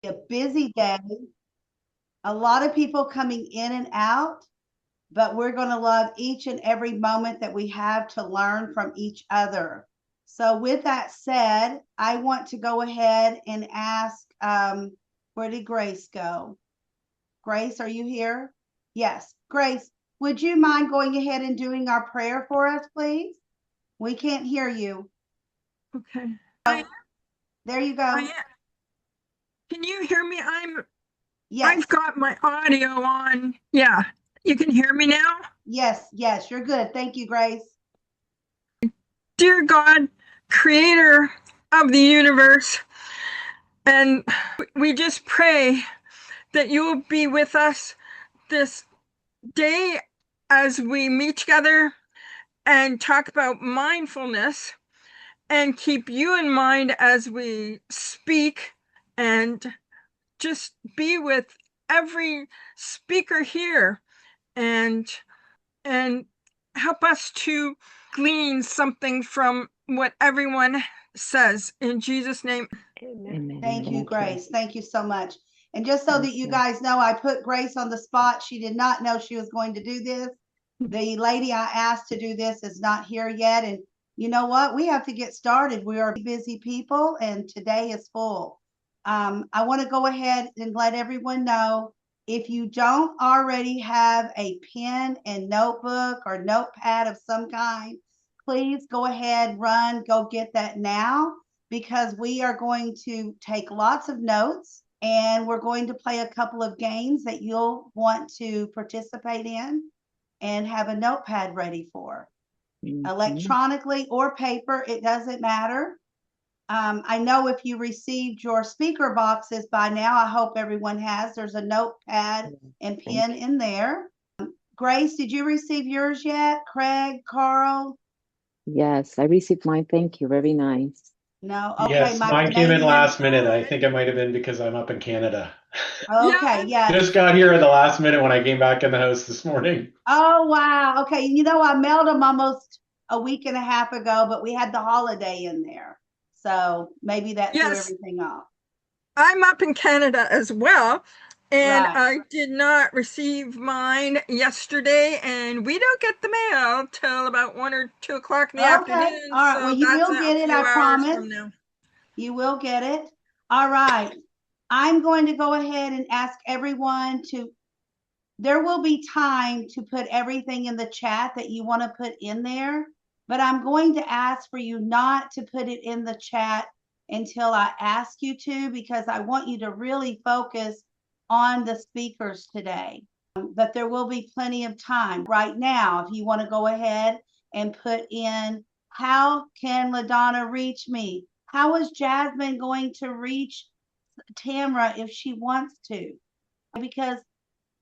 A busy day, a lot of people coming in and out, but we're going to love each and every moment that we have to learn from each other. So, with that said, I want to go ahead and ask, where did Grace go? Grace, are you here? Yes. Grace, would you mind going ahead and doing our prayer for us, please? We can't hear you. Okay. There you go. Can you hear me? Yes. I've got my audio on. Yeah. You can hear me now? Yes, you're good. Thank you, Grace. Dear God, creator of the universe, and we just pray that you will be with us this day as we meet together and talk about mindfulness and keep you in mind as we speak, and just be with every speaker here and help us to glean something from what everyone says. In Jesus' name. Amen. Thank you, Grace. Thank you so much. And just so that you guys know, I put Grace on the spot. She did not know she was going to do this. The lady I asked to do this is not here yet. And you know what? We have to get started. We are busy people, and today is full. I want to go ahead and let everyone know, if you don't already have a pen and notebook or notepad of some kind, please go ahead, go get that now, because we are going to take lots of notes and we're going to play a couple of games that you'll want to participate in and have a notepad ready for. Electronically or paper, it doesn't matter. I know if you received your speaker boxes by now, I hope everyone has. There's a notepad and pen in there. Grace, did you receive yours yet? Craig, Carl? Yes, I received mine. Thank you. Very nice. No? Okay. Yes, My mine came in Canadian. last minute. I think it might have been because I'm up in Canada. Okay, yeah. Just got here at the last minute when I came back in the house this morning. Oh, wow. Okay. You know, I mailed them almost a week and a half ago, but we had the holiday in there. So maybe that threw everything off. I'm up in Canada as well. And Right. I did not receive mine yesterday, and we don't get the mail till about 1 or 2 o'clock in the afternoon. All right. So Well, you will get it, I promise. From now. You will get it. All right. I'm going to go ahead and ask everyone to, there will be time to put everything in the chat that you want to put in there, but I'm going to ask for you not to put it in the chat until I ask you to, because I want you to really focus on the speakers today. But there will be plenty of time right now if you want to go ahead and put in, how can LaDonna reach me? How is Jasmine going to reach Tamra if she wants to? Because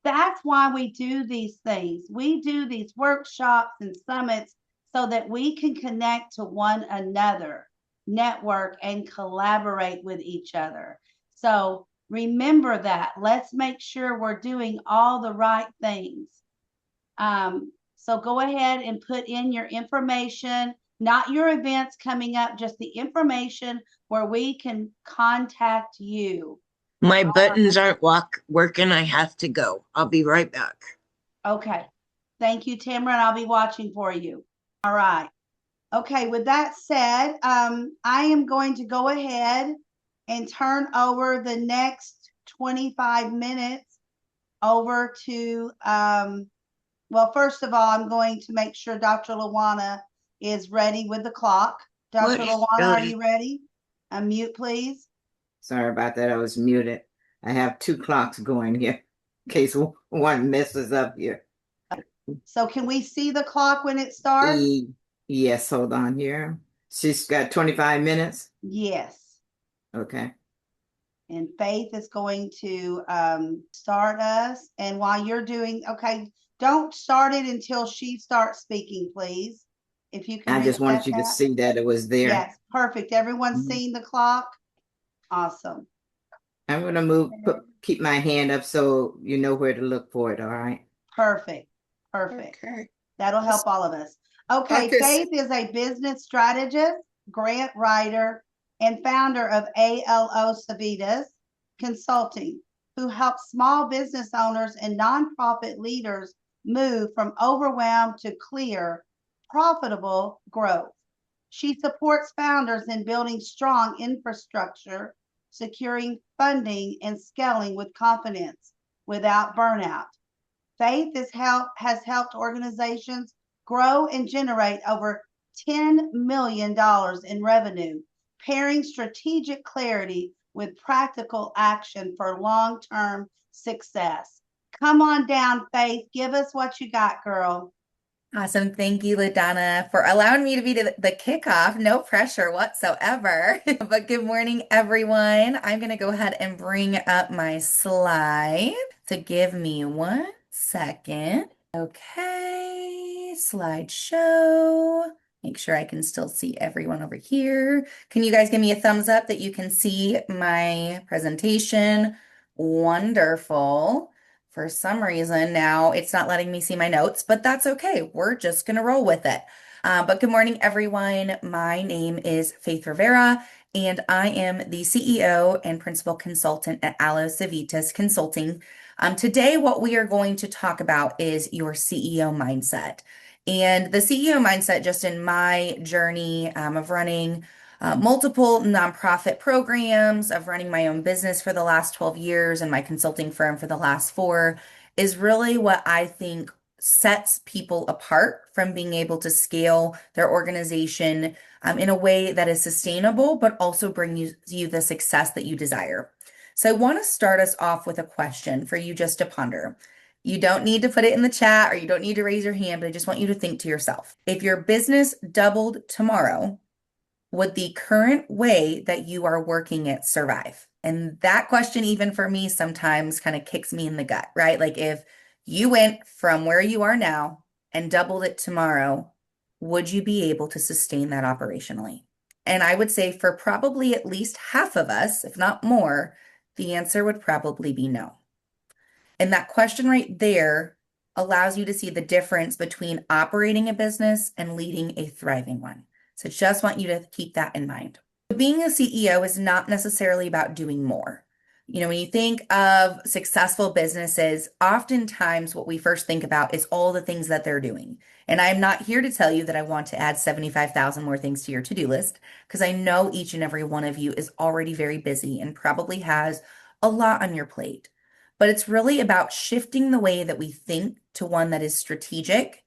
that's why we do these things. We do these workshops and summits so that we can connect to one another, network, and collaborate with each other. So remember that. Let's make sure we're doing all the right things. So go ahead and put in your information, not your events coming up, just the information where we can contact you. My buttons aren't working. I have to go. I'll be right back. Okay. Thank you, Tamara, and I'll be watching for you. All right. Okay, with that said, I am going to go ahead and turn over the next 25 minutes over to, well, first of all, I'm going to make sure Dr. Lawana is ready with the clock. Dr. Lawana, are you ready? Unmute, please. Sorry about that. I was muted. I have 2 clocks going here in case one messes up here. So can we see the clock when it starts? Yes, hold on here. She's got 25 minutes? Yes. Okay. And Faith is going to start us. And while you're doing, okay, don't start it until she starts speaking, please. If you can. I just wanted you to see that it was there. Yes, perfect. Everyone's seeing the clock? Awesome. I'm going to keep my hand up so you know where to look for it, all right? Perfect. Okay. That'll help all of us. Okay, Faith is a business strategist, grant writer, and founder of ALO Savitas. Consulting, who helps small business owners and nonprofit leaders move from overwhelmed to clear, profitable growth. She supports founders in building strong infrastructure, securing funding, and scaling with confidence without burnout. Faith has helped organizations grow and generate over $10 million in revenue, pairing strategic clarity with practical action for long-term success. Come on down, Faith. Give us what you got, girl. Awesome. Thank you, LaDonna, for allowing me to be the kickoff. No pressure whatsoever. But good morning, everyone. I'm going to go ahead and bring up my slide. So give me 1 second. Okay, slideshow. Make sure I can still see everyone over here. Can you guys give me a thumbs up that you can see my presentation? Wonderful. For some reason, now it's not letting me see my notes, but that's okay. We're just going to roll with it. But good morning, everyone. My name is Faith Rivera, and I am the CEO and Principal Consultant at Aloe Civitas Consulting. Today, what we are going to talk about is your CEO mindset. And the CEO mindset, just in my journey of running multiple nonprofit programs, of running my own business for the last 12 years and my consulting firm for the last 4, is really what I think sets people apart from being able to scale their organization in a way that is sustainable, but also bring you the success that you desire. So I want to start us off with a question for you just to ponder. You don't need to put it in the chat or you don't need to raise your hand, but I just want you to think to yourself, if your business doubled tomorrow, would the current way that you are working it survive? And that question, even for me, sometimes kind of kicks me in the gut, right? Like if you went from where you are now and doubled it tomorrow, would you be able to sustain that operationally? And I would say for probably at least half of us, if not more, the answer would probably be no. And that question right there allows you to see the difference between operating a business and leading a thriving one. So just want you to keep that in mind. Being a CEO is not necessarily about doing more. You know, when you think of successful businesses, oftentimes what we first think about is all the things that they're doing. And I'm not here to tell you that I want to add 75,000 more things to your to-do list, because I know each and every one of you is already very busy and probably has a lot on your plate. But it's really about shifting the way that we think to one that is strategic,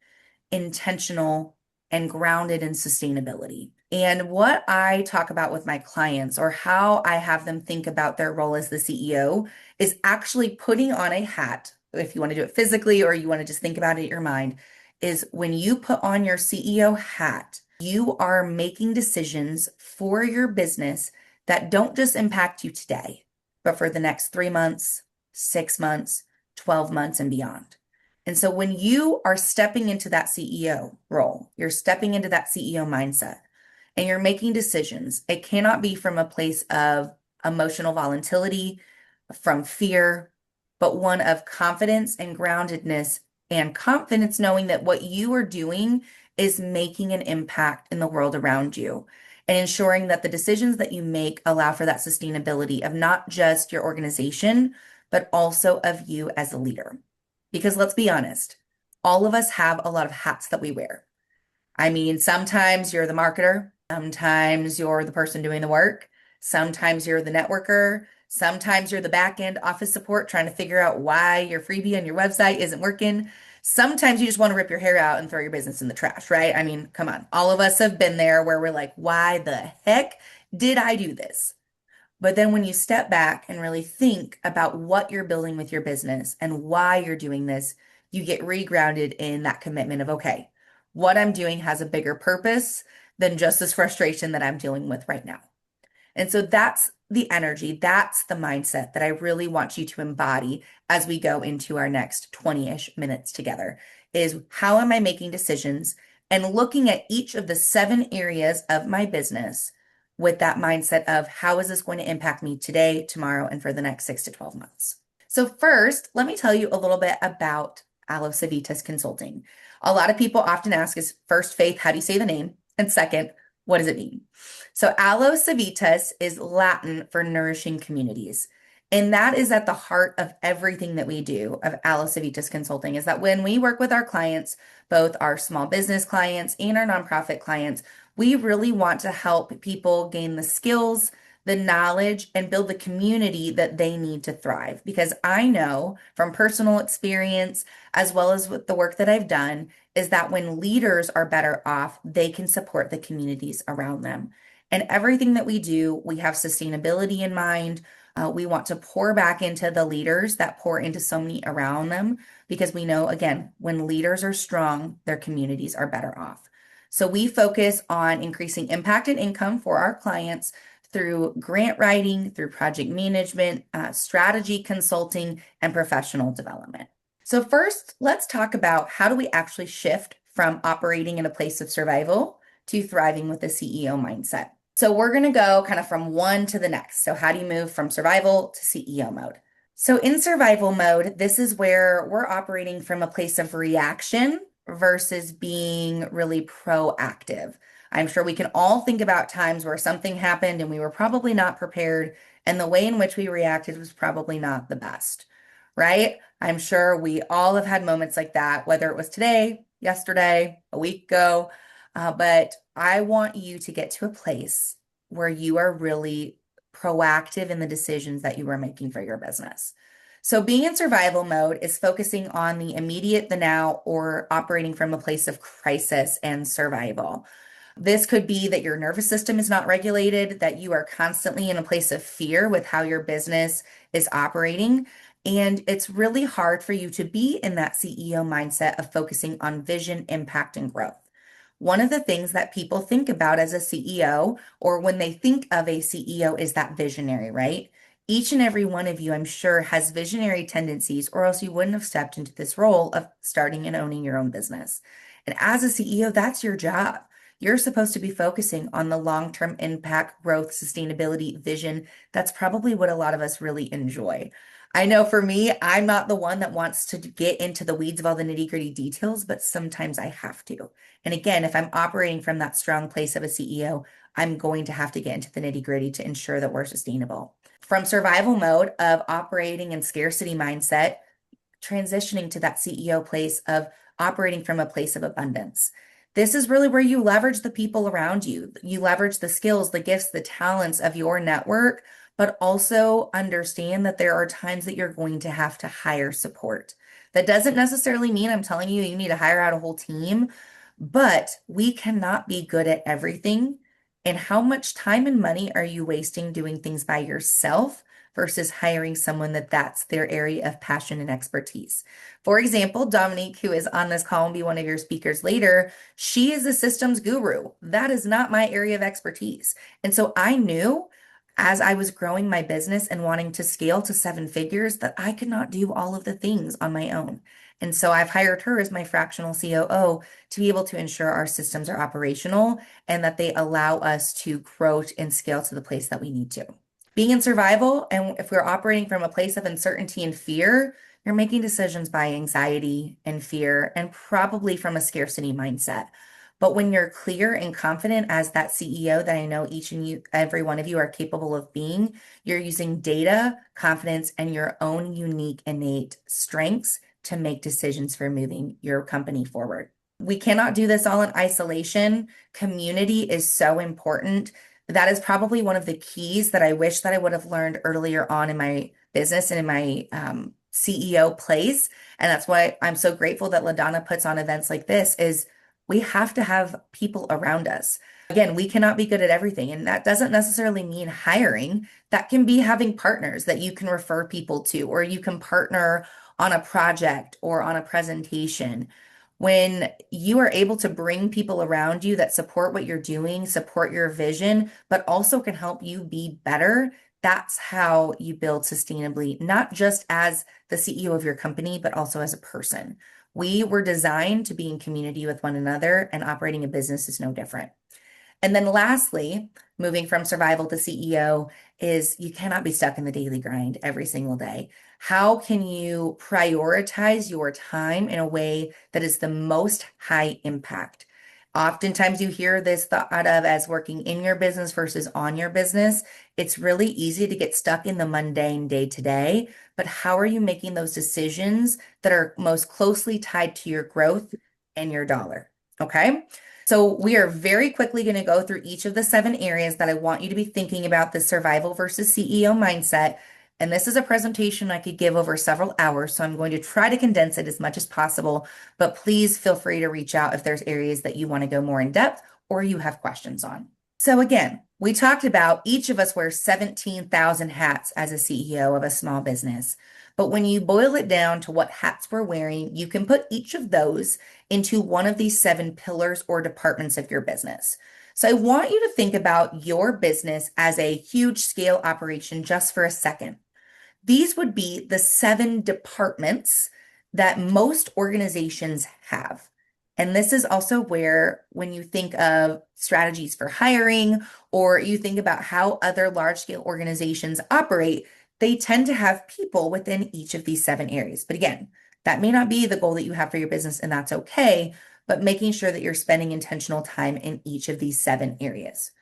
intentional, and grounded in sustainability. And what I talk about with my clients, or how I have them think about their role as the CEO, is actually putting on a hat. If you want to do it physically or you want to just think about it in your mind, is when you put on your CEO hat, you are making decisions for your business that don't just impact you today, but for the next 3 months, 6 months, 12 months, and beyond. And so when you are stepping into that CEO role, you're stepping into that CEO mindset, and you're making decisions, it cannot be from a place of emotional volatility, from fear, but one of confidence and groundedness, and confidence knowing that what you are doing is making an impact in the world around you, and ensuring that the decisions that you make allow for that sustainability of not just your organization, but also of you as a leader. Because let's be honest, all of us have a lot of hats that we wear. I mean, sometimes you're the marketer, sometimes you're the person doing the work, sometimes you're the networker, sometimes you're the back end office support trying to figure out why your freebie on your website isn't working. Sometimes you just want to rip your hair out and throw your business in the trash, right? I mean, come on. All of us have been there where we're like, why the heck did I do this? But then when you step back and really think about what you're building with your business and why you're doing this, you get regrounded in that commitment of, okay, what I'm doing has a bigger purpose than just this frustration that I'm dealing with right now. And so that's the energy, that's the mindset that I really want you to embody as we go into our next 20-ish minutes together, is how am I making decisions and looking at each of the 7 areas of my business with that mindset of how is this going to impact me today, tomorrow, and for the next 6 to 12 months. So first, let me tell you a little bit about Aloe Civitas Consulting. A lot of people often ask us, first, Faith, how do you say the name? And second, what does it mean? So Aloe Civitas is Latin for nourishing communities. And that is at the heart of everything that we do of Alice Avitas Consulting, is that when we work with our clients, both our small business clients and our nonprofit clients, we really want to help people gain the skills, the knowledge, and build the community that they need to thrive. Because I know from personal experience, as well as with the work that I've done, is that when leaders are better off, they can support the communities around them. And everything that we do, we have sustainability in mind. We want to pour back into the leaders that pour into so many around them, because we know, again, when leaders are strong, their communities are better off. So we focus on increasing impact and income for our clients through grant writing, through project management, strategy consulting, and professional development. So first, let's talk about how do we actually shift from operating in a place of survival to thriving with a CEO mindset. So we're going to go kind of from one to the next. So how do you move from survival to CEO mode? So in survival mode, this is where we're operating from a place of reaction versus being really proactive. I'm sure we can all think about times where something happened and we were probably not prepared, and the way in which we reacted was probably not the best, right? I'm sure we all have had moments like that, whether it was today, yesterday, a week ago. But I want you to get to a place where you are really proactive in the decisions that you are making for your business. So being in survival mode is focusing on the immediate, the now, or operating from a place of crisis and survival. This could be that your nervous system is not regulated, that you are constantly in a place of fear with how your business is operating. And it's really hard for you to be in that CEO mindset of focusing on vision, impact, and growth. One of the things that people think about as a CEO, or when they think of a CEO, is that visionary, right? Each and every one of you, I'm sure, has visionary tendencies, or else you wouldn't have stepped into this role of starting and owning your own business. And as a CEO, that's your job. You're supposed to be focusing on the long-term impact, growth, sustainability, vision. That's probably what a lot of us really enjoy. I know for me, I'm not the one that wants to get into the weeds of all the nitty-gritty details, but sometimes I have to. And again, if I'm operating from that strong place of a CEO, I'm going to have to get into the nitty-gritty to ensure that we're sustainable. From survival mode of operating in scarcity mindset, transitioning to that CEO place of operating from a place of abundance. This is really where you leverage the people around you. You leverage the skills, the gifts, the talents of your network, but also understand that there are times that you're going to have to hire support. That doesn't necessarily mean I'm telling you need to hire out a whole team, but we cannot be good at everything. And how much time and money are you wasting doing things by yourself versus hiring someone that's their area of passion and expertise? For example, Dominique, who is on this call and be one of your speakers later, she is a systems guru. That is not my area of expertise. And so I knew as I was growing my business and wanting to scale to 7 figures that I could not do all of the things on my own. And so I've hired her as my fractional COO to be able to ensure our systems are operational and that they allow us to grow and scale to the place that we need to. Being in survival, and if we're operating from a place of uncertainty and fear, you're making decisions by anxiety and fear and probably from a scarcity mindset. But when you're clear and confident as that CEO that I know each and every one of you are capable of being, you're using data, confidence, and your own unique innate strengths to make decisions for moving your company forward. We cannot do this all in isolation. Community is so important. That is probably one of the keys that I wish that I would have learned earlier on in my business and in my CEO place. And that's why I'm so grateful that LaDonna puts on events like this is we have to have people around us. Again, we cannot be good at everything. And that doesn't necessarily mean hiring. That can be having partners that you can refer people to, or you can partner on a project or on a presentation. When you are able to bring people around you that support what you're doing, support your vision, but also can help you be better, that's how you build sustainably, not just as the CEO of your company, but also as a person. We were designed to be in community with one another, and operating a business is no different. And then lastly, moving from survival to CEO is you cannot be stuck in the daily grind every single day. How can you prioritize your time in a way that is the most high impact? Oftentimes you hear this thought of as working in your business versus on your business. It's really easy to get stuck in the mundane day to day, but how are you making those decisions that are most closely tied to your growth and your dollar? Okay. So we are very quickly going to go through each of the 7 areas that I want you to be thinking about the survival versus CEO mindset. And this is a presentation I could give over several hours, so I'm going to try to condense it as much as possible, but please feel free to reach out if there's areas that you want to go more in depth or you have questions on. So again, we talked about each of us wears 17,000 hats as a CEO of a small business. But when you boil it down to what hats we're wearing, you can put each of those into one of these 7 pillars or departments of your business. So I want you to think about your business as a huge scale operation just for a second. These would be the 7 departments that most organizations have. And this is also where, when you think of strategies for hiring, or you think about how other large scale organizations operate, they tend to have people within each of these 7 areas. But again, that may not be the goal that you have for your business, and that's okay, but making sure that you're spending intentional time in each of these 7 areas.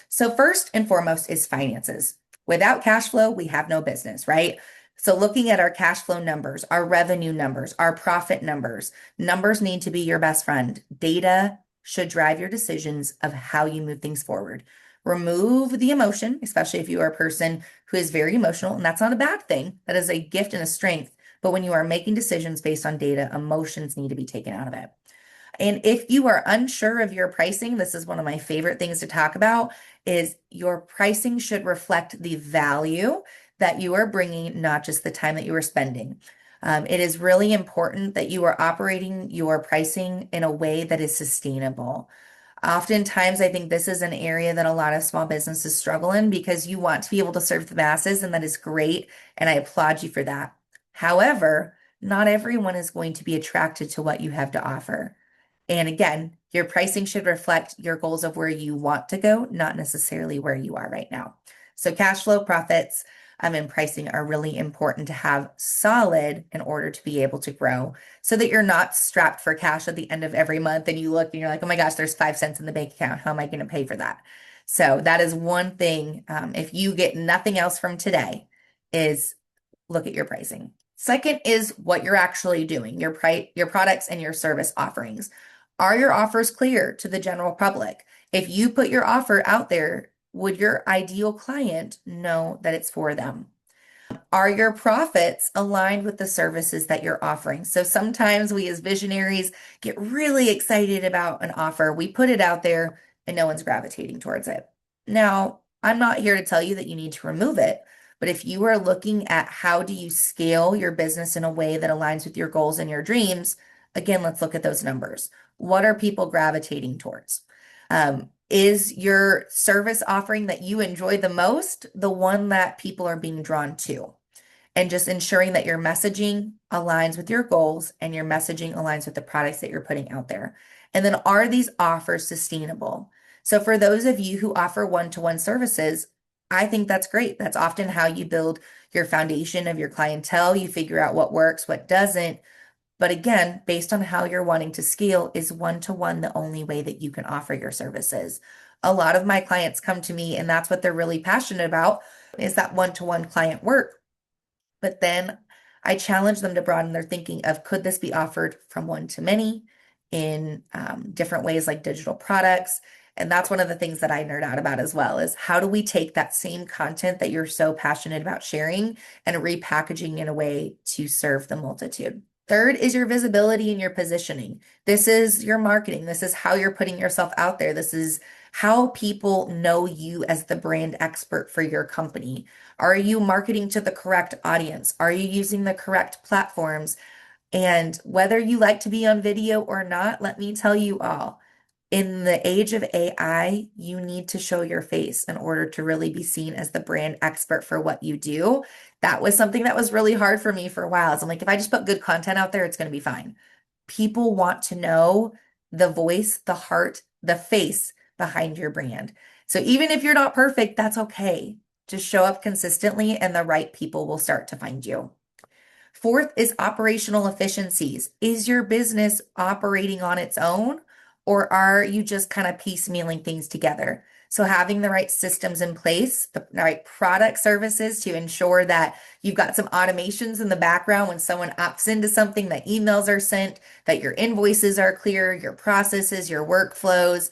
So first and foremost is finances. Without cash flow, we have no business, right? So looking at our cash flow numbers, our revenue numbers, our profit numbers, numbers need to be your best friend. Data should drive your decisions of how you move things forward. Remove the emotion, especially if you are a person who is very emotional, and that's not a bad thing. That is a gift and a strength. But when you are making decisions based on data, emotions need to be taken out of it. And if you are unsure of your pricing, this is one of my favorite things to talk about, is your pricing should reflect the value that you are bringing, not just the time that you are spending. It is really important that you are operating your pricing in a way that is sustainable. Oftentimes, I think this is an area that a lot of small businesses struggle in because you want to be able to serve the masses, and that is great, and I applaud you for that. However, not everyone is going to be attracted to what you have to offer. And again, your pricing should reflect your goals of where you want to go, not necessarily where you are right now. So cash flow, profits, and pricing are really important to have solid in order to be able to grow, so that you're not strapped for cash at the end of every month and you look and you're like, oh my gosh, there's 5 cents in the bank account. How am I going to pay for that? So that is one thing. If you get nothing else from today, is look at your pricing. Second is what you're actually doing, your products and your service offerings. Are your offers clear to the general public? If you put your offer out there, would your ideal client know that it's for them? Are your profits aligned with the services that you're offering? So sometimes we as visionaries get really excited about an offer. We put it out there and no one's gravitating towards it. Now, I'm not here to tell you that you need to remove it, but if you are looking at how do you scale your business in a way that aligns with your goals and your dreams, again, let's look at those numbers. What are people gravitating towards? Is your service offering that you enjoy the most the one that people are being drawn to? And just ensuring that your messaging aligns with your goals and your messaging aligns with the products that you're putting out there. And then are these offers sustainable? So for those of you who offer one-to-one services, I think that's great. That's often how you build your foundation of your clientele. You figure out what works, what doesn't. But again, based on how you're wanting to scale, is one-to-one the only way that you can offer your services? A lot of my clients come to me and that's what they're really passionate about, is that one-to-one client work. But then I challenge them to broaden their thinking of, could this be offered from one to many in different ways like digital products? And that's one of the things that I nerd out about as well, is how do we take that same content that you're so passionate about sharing and repackaging in a way to serve the multitude? Third is your visibility and your positioning. This is your marketing. This is how you're putting yourself out there. This is how people know you as the brand expert for your company. Are you marketing to the correct audience? Are you using the correct platforms? And whether you like to be on video or not, let me tell you all, in the age of AI, you need to show your face in order to really be seen as the brand expert for what you do. That was something that was really hard for me for a while. So I'm like, if I just put good content out there, it's going to be fine. People want to know the voice, the heart, the face behind your brand. So even if you're not perfect, that's okay. Just show up consistently and the right people will start to find you. Fourth is operational efficiencies. Is your business operating on its own, or are you just kind of piecemealing things together? So having the right systems in place, the right product services to ensure that you've got some automations in the background when someone opts into something, that emails are sent, that your invoices are clear, your processes, your workflows,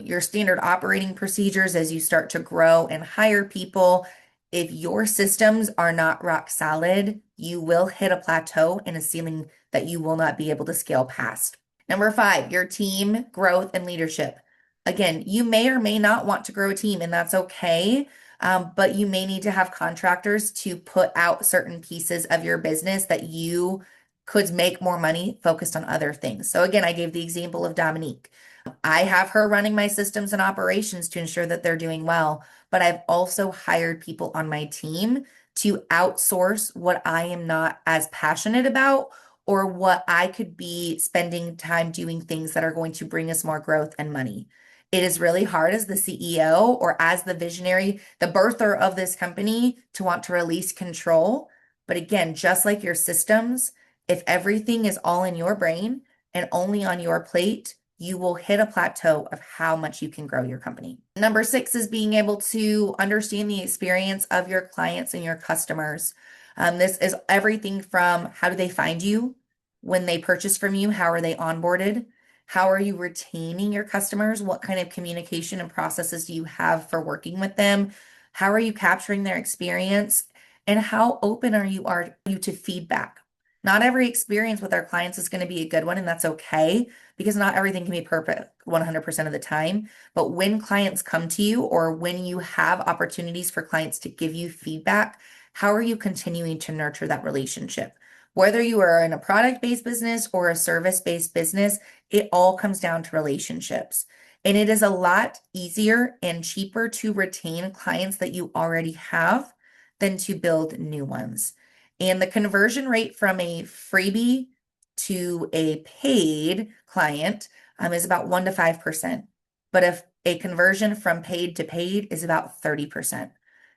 your standard operating procedures as you start to grow and hire people. If your systems are not rock solid, you will hit a plateau and a ceiling that you will not be able to scale past. Number 5, your team growth and leadership. Again, you may or may not want to grow a team, and that's okay. But you may need to have contractors to put out certain pieces of your business that you could make more money focused on other things. So again, I gave the example of Dominique. I have her running my systems and operations to ensure that they're doing well, but I've also hired people on my team to outsource what I am not as passionate about or what I could be spending time doing things that are going to bring us more growth and money. It is really hard as the CEO or as the visionary, the birther of this company, to want to release control. But again, just like your systems, if everything is all in your brain and only on your plate, you will hit a plateau of how much you can grow your company. Number 6 is being able to understand the experience of your clients and your customers. This is everything from how do they find you when they purchase from you? How are they onboarded? How are you retaining your customers? What kind of communication and processes do you have for working with them? How are you capturing their experience? And how open are you to feedback? Not every experience with our clients is going to be a good one, and that's okay because not everything can be perfect 100% of the time. But when clients come to you or when you have opportunities for clients to give you feedback, how are you continuing to nurture that relationship? Whether you are in a product-based business or a service-based business, it all comes down to relationships. And it is a lot easier and cheaper to retain clients that you already have than to build new ones. And the conversion rate from a freebie to a paid client is about 1 to 5%. But if a conversion from paid to paid is about 30%.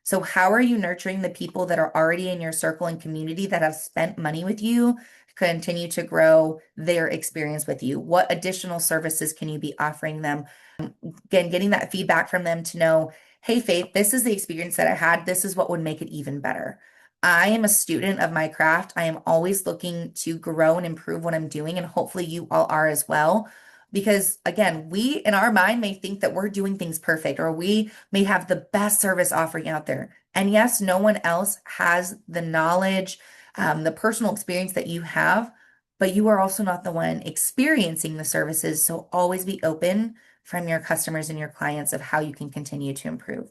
So how are you nurturing the people that are already in your circle and community that have spent money with you to continue to grow their experience with you? What additional services can you be offering them? Again, getting that feedback from them to know, hey, Faith, this is the experience that I had. This is what would make it even better. I am a student of my craft. I am always looking to grow and improve what I'm doing, and hopefully you all are as well. Because again, we in our mind may think that we're doing things perfect, or we may have the best service offering out there. And yes, no one else has the knowledge, the personal experience that you have, but you are also not the one experiencing the services. So always be open from your customers and your clients of how you can continue to improve.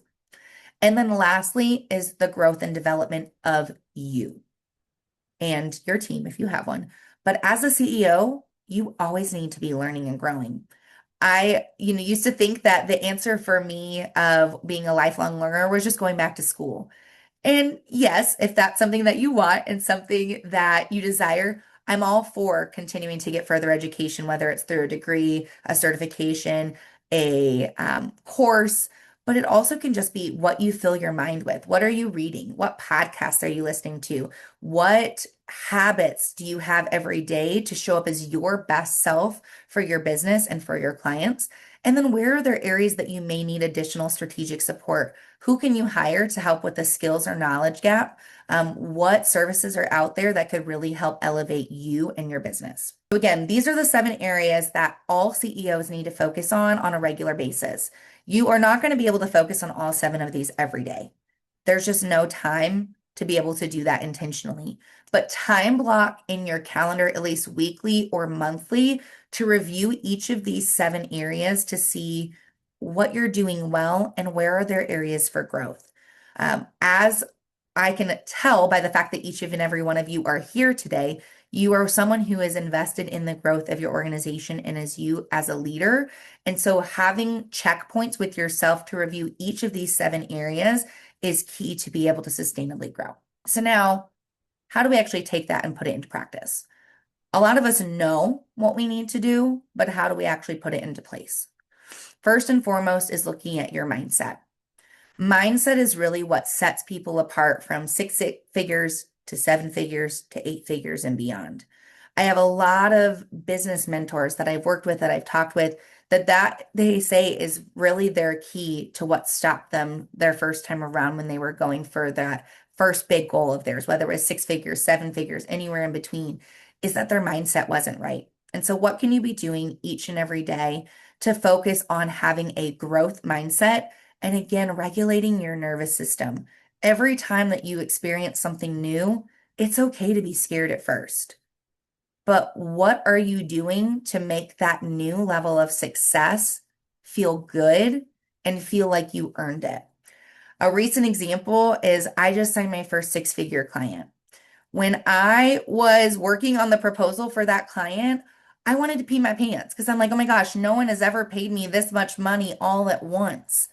And then lastly is the growth and development of you and your team if you have one. But as a CEO, you always need to be learning and growing. I, used to think that the answer for me of being a lifelong learner was just going back to school. And yes, if that's something that you want and something that you desire, I'm all for continuing to get further education, whether it's through a degree, a certification, a course, but it also can just be what you fill your mind with. What are you reading? What podcasts are you listening to? What habits do you have every day to show up as your best self for your business and for your clients? And then where are there areas that you may need additional strategic support? Who can you hire to help with the skills or knowledge gap? What services are out there that could really help elevate you and your business? So again, these are the 7 areas that all CEOs need to focus on a regular basis. You are not going to be able to focus on all 7 of these every day. There's just no time to be able to do that intentionally. But time block in your calendar, at least weekly or monthly, to review each of these 7 areas to see what you're doing well and where are there areas for growth. As I can tell by the fact that each and every one of you are here today, you are someone who is invested in the growth of your organization and as you as a leader. And so having checkpoints with yourself to review each of these 7 areas is key to be able to sustainably grow. So now, how do we actually take that and put it into practice? A lot of us know what we need to do, but how do we actually put it into place? First and foremost is looking at your mindset. Mindset is really what sets people apart from 6 figures to 7 figures to 8 figures and beyond. I have a lot of business mentors that I've worked with, that I've talked with, that they say is really their key to what stopped them their first time around when they were going for that first big goal of theirs, whether it was 6 figures, 7 figures, anywhere in between, is that their mindset wasn't right. And so, what can you be doing each and every day to focus on having a growth mindset? And again, regulating your nervous system. Every time that you experience something new, it's okay to be scared at first. But what are you doing to make that new level of success feel good and feel like you earned it? A recent example is I just signed my first 6 figure client. When I was working on the proposal for that client, I wanted to pee my pants because I'm like, oh my gosh, no one has ever paid me this much money all at once.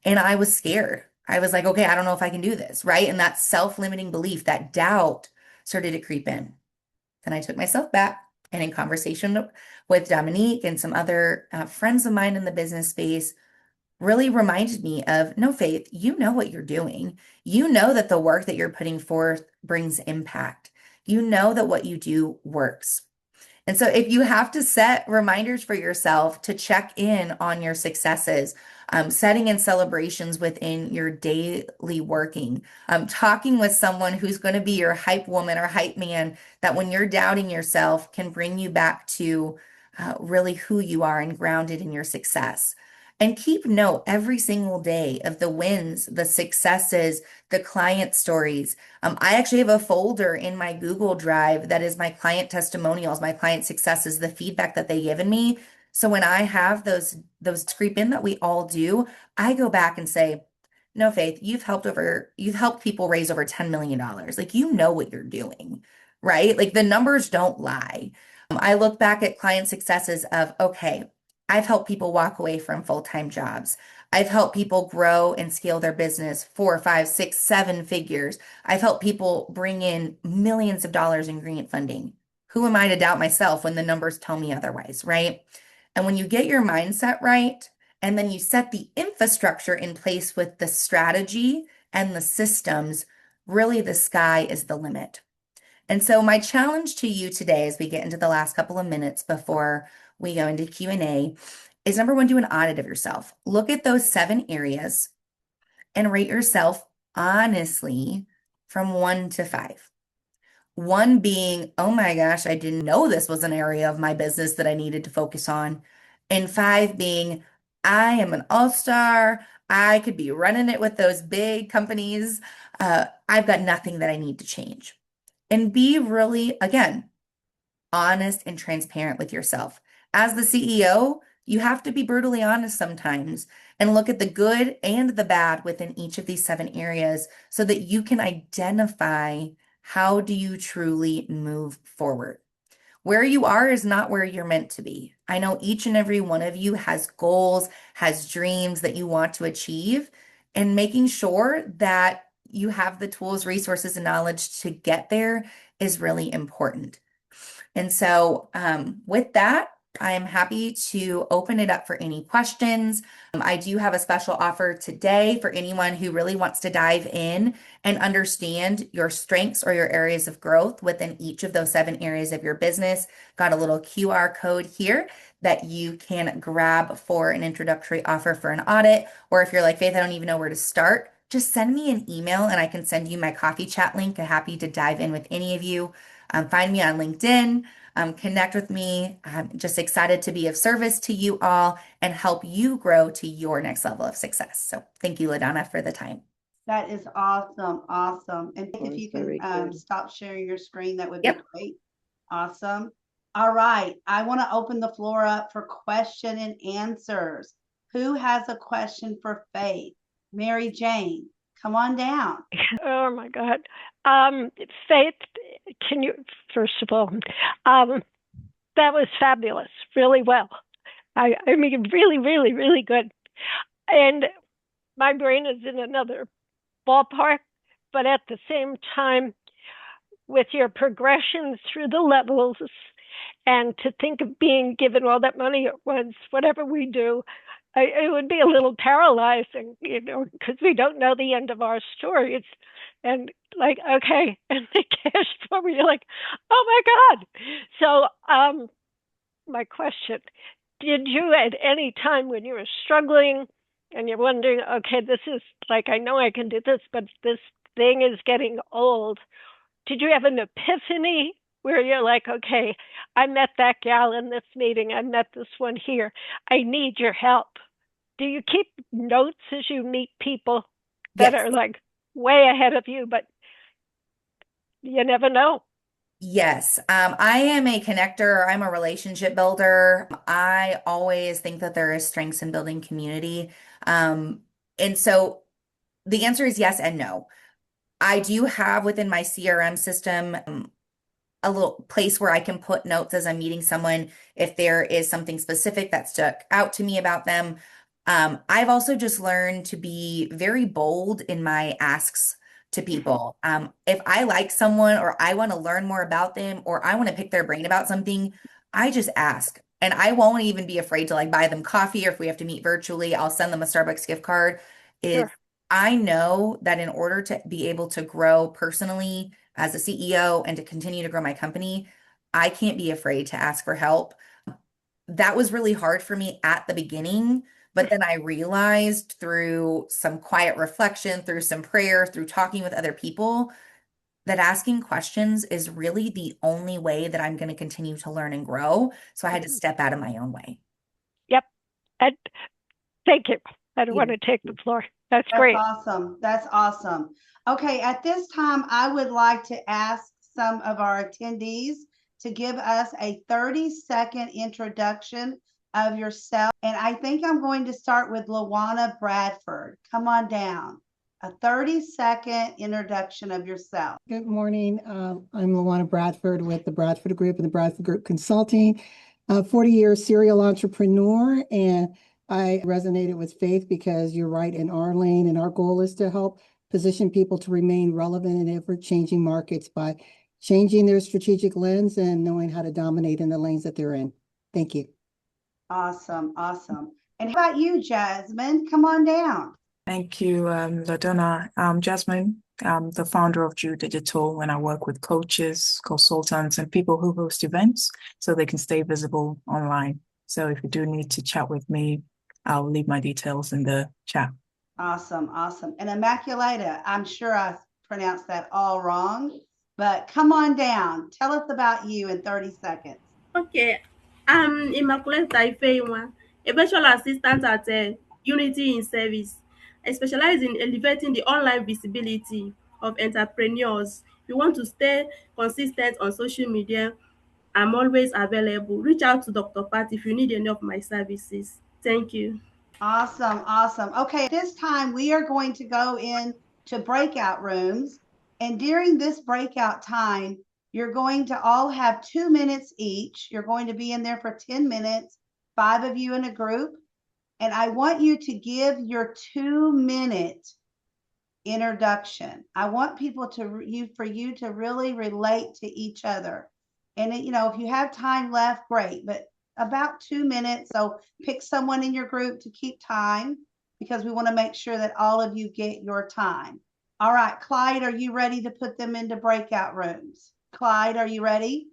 And I was scared. I was like, okay, I don't know if I can do this, right? And that self-limiting belief, that doubt started to creep in. Then I took myself back and in conversation with Dominique and some other friends of mine in the business space, really reminded me of, no, Faith, you know what you're doing. You know that the work that you're putting forth brings impact. You know that what you do works. And so if you have to set reminders for yourself to check in on your successes, setting in celebrations within your daily working, talking with someone who's going to be your hype woman or hype man, that when you're doubting yourself can bring you back to really who you are and grounded in your success. And keep note every single day of the wins, the successes, the client stories. I actually have a folder in my Google Drive that is my client testimonials, my client successes, the feedback that they've given me. So when I have those creep in that we all do, I go back and say, no, Faith, you've helped people raise over $10 million. Like, you know what you're doing, right? Like, the numbers don't lie. I look back at client successes of, okay, I've helped people walk away from full-time jobs. I've helped people grow and scale their business 4, 5, 6, 7 figures. I've helped people bring in millions of dollars in grant funding. Who am I to doubt myself when the numbers tell me otherwise, right? And when you get your mindset right, and then you set the infrastructure in place with the strategy and the systems, really the sky is the limit. And so my challenge to you today, as we get into the last couple of minutes before we go into Q&A, is number one, do an audit of yourself. Look at those 7 areas and rate yourself honestly from 1 to 5. 1 being, oh my gosh, I didn't know this was an area of my business that I needed to focus on. And 5 being, I am an all-star. I could be running it with those big companies. I've got nothing that I need to change. And be really, again, honest and transparent with yourself. As the CEO, you have to be brutally honest sometimes and look at the good and the bad within each of these 7 areas so that you can identify how do you truly move forward. Where you are is not where you're meant to be. I know each and every one of you has goals, has dreams that you want to achieve, and making sure that you have the tools, resources, and knowledge to get there is really important. And so with that, I am happy to open it up for any questions. I do have a special offer today for anyone who really wants to dive in and understand your strengths or your areas of growth within each of those 7 areas of your business. Got a little QR code here that you can grab for an introductory offer for an audit. Or if you're like, Faith, I don't even know where to start, just send me an email and I can send you my coffee chat link. I'm happy to dive in with any of you. Find me on LinkedIn. Connect with me. I'm just excited to be of service to you all and help you grow to your next level of success. So thank you, LaDonna, for the time. That is awesome. Awesome. And if you Very can good. stop sharing your screen, that would Yep. be great. Awesome. All right. I want to open the floor up for question and answers. Who has a question for Faith? Mary Jane, come on down. Oh my God. Faith, can you, first of all, that was fabulous. Really well. I mean, really, really, really good. And my brain is in another ballpark, but at the same time, with your progression through the levels and to think of being given all that money at once, whatever we do, it would be a little paralyzing, because we don't know the end of our stories. And like, okay, and the cash flow, you're like, oh my God. So my question, did you at any time when you were struggling and you're wondering, okay, this is like, I know I can do this, but this thing is getting old. Did you have an epiphany where you're like, okay, I met that gal in this meeting, I met this one here, I need your help? Do you keep notes as you meet people that Yes. are like way ahead of you, but you never know? Yes, I am a connector. I'm a relationship builder. I always think that there is strengths in building community. And so the answer is yes and no. I do have within my CRM system a little place where I can put notes as I'm meeting someone if there is something specific that stuck out to me about them. I've also just learned to be very bold in my asks to people. If I like someone or I want to learn more about them or I want to pick their brain about something, I just ask. And I won't even be afraid to like buy them coffee, or if we have to meet virtually, I'll send them a Starbucks gift card. Is Sure. I know that in order to be able to grow personally as a CEO and to continue to grow my company, I can't be afraid to ask for help. That was really hard for me at the beginning, but then I realized through some quiet reflection, through some prayer, through talking with other people, that asking questions is really the only way that I'm going to continue to learn and grow. So I had to step out of my own way. Yep. And thank you. I don't Yeah. want to take the floor. That's That's great. awesome. That's awesome. Okay, at this time, I would like to ask some of our attendees to give us a 30-second introduction of yourself. And I think I'm going to start with Lawana Bradford. Come on down. A 30-second introduction of yourself. Good morning. I'm Lawana Bradford with the Bradford Group and the Bradford Group Consulting. 40-year serial entrepreneur, and I resonated with Faith because you're right in our lane, and our goal is to help position people to remain relevant in ever-changing markets by changing their strategic lens and knowing how to dominate in the lanes that they're in. Thank you. Awesome, awesome. And how about you, Jasmine? Come on down. Thank you, LaDonna. Jasmine, I'm the founder of Drew Digital, and I work with coaches, consultants, and people who host events so they can stay visible online. So if you do need to chat with me, I'll leave my details in the chat. Awesome, awesome. And Immaculata, I'm sure I pronounced that all wrong, but come on down. Tell us about you in 30 seconds. Okay, I'm Immaculata Ifeanyi, a virtual assistant at Unity in Service. I specialize in elevating the online visibility of entrepreneurs. If you want to stay consistent on social media, I'm always available. Reach out to Dr. Pat if you need any of my services. Thank you. Awesome, awesome. Okay, this time we are going to go into breakout rooms. And during this breakout time, you're going to all have 2 minutes each. You're going to be in there for 10 minutes, 5 of you in a group. And I want you to give your 2-minute introduction. I want people for you to really relate to each other. And if you have time left, great, but about 2 minutes. So pick someone in your group to keep time, because we want to make sure that all of you get your time. All right, Clyde, are you ready to put them into breakout rooms? Clyde, are you ready?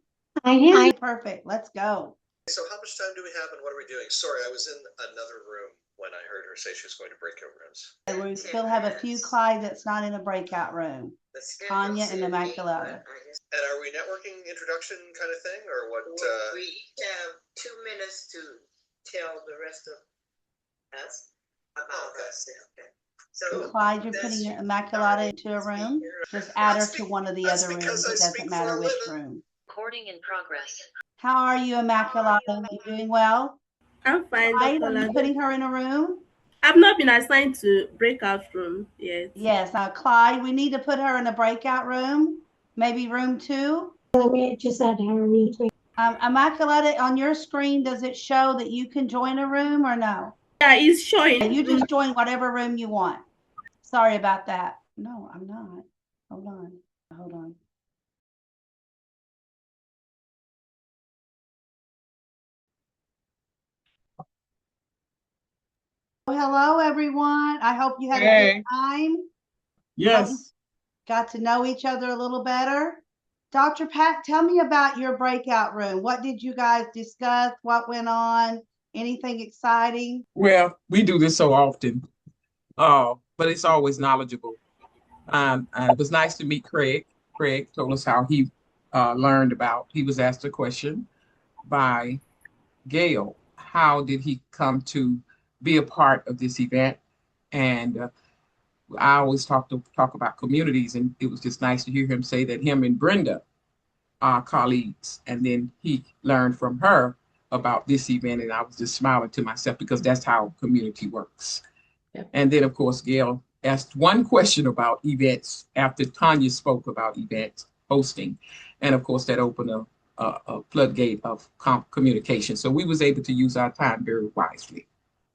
I am. Perfect. Let's go. So how much time do we have and what are we doing? Sorry, I was in another room when I heard her say she was going to breakout rooms. And we still have a few, Clyde, that's not in a breakout room. Tanya and Immaculata. And are we networking introduction kind of thing, or what? We each have 2 minutes to tell the rest of us about us. Okay. So Clyde, you're putting Immaculata into a room. Just add her to one of the other rooms. It doesn't matter which room. Recording in progress. How are you, Immaculata? You doing well? I'm fine, Clyde, Dr. are you Lado. putting her in a room? I've not been assigned to breakout room yet. Yes, Clyde, we need to put her in a breakout room, maybe room 2. Let me just add her real quick. Immaculata, on your screen, does it show that you can join a room or no? Yeah, it's showing. You just join whatever room you want. Sorry about that. No, I'm not. Hold on. Hold on. Hello, everyone. I hope you had a good time. Yes. Got to know each other a little better. Dr. Pat, tell me about your breakout room. What did you guys discuss? What went on? Anything exciting? Well, we do this so often, but it's always knowledgeable. And it was nice to meet Craig. Craig told us how he he was asked a question by Gail. How did he come to be a part of this event? And I always talk about communities, and it was just nice to hear him say that him and Brenda are colleagues. And then he learned from her about this event, and I was just smiling to myself because that's how community works. Yep. And then, of course, Gail asked one question about events after Tanya spoke about event hosting. And of course, that opened a floodgate of communication. So we was able to use our time very wisely.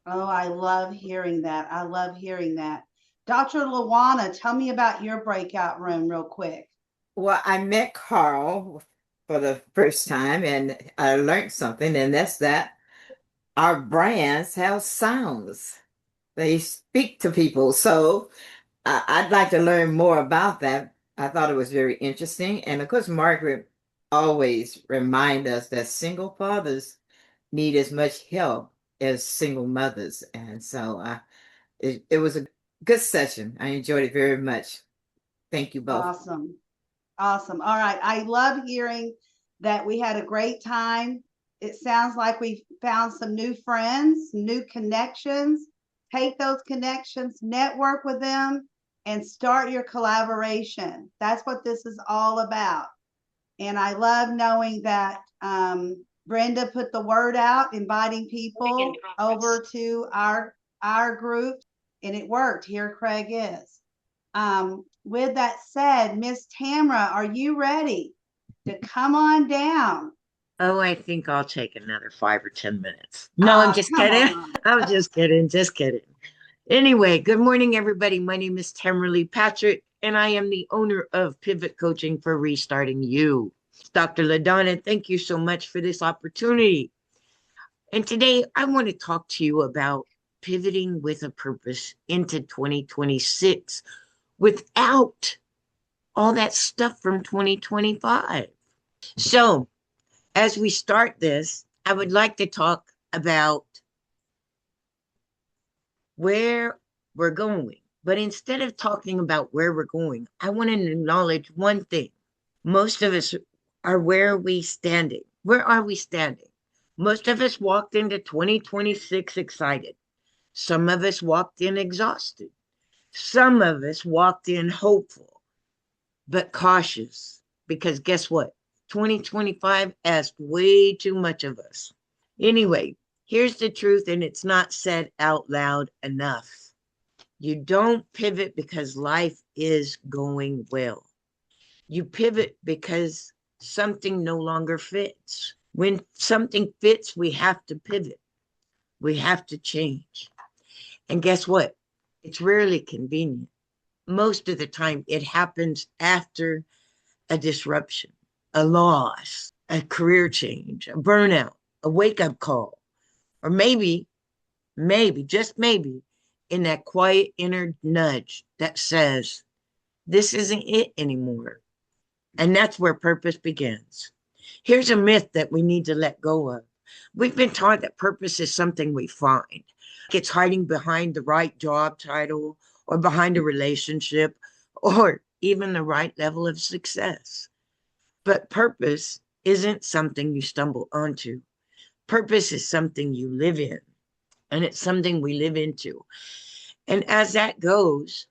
Oh, I love hearing that. I love hearing that. Dr. Lawana, tell me about your breakout room real quick. Well, I met Carl for the first time and I learned something, and that's that our brands have sounds. They speak to people. So I'd like to learn more about that. I thought it was very interesting. And of course, Margaret always remind us that single fathers need as much help as single mothers. And so it was a good session. I enjoyed it very much. Thank you both. Awesome. Awesome. All right. I love hearing that we had a great time. It sounds like we found some new friends, new connections. Take those connections, network with them, and start your collaboration. That's what this is all about. And I love knowing that Brenda put the word out, inviting people over to our group, and it worked. Here Craig is. With that said, Miss Tamra, are you ready to come on down? Oh, I think I'll take another 5 or 10 minutes. No, I'm just kidding. I'm just kidding. Just kidding. Anyway, good morning, everybody. My name is Tamra Lee Patrick, and I am the owner of Pivot Coaching for Restarting You. Dr. LaDonna, thank you so much for this opportunity. And today I want to talk to you about pivoting with a purpose into 2026 without all that stuff from 2025. So, as we start this, I would like to talk about where we're going. But instead of talking about where we're going, I want to acknowledge one thing. Most of us are where we standing. Where are we standing? Most of us walked into 2026 excited. Some of us walked in exhausted. Some of us walked in hopeful, but cautious. Because guess what? 2025 asked way too much of us. Anyway, here's the truth, and it's not said out loud enough. You don't pivot because life is going well. You pivot because something no longer fits. When something fits, we have to pivot. We have to change. And guess what? It's rarely convenient. Most of the time, it happens after a disruption, a loss, a career change, a burnout, a wake-up call, or maybe, just maybe, in that quiet inner nudge that says, this isn't it anymore. And that's where purpose begins. Here's a myth that we need to let go of. We've been taught that purpose is something we find. It's hiding behind the right job title or behind a relationship or even the right level of success. But purpose isn't something you stumble onto. Purpose is something you live in, and it's something we live into. And as that goes,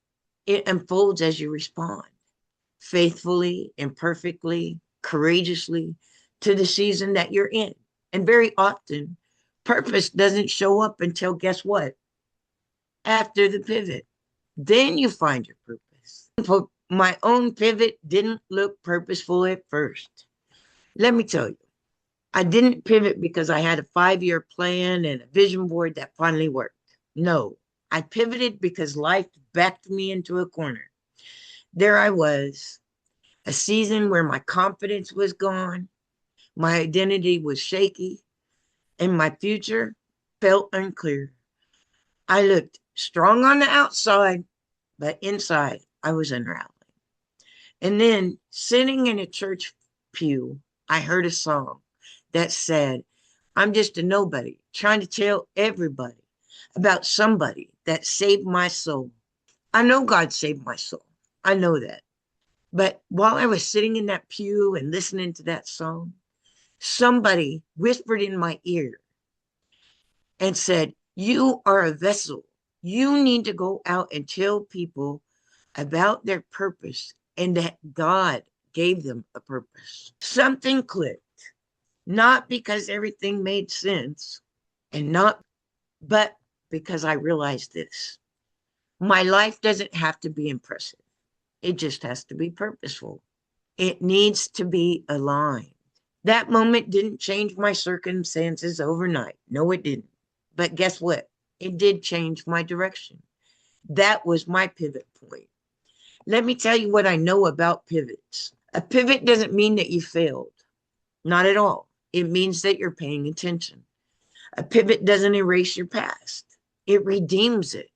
it unfolds as you respond, faithfully, imperfectly, courageously, to the season that you're in. And very often, purpose doesn't show up until, guess what? After the pivot. Then you find your purpose. For my own pivot didn't look purposeful at first. Let me tell you, I didn't pivot because I had a 5-year plan and a vision board that finally worked. No, I pivoted because life backed me into a corner. There I was, a season where my confidence was gone, my identity was shaky, and my future felt unclear. I looked strong on the outside, but inside I was unraveling. And then, sitting in a church pew, I heard a song that said, I'm just a nobody trying to tell everybody about somebody that saved my soul. I know God saved my soul. I know that. But while I was sitting in that pew and listening to that song, somebody whispered in my ear and said, "You are a vessel. You need to go out and tell people about their purpose and that God gave them a purpose." Something clicked, not because everything made sense but because I realized this. My life doesn't have to be impressive. It just has to be purposeful. It needs to be aligned. That moment didn't change my circumstances overnight. No, it didn't. But guess what? It did change my direction. That was my pivot point. Let me tell you what I know about pivots. A pivot doesn't mean that you failed. Not at all. It means that you're paying attention. A pivot doesn't erase your past. It redeems it.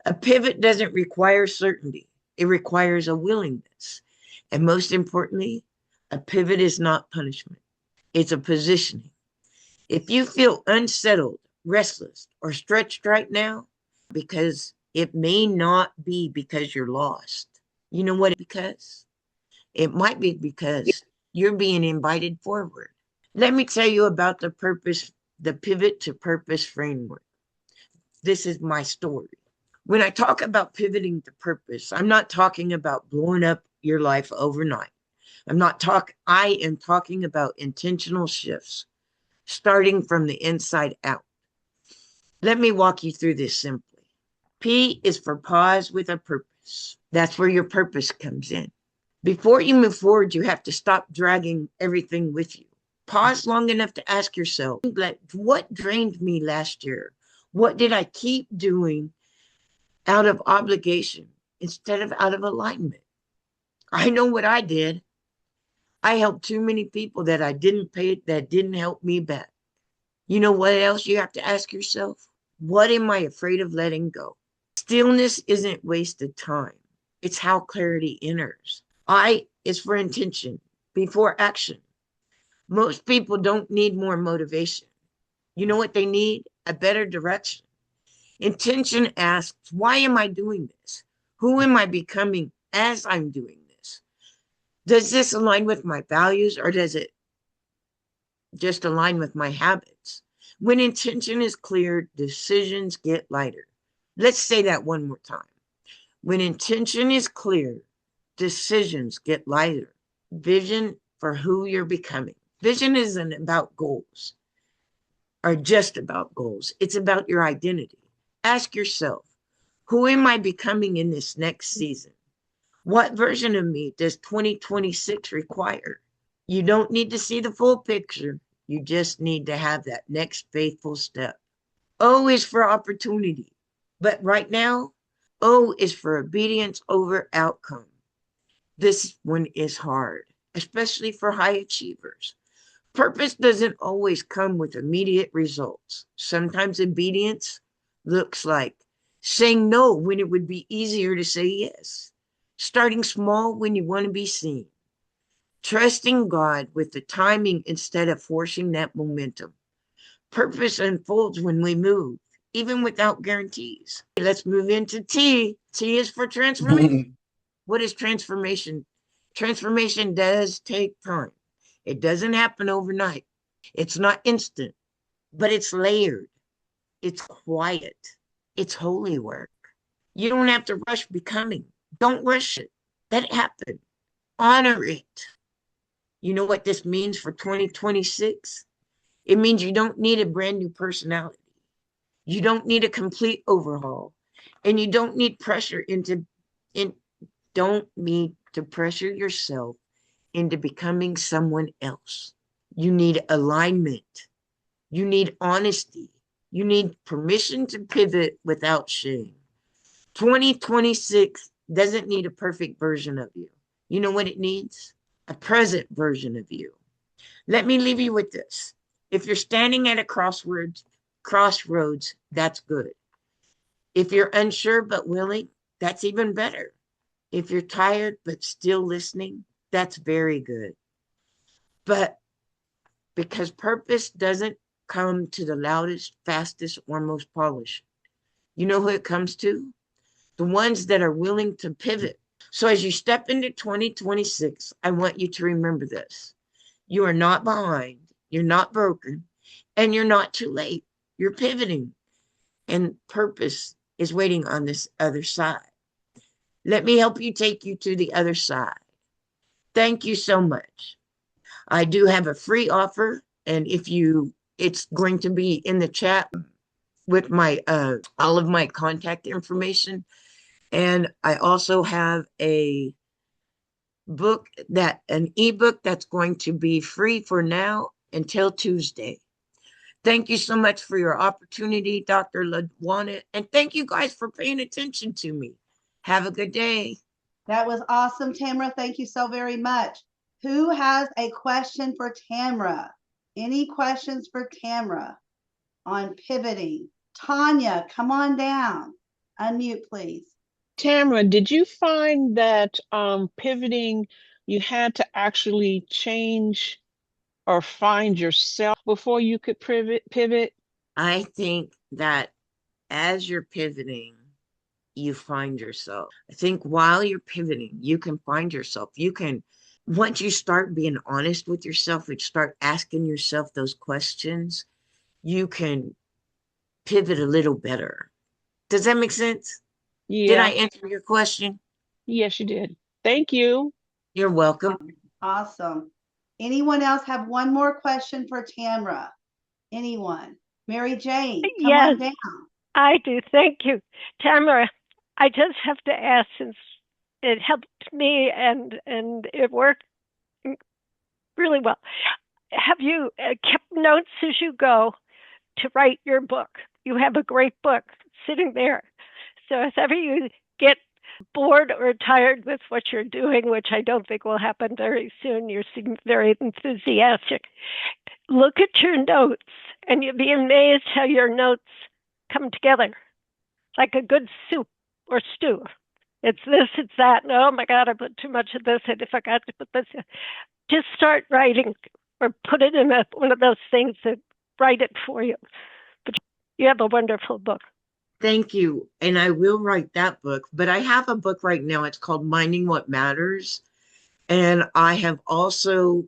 A pivot doesn't require certainty. It requires a willingness. And most importantly, a pivot is not punishment. It's a positioning. If you feel unsettled, restless, or stretched right now, because it may not be because you're lost. You know what? Because it might be because you're being invited forward. Let me tell you about the pivot to purpose framework. This is my story. When I talk about pivoting to purpose, I'm not talking about blowing up your life overnight. I am talking about intentional shifts, starting from the inside out. Let me walk you through this simply. P is for pause with a purpose. That's where your purpose comes in. Before you move forward, you have to stop dragging everything with you. Pause long enough to ask yourself, what drained me last year? What did I keep doing out of obligation instead of out of alignment? I know what I did. I helped too many people that I didn't pay, that didn't help me back. You know what else you have to ask yourself? What am I afraid of letting go? Stillness isn't wasted time. It's how clarity enters. I is for intention before action. Most people don't need more motivation. You know what they need? A better direction. Intention asks, why am I doing this? Who am I becoming as I'm doing this? Does this align with my values, or does it just align with my habits? When intention is clear, decisions get lighter. Let's say that one more time. When intention is clear, decisions get lighter. Vision for who you're becoming. Vision isn't about goals or just about goals. It's about your identity. Ask yourself, who am I becoming in this next season? What version of me does 2026 require? You don't need to see the full picture. You just need to have that next faithful step. O is for opportunity. But right now, O is for obedience over outcome. This one is hard, especially for high achievers. Purpose doesn't always come with immediate results. Sometimes obedience looks like saying no when it would be easier to say yes. Starting small when you want to be seen. Trusting God with the timing instead of forcing that momentum. Purpose unfolds when we move, even without guarantees. Let's move into T. T is for transformation. What is transformation? Transformation does take time. It doesn't happen overnight. It's not instant, but it's layered. It's quiet. It's holy work. You don't have to rush becoming. Don't rush it. Let it happen. Honor it. You know what this means for 2026? It means you don't need a brand new personality. You don't need a complete overhaul. And you don't need don't need to pressure yourself into becoming someone else. You need alignment. You need honesty. You need permission to pivot without shame. 2026 doesn't need a perfect version of you. You know what it needs? A present version of you. Let me leave you with this. If you're standing at a crossroads, that's good. If you're unsure but willing, that's even better. If you're tired but still listening, that's very good. But because purpose doesn't come to the loudest, fastest, or most polished. You know who it comes to? The ones that are willing to pivot. So as you step into 2026, I want you to remember this. You are not behind, you're not broken, and you're not too late. You're pivoting, and purpose is waiting on this other side. Let me help you take you to the other side. Thank you so much. I do have a free offer, and it's going to be in the chat with my all of my contact information. And I also have an ebook that's going to be free for now until Tuesday. Thank you so much for your opportunity, Dr. LaDuana, and thank you guys for paying attention to me. Have a good day. That was awesome, Tamara. Thank you so very much. Who has a question for Tamara? Any questions for Tamara on pivoting? Tanya, come on down. Unmute, please. Tamara, did you find that pivoting, you had to actually change or find yourself before you could pivot? I think that as you're pivoting, you find yourself. I think while you're pivoting, you can find yourself. Once you start being honest with yourself and start asking yourself those questions, you can pivot a little better. Does that make sense? Yeah. Did I answer your question? Yes, you did. Thank you. You're welcome. Awesome. Anyone else have one more question for Tamara? Anyone? Mary Jane, come on down. I do. Thank you. Tamara, I just have to ask, since it helped me and it worked really well. Have you kept notes as you go to write your book? You have a great book sitting there. So if ever you get bored or tired with what you're doing, which I don't think will happen very soon, you seem very enthusiastic, look at your notes and you'll be amazed how your notes come together like a good soup or stew. It's this, it's that. And, oh my God, I put too much of this. I forgot to put this in. Just start writing or put it in one of those things that write it for you. But you have a wonderful book. Thank you. And I will write that book, but I have a book right now. It's called Minding What Matters. And I have also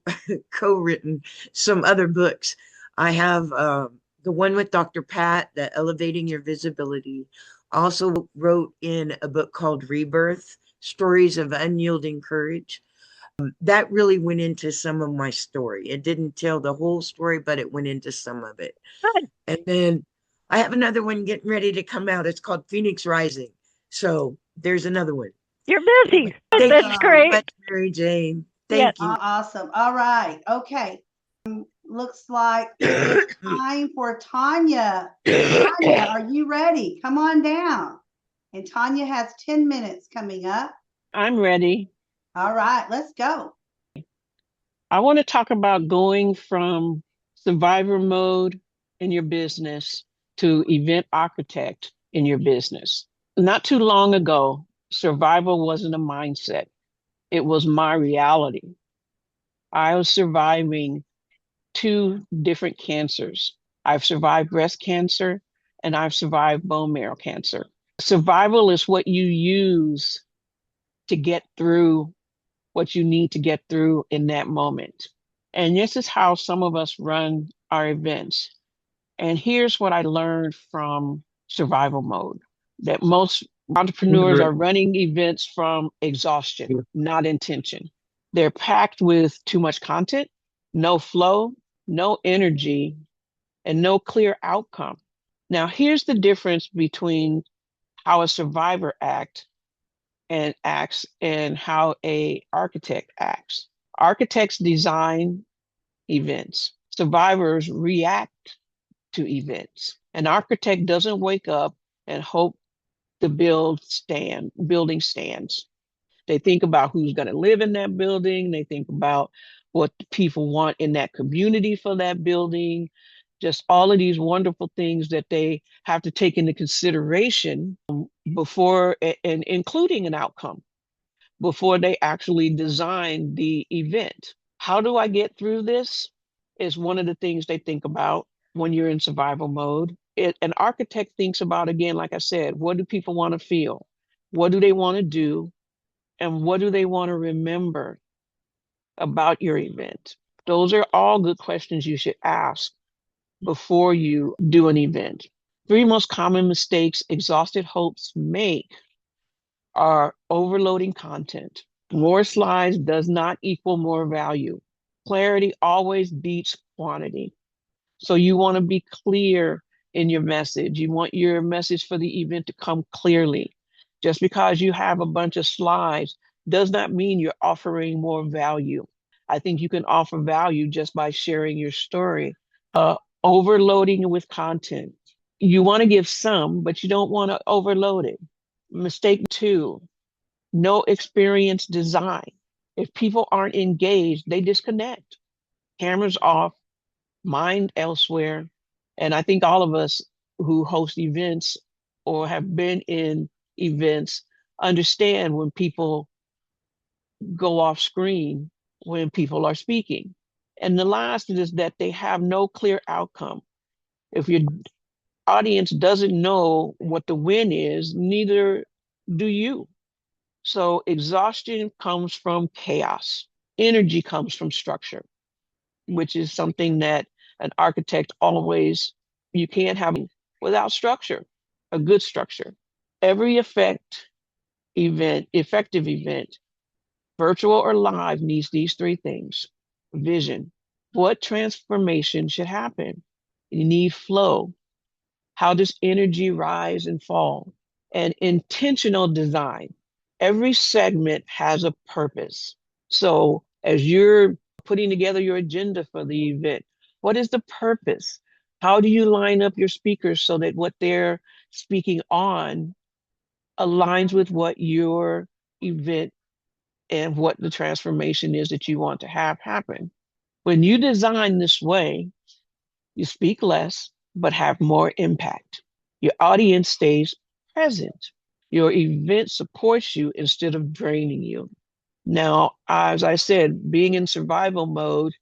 co-written some other books. I have the one with Dr. Pat, the Elevating Your Visibility. I also wrote in a book called Rebirth, Stories of Unyielding Courage. That really went into some of my story. It didn't tell the whole story, but it went into some of it. Good. And then I have another one getting ready to come out. It's called Phoenix Rising. So there's another one. You're busy. Thank That's you great. so much, Mary Jane. Thank you. Awesome. All right. Okay. Looks like it's time for Tanya. Tanya, are you ready? Come on down. And Tanya has 10 minutes coming up. I'm ready. All right, let's go. I want to talk about going from survivor mode in your business to event architect in your business. Not too long ago, survival wasn't a mindset. It was my reality. I was surviving 2 different cancers. I've survived breast cancer and I've survived bone marrow cancer. Survival is what you use to get through what you need to get through in that moment. And this is how some of us run our events. And here's what I learned from survival mode, that most entrepreneurs are running events from exhaustion, not intention. They're packed with too much content, no flow, no energy, and no clear outcome. Now, here's the difference between how a survivor acts and how an architect acts. Architects design events. Survivors react to events. An architect doesn't wake up and hope the building stands. They think about who's going to live in that building. They think about what the people want in that community for that building. Just all of these wonderful things that they have to take into consideration before, and including an outcome, before they actually design the event. How do I get through this is one of the things they think about. when you're in survival mode. An architect thinks about, again, like I said, what do people want to feel? What do they want to do? And what do they want to remember about your event? Those are all good questions you should ask before you do an event. 3 most common mistakes exhausted hosts make are overloading content. More slides does not equal more value. Clarity always beats quantity. So you want to be clear in your message. You want your message for the event to come clearly. Just because you have a bunch of slides does not mean you're offering more value. I think you can offer value just by sharing your story. Overloading with content. You want to give some, but you don't want to overload it. Mistake 2, no experience design. If people aren't engaged, they disconnect. Cameras off, mind elsewhere. And I think all of us who host events or have been in events understand when people go off screen when people are speaking. And the last is that they have no clear outcome. If your audience doesn't know what the win is, neither do you. So exhaustion comes from chaos. Energy comes from structure, which is something that an architect always, you can't have without structure, a good structure. Every effective event, virtual or live, needs these 3 things. Vision. What transformation should happen? You need flow. How does energy rise and fall? And intentional design. Every segment has a purpose. So as you're putting together your agenda for the event, what is the purpose? How do you line up your speakers so that what they're speaking on aligns with what your event and what the transformation is that you want to have happen? When you design this way, you speak less, but have more impact. Your audience stays present. Your event supports you instead of draining you. Now, as I said, being in survival mode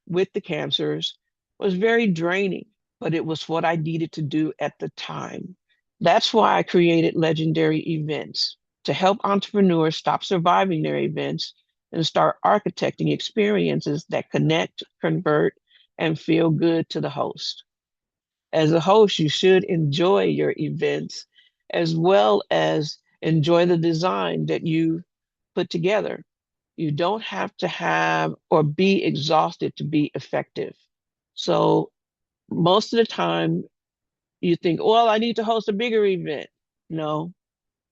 with the cancers was very draining, but it was what I needed to do at the time. That's why I created legendary events to help entrepreneurs stop surviving their events and start architecting experiences that connect, convert, and feel good to the host. As a host, you should enjoy your events as well as enjoy the design that you put together. You don't have to have or be exhausted to be effective. So most of the time you think, well, I need to host a bigger event. No,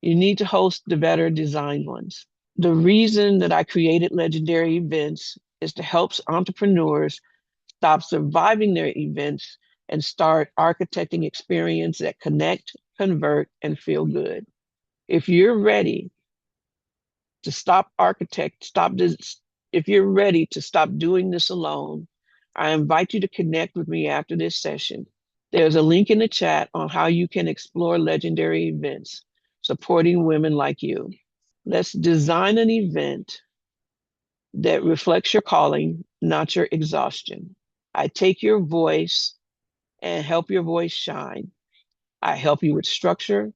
you need to host the better designed ones. The reason that I created legendary events is to help entrepreneurs stop surviving their events and start architecting experiences that connect, convert, and feel good. If you're ready to if you're ready to stop doing this alone, I invite you to connect with me after this session. There's a link in the chat on how you can explore legendary events supporting women like you. Let's design an event that reflects your calling, not your exhaustion. I take your voice and help your voice shine. I help you with structure,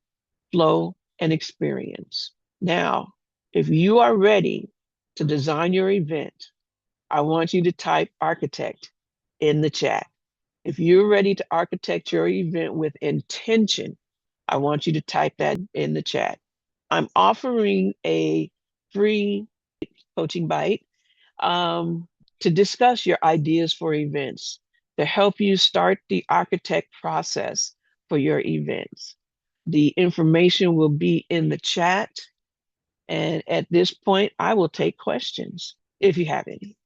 flow, and experience. Now, if you are ready to design your event, I want you to type architect in the chat. If you're ready to architect your event with intention, I want you to type that in the chat. I'm offering a free coaching bite to discuss your ideas for events, to help you start the architect process for your events. The information will be in the chat. And at this point, I will take questions if you have any.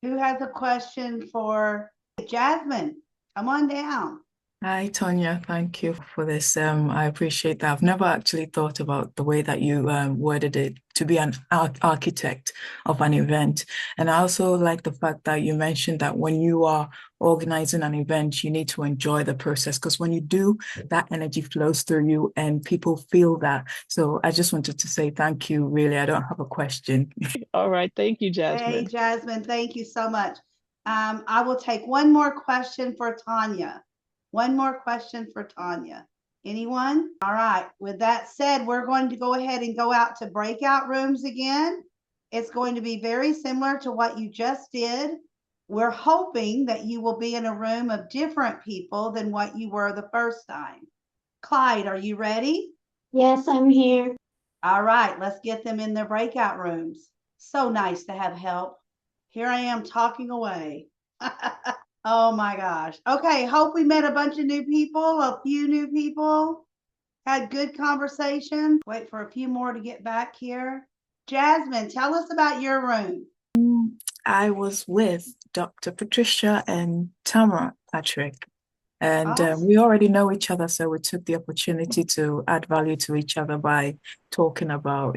Who has a question for Jasmine? Come on down. Hi, Tonya. Thank you for this. I appreciate that. I've never actually thought about the way that you worded it to be an architect of an event. And I also like the fact that you mentioned that when you are organizing an event, you need to enjoy the process, because when you do, that energy flows through you and people feel that. So I just wanted to say thank you. Really, I don't have a question. All right. Thank you, Jasmine. Hey, Jasmine, thank you so much. I will take one more question for Tanya. One more question for Tanya. Anyone? All right. With that said, we're going to go ahead and go out to breakout rooms again. It's going to be very similar to what you just did. We're hoping that you will be in a room of different people than what you were the first time. Clyde, are you ready? Yes, I'm here. All right, let's get them in their breakout rooms. So nice to have help. Here I am talking away. Oh my gosh. Okay, hope we met a bunch of new people, a few new people, had good conversation. Wait for a few more to get back here. Jasmine, tell us about your room. I was with Dr. Patricia and Tamara Patrick, and Awesome. we already know each other, so we took the opportunity to add value to each other by talking about,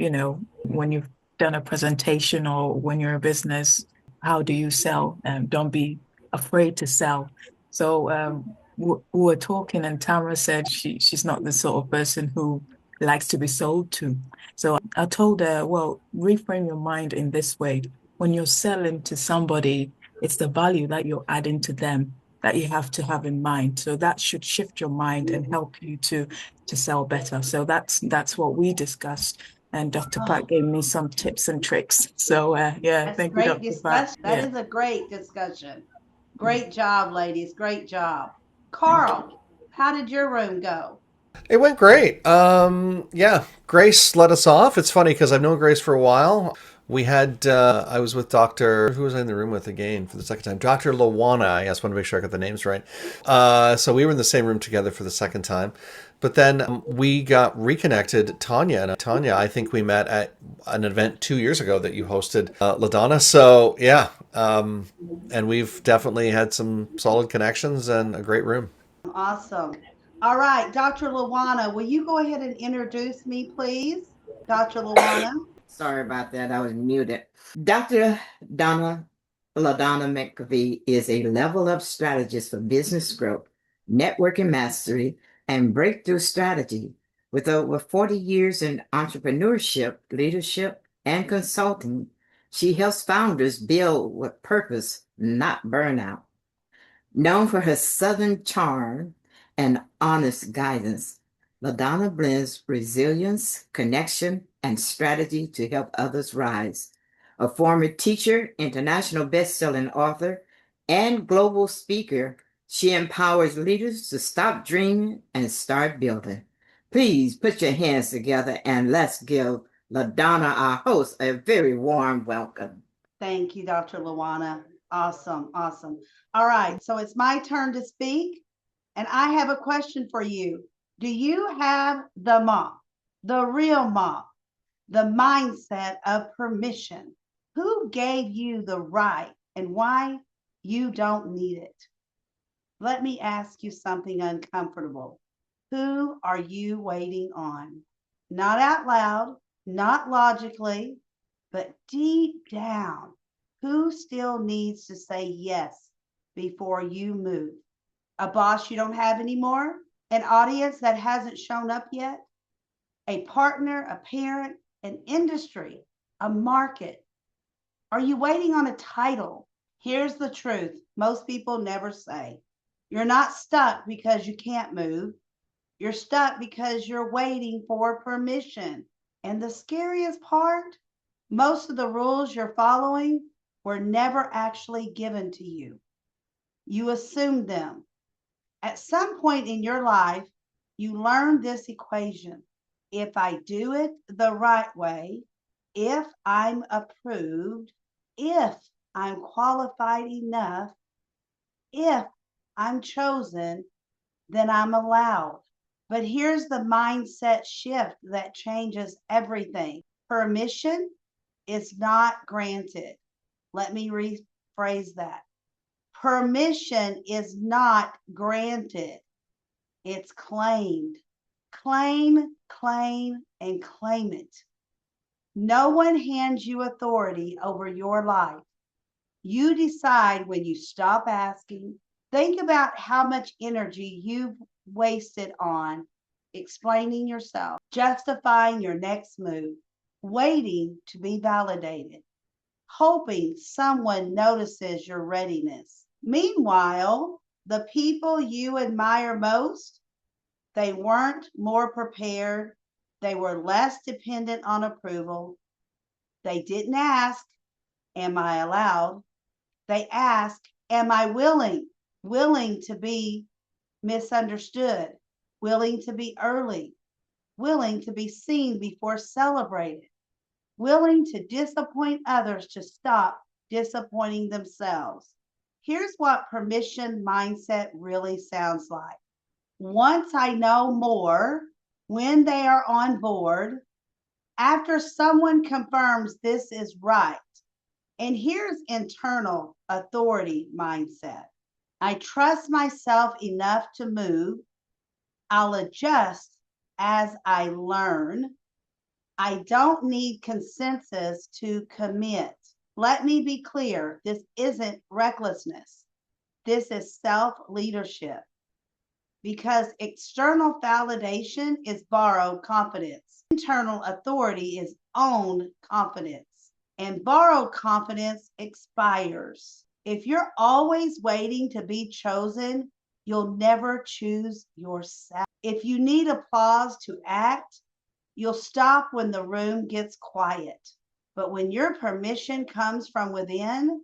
when you've done a presentation or when you're a business, how do you sell? And don't be afraid to sell. So we were talking, and Tamara said she's not the sort of person who likes to be sold to. So I told her, well, reframe your mind in this way. When you're selling to somebody, it's the value that you're adding to them that you have to have in mind. So that should shift your mind and help you to sell better. So that's what we discussed. And Dr. Pat gave me some tips and tricks. So yeah, That's thank you, great Dr. Pat. discussion. That Yeah. is a great discussion. Great job, ladies. Great job. Thank you. Carl, how did your room go? It went great. Yeah, Grace let us off. It's funny because I've known Grace for a while. We had, I was with who was I in the room with again for the second time? Dr. Lawana. I just want to make sure I got the names right. So we were in the same room together for the second time. But then we got reconnected, Tanya. And Tanya, I think we met at an event 2 years ago that you hosted, LaDonna. So yeah, and we've definitely had some solid connections and a great room. Awesome. All right, Dr. Lawana, will you go ahead and introduce me, please? Dr. Lawana. Sorry about that. I was muted. Dr. LaDonna McAfee is a level up strategist for business growth, networking mastery, and breakthrough strategy. With over 40 years in entrepreneurship, leadership, and consulting, she helps founders build with purpose, not burnout. Known for her southern charm and honest guidance, LaDonna blends resilience, connection, and strategy to help others rise. A former teacher, international best-selling author, and global speaker, she empowers leaders to stop dreaming and start building. Please put your hands together and let's give LaDonna, our host, a very warm welcome. Thank you, Dr. Lawana. Awesome, awesome. All right, so it's my turn to speak, and I have a question for you. Do you have the mom, the real mom, the mindset of permission? Who gave you the right and why you don't need it? Let me ask you something uncomfortable. Who are you waiting on? Not out loud, not logically, but deep down, who still needs to say yes before you move? A boss you don't have anymore? An audience that hasn't shown up yet? A partner, a parent, an industry, a market? Are you waiting on a title? Here's the truth most people never say. You're not stuck because you can't move. You're stuck because you're waiting for permission. And the scariest part, most of the rules you're following were never actually given to you. You assumed them. At some point in your life, you learned this equation. If I do it the right way, if I'm approved, if I'm qualified enough, if I'm chosen, then I'm allowed. But here's the mindset shift that changes everything. Permission is not granted. Let me rephrase that. Permission is not granted. It's claimed. Claim, claim, and claim it. No one hands you authority over your life. You decide when you stop asking. Think about how much energy you've wasted on explaining yourself, justifying your next move, waiting to be validated, hoping someone notices your readiness. Meanwhile, The people you admire most, they weren't more prepared. They were less dependent on approval. They didn't ask, am I allowed? They asked, am I willing? Willing to be misunderstood, willing to be early, willing to be seen before celebrated, willing to disappoint others to stop disappointing themselves. Here's what permission mindset really sounds like. Once I know more, when they are on board, after someone confirms this is right, and here's internal authority mindset. I trust myself enough to move. I'll adjust as I learn. I don't need consensus to commit. Let me be clear, this isn't recklessness. This is self-leadership. Because external validation is borrowed confidence. Internal authority is owned confidence. And borrowed confidence expires. If you're always waiting to be chosen, you'll never choose yourself. If you need applause to act, you'll stop when the room gets quiet. But when your permission comes from within,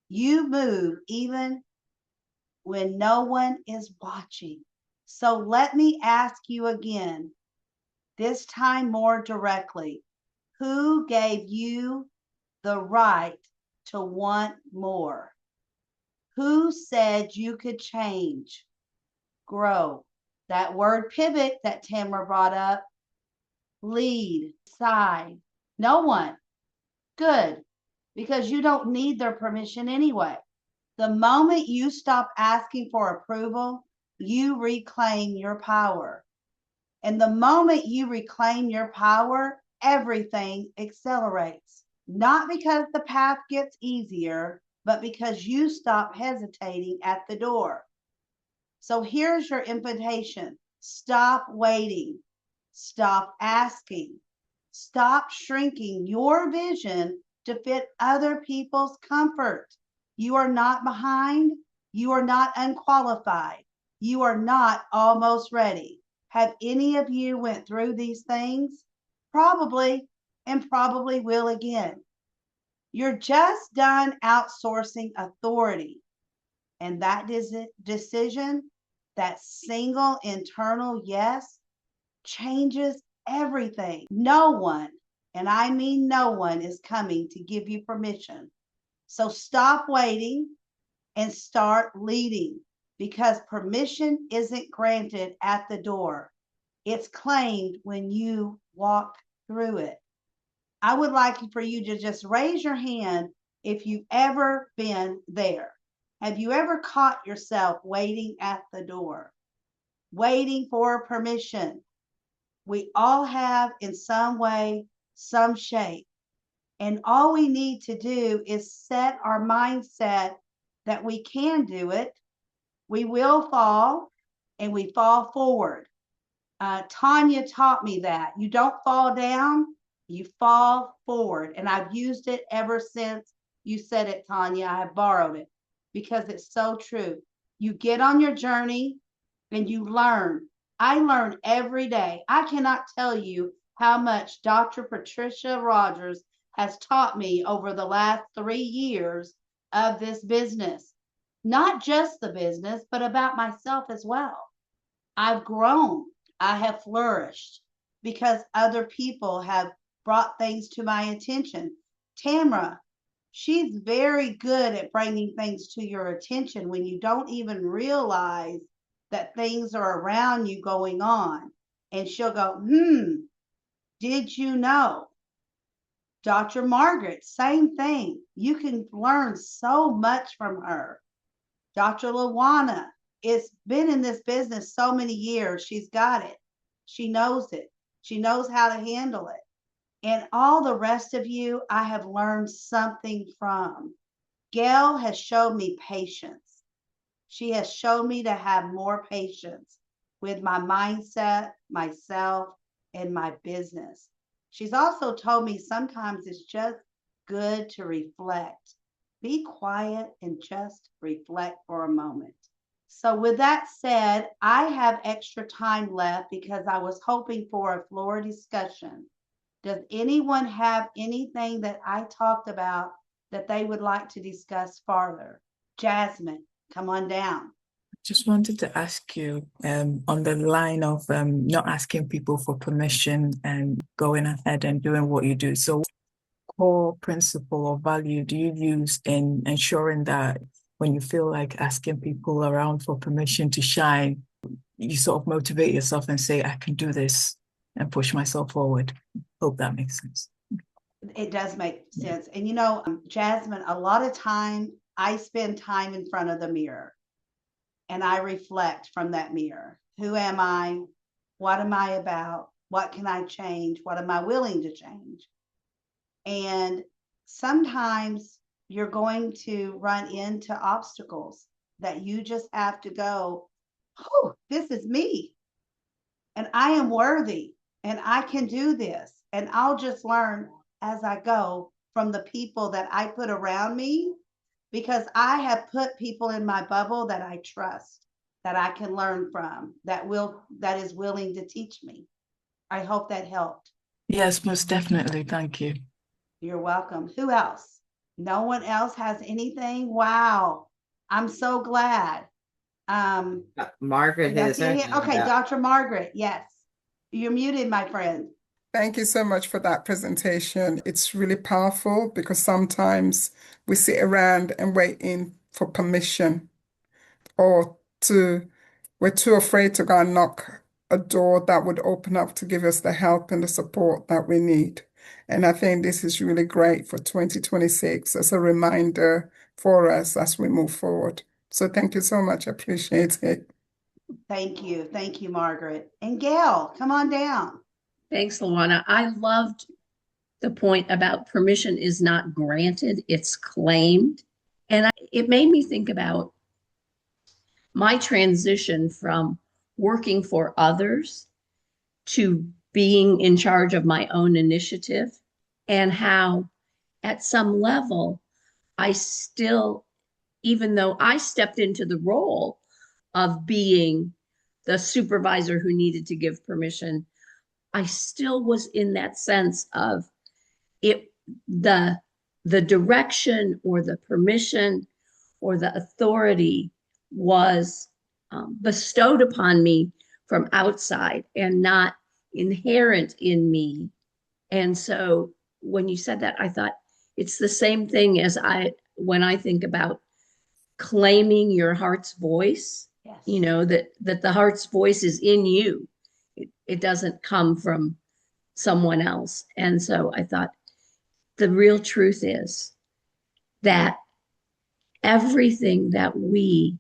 you move even when no one is watching. So let me ask you again, this time more directly, who gave you the right to want more? Who said you could change, grow? That word pivot that Tamara brought up, lead, side. No one. Good, because you don't need their permission anyway. The moment you stop asking for approval, you reclaim your power. And the moment you reclaim your power, everything accelerates. Not because the path gets easier, but because you stop hesitating at the door. So here's your invitation. Stop waiting. Stop asking. Stop shrinking your vision to fit other people's comfort. You are not behind. You are not unqualified. You are not almost ready. Have any of you went through these things? Probably, and probably will again. You're just done outsourcing authority. And that decision, that single internal yes, changes everything. No one, and I mean no one, is coming to give you permission. So stop waiting and start leading, because permission isn't granted at the door. It's claimed when you walk through it. I would like for you to just raise your hand if you've ever been there. Have you ever caught yourself waiting at the door, waiting for permission? We all have in some way, some shape. And all we need to do is set our mindset that we can do it. We will fall, and we fall forward. Tanya taught me that. You don't fall down, you fall forward. And I've used it ever since you said it, Tanya. I have borrowed it because it's so true. You get on your journey and you learn. I learn every day. I cannot tell you how much Dr. Patricia Rogers has taught me over the last 3 years of this business. Not just the business, but about myself as well. I've grown. I have flourished because other people have brought things to my attention. Tamara, she's very good at bringing things to your attention when you don't even realize that things are around you going on. And she'll go, did you know? Dr. Margaret, same thing. You can learn so much from her. Dr. Lawana has been in this business so many years. She's got it. She knows it. She knows how to handle it. And all the rest of you, I have learned something from. Gail has shown me patience. She has shown me to have more patience with my mindset, myself, and my business. She's also told me sometimes it's just good to reflect. Be quiet and just reflect for a moment. So with that said, I have extra time left because I was hoping for a floor discussion. Does anyone have anything that I talked about that they would like to discuss farther? Jasmine, come on down. Just wanted to ask you on the line of not asking people for permission and going ahead and doing what you do. So, what core principle or value do you use in ensuring that when you feel like asking people around for permission to shine, you sort of motivate yourself and say, I can do this and push myself forward? Hope that makes sense. It does make sense. And you know, Jasmine, a lot of time I spend time in front of the mirror and I reflect from that mirror. Who am I? What am I about? What can I change? What am I willing to change? And sometimes you're going to run into obstacles that you just have to go, oh, this is me. And I am worthy and I can do this. And I'll just learn as I go from the people that I put around me, because I have put people in my bubble that I trust, that I can learn from, that is willing to teach me. I hope that helped. Yes, most definitely. Thank you. You're welcome. Who else? No one else has anything? Wow. I'm so glad. Margaret has her hand Okay, up. Dr. Margaret, yes. You're muted, my friend. Thank you so much for that presentation. It's really powerful because sometimes we sit around and waiting for permission, or we're too afraid to go and knock a door that would open up to give us the help and the support that we need. And I think this is really great for 2026 as a reminder for us as we move forward. So thank you so much. I appreciate it. Thank you. Thank you, Margaret. And Gail, come on down. Thanks, Luana. I loved the point about permission is not granted, it's claimed. And it made me think about my transition from working for others to being in charge of my own initiative, and how at some level, I still, even though I stepped into the role of being the supervisor who needed to give permission, I still was in that sense of it, the direction or the permission or the authority was bestowed upon me from outside and not inherent in me. And so when you said that, I thought it's the same thing as when I think about claiming your heart's voice. Yes. You know, that the heart's voice is in you. It doesn't come from someone else. And so I thought the real truth is that everything that we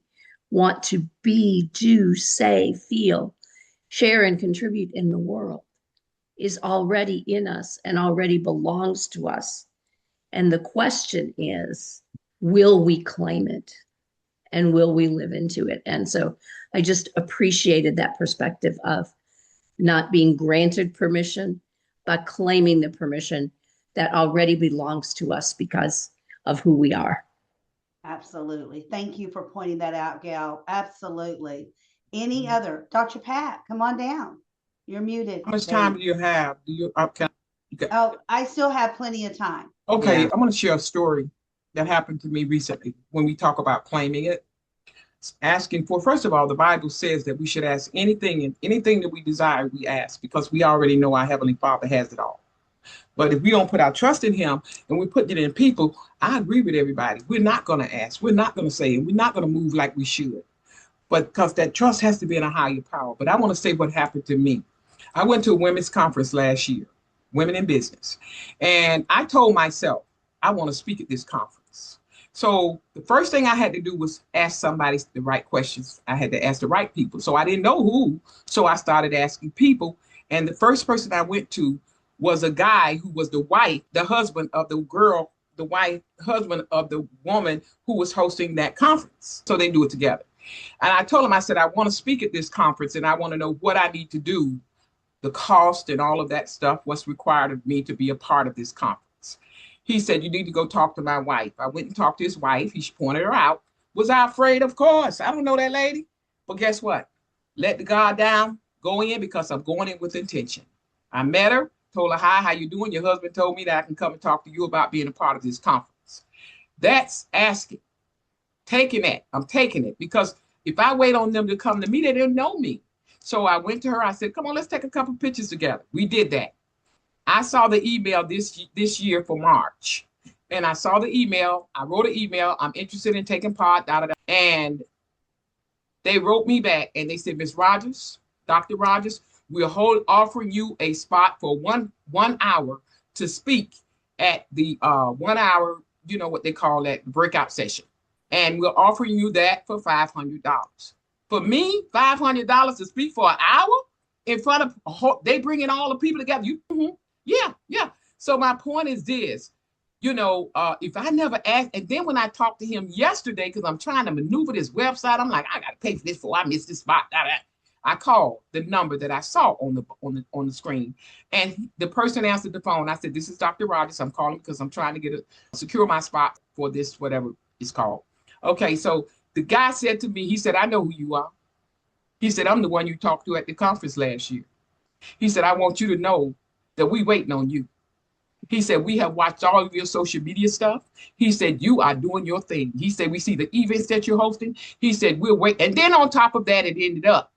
want to be, do, say, feel, share, and contribute in the world is already in us and already belongs to us. And the question is, will we claim it? And will we live into it? And so I just appreciated that perspective of not being granted permission, but claiming the permission that already belongs to us because of who we are. Absolutely. Thank you for pointing that out, Gail. Absolutely. Any other? Dr. Pat, come on down. You're muted. How much time do you have? Oh, I still have plenty of time. Okay, I'm going to share a story that happened to me recently when we talk about claiming it. Asking for, first of all, the Bible says that we should ask anything, and anything that we desire, we ask, because we already know our Heavenly Father has it all. But if we don't put our trust in Him and we put it in people, I agree with everybody. We're not going to ask. We're not going to say, and we're not going to move like we should. But because that trust has to be in a higher power. But I want to say what happened to me. I went to a women's conference last year, Women in Business. And I told myself, I want to speak at this conference. So the first thing I had to do was ask somebody the right questions. I had to ask the right people. So I didn't know who. So I started asking people. And the first person I went to was a guy who was the husband of the girl, husband of the woman who was hosting that conference. So they do it together. And I told him, I said, I want to speak at this conference and I want to know what I need to do, the cost and all of that stuff, what's required of me to be a part of this conference. He said, you need to go talk to my wife. I went and talked to his wife. He pointed her out. Was I afraid? Of course. I don't know that lady. But guess what? Let the guard down, go in because I'm going in with intention. I met her, told her, hi, how you doing? Your husband told me that I can come and talk to you about being a part of this conference. That's asking. Taking that. I'm taking it because if I wait on them to come to me, they didn't know me. So I went to her. I said, come on, let's take a couple pictures together. We did that. I saw the email this year for March. And I saw the email. I wrote an email. I'm interested in taking part. Da, da, da. And they wrote me back and they said, Miss Rogers, Dr. Rogers, we're offering you a spot for one hour to speak at the 1 hour, you know what they call that, breakout session. And we're offering you that for $500. For me, $500 to speak for an hour in front of, they bringing all the people together. Yeah. So my point is this, if I never asked, and then when I talked to him yesterday, because I'm trying to maneuver this website, I'm like, I got to pay for this before I miss this spot. I called the number that I saw on the screen, and the person answered the phone. I said, "This is Dr. Rogers. I'm calling because I'm trying to secure my spot for this, whatever it's called." Okay, so the guy said to me, he said, "I know who you are." He said, "I'm the one you talked to at the conference last year." He said, "I want you to know that we waiting on you." He said, "We have watched all of your social media stuff." He said, "You are doing your thing." He said, "We see the events that you're hosting." He said, "We'll wait." And then on top of that, it ended up.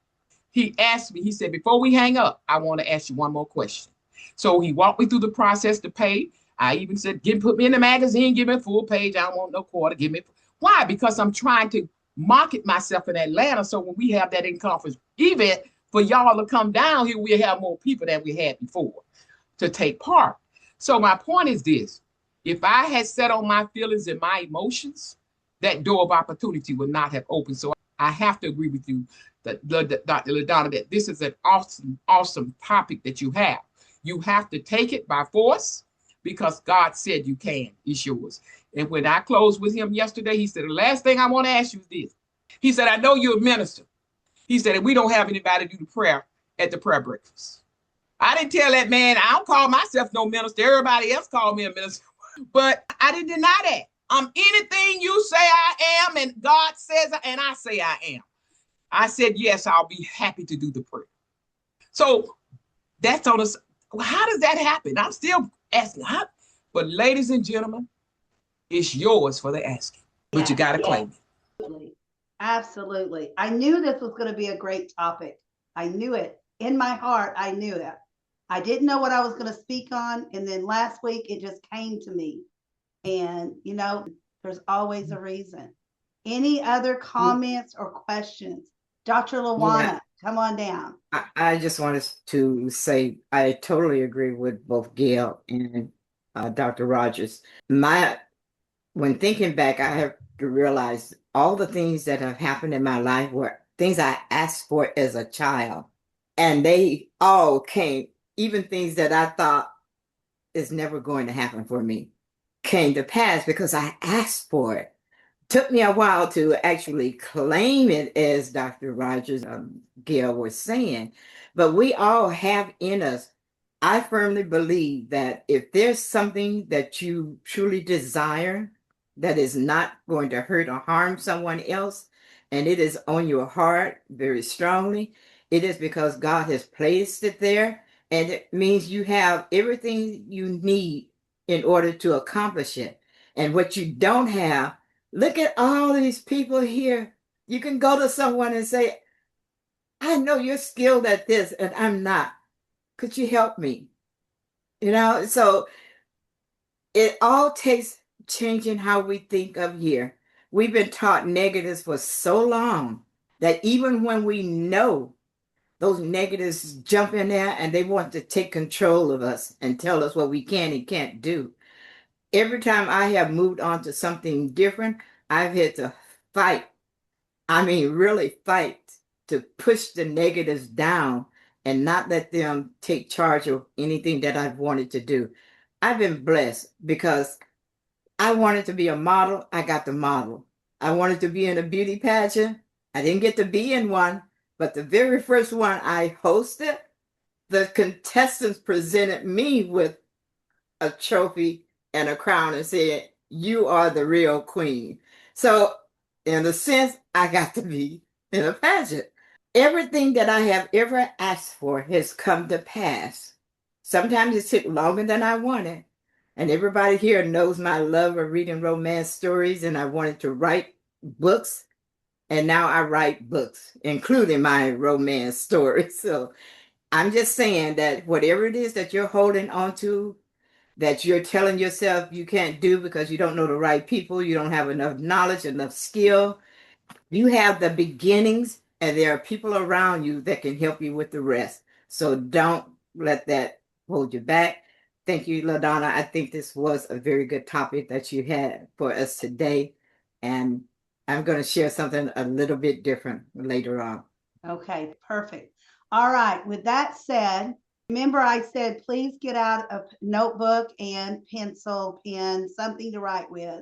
He asked me, he said, "Before we hang up, I want to ask you one more question." So he walked me through the process to pay. I even said, put me in the magazine, give me a full page. I don't want no quarter. Give me. Why? Because I'm trying to market myself in Atlanta. So when we have that in-conference event, for y'all to come down here, we'll have more people than we had before to take part. So my point is this. If I had set on my feelings and my emotions, that door of opportunity would not have opened. So I have to agree with you, Dr. LaDonna, that this is an awesome topic that you have. You have to take it by force because God said you can. It's yours. And when I closed with him yesterday, he said, the last thing I want to ask you is this. He said, I know you're a minister. He said, and we don't have anybody do the prayer at the prayer breakfast. I didn't tell that man, I don't call myself no minister. Everybody else called me a minister. But I didn't deny that. I'm anything you say I am, and God says, and I say I am. I said, yes, I'll be happy to do the prayer. So that's on us. How does that happen? I'm still asking. But ladies and gentlemen, it's yours for the asking. But you got to claim it. Absolutely. I knew this was going to be a great topic. I knew it. In my heart, I knew that. I didn't know what I was going to speak on. And then last week, it just came to me. And, there's always a reason. Any other comments or questions? Dr. Lawana, come on down. I just wanted to say I totally agree with both Gail and Dr. Rogers. When thinking back, I have to realize all the things that have happened in my life were things I asked for as a child. And they all came, even things that I thought is never going to happen for me, came to pass because I asked for it. Took me a while to actually claim it, as Dr. Rogers, Gail was saying, but we all have in us. I firmly believe that if there's something that you truly desire that is not going to hurt or harm someone else, and it is on your heart very strongly, it is because God has placed it there, and it means you have everything you need in order to accomplish it. And what you don't have, look at all these people here. You can go to someone and say, I know you're skilled at this and I'm not. Could you help me? So it all takes changing how we think of here. We've been taught negatives for so long that even when we know those negatives jump in there and they want to take control of us and tell us what we can and can't do. Every time I have moved on to something different, I've had to fight. I mean, really fight to push the negatives down and not let them take charge of anything that I've wanted to do. I've been blessed because I wanted to be a model. I got the model. I wanted to be in a beauty pageant. I didn't get to be in one, but the very first one I hosted, the contestants presented me with a trophy and a crown and said, you are the real queen. So In a sense, I got to be in a pageant. Everything that I have ever asked for has come to pass. Sometimes it took longer than I wanted. And everybody here knows my love of reading romance stories, and I wanted to write books. And now I write books, including my romance stories. So I'm just saying that whatever it is that you're holding on to, that you're telling yourself you can't do because you don't know the right people, you don't have enough knowledge, enough skill, you have the beginnings, and there are people around you that can help you with the rest. So don't let that hold you back. Thank you, LaDonna. I think this was a very good topic that you had for us today. And I'm going to share something a little bit different later on. Okay, perfect. All right. With that said, remember I said, please get out a notebook and pencil, pen, something to write with.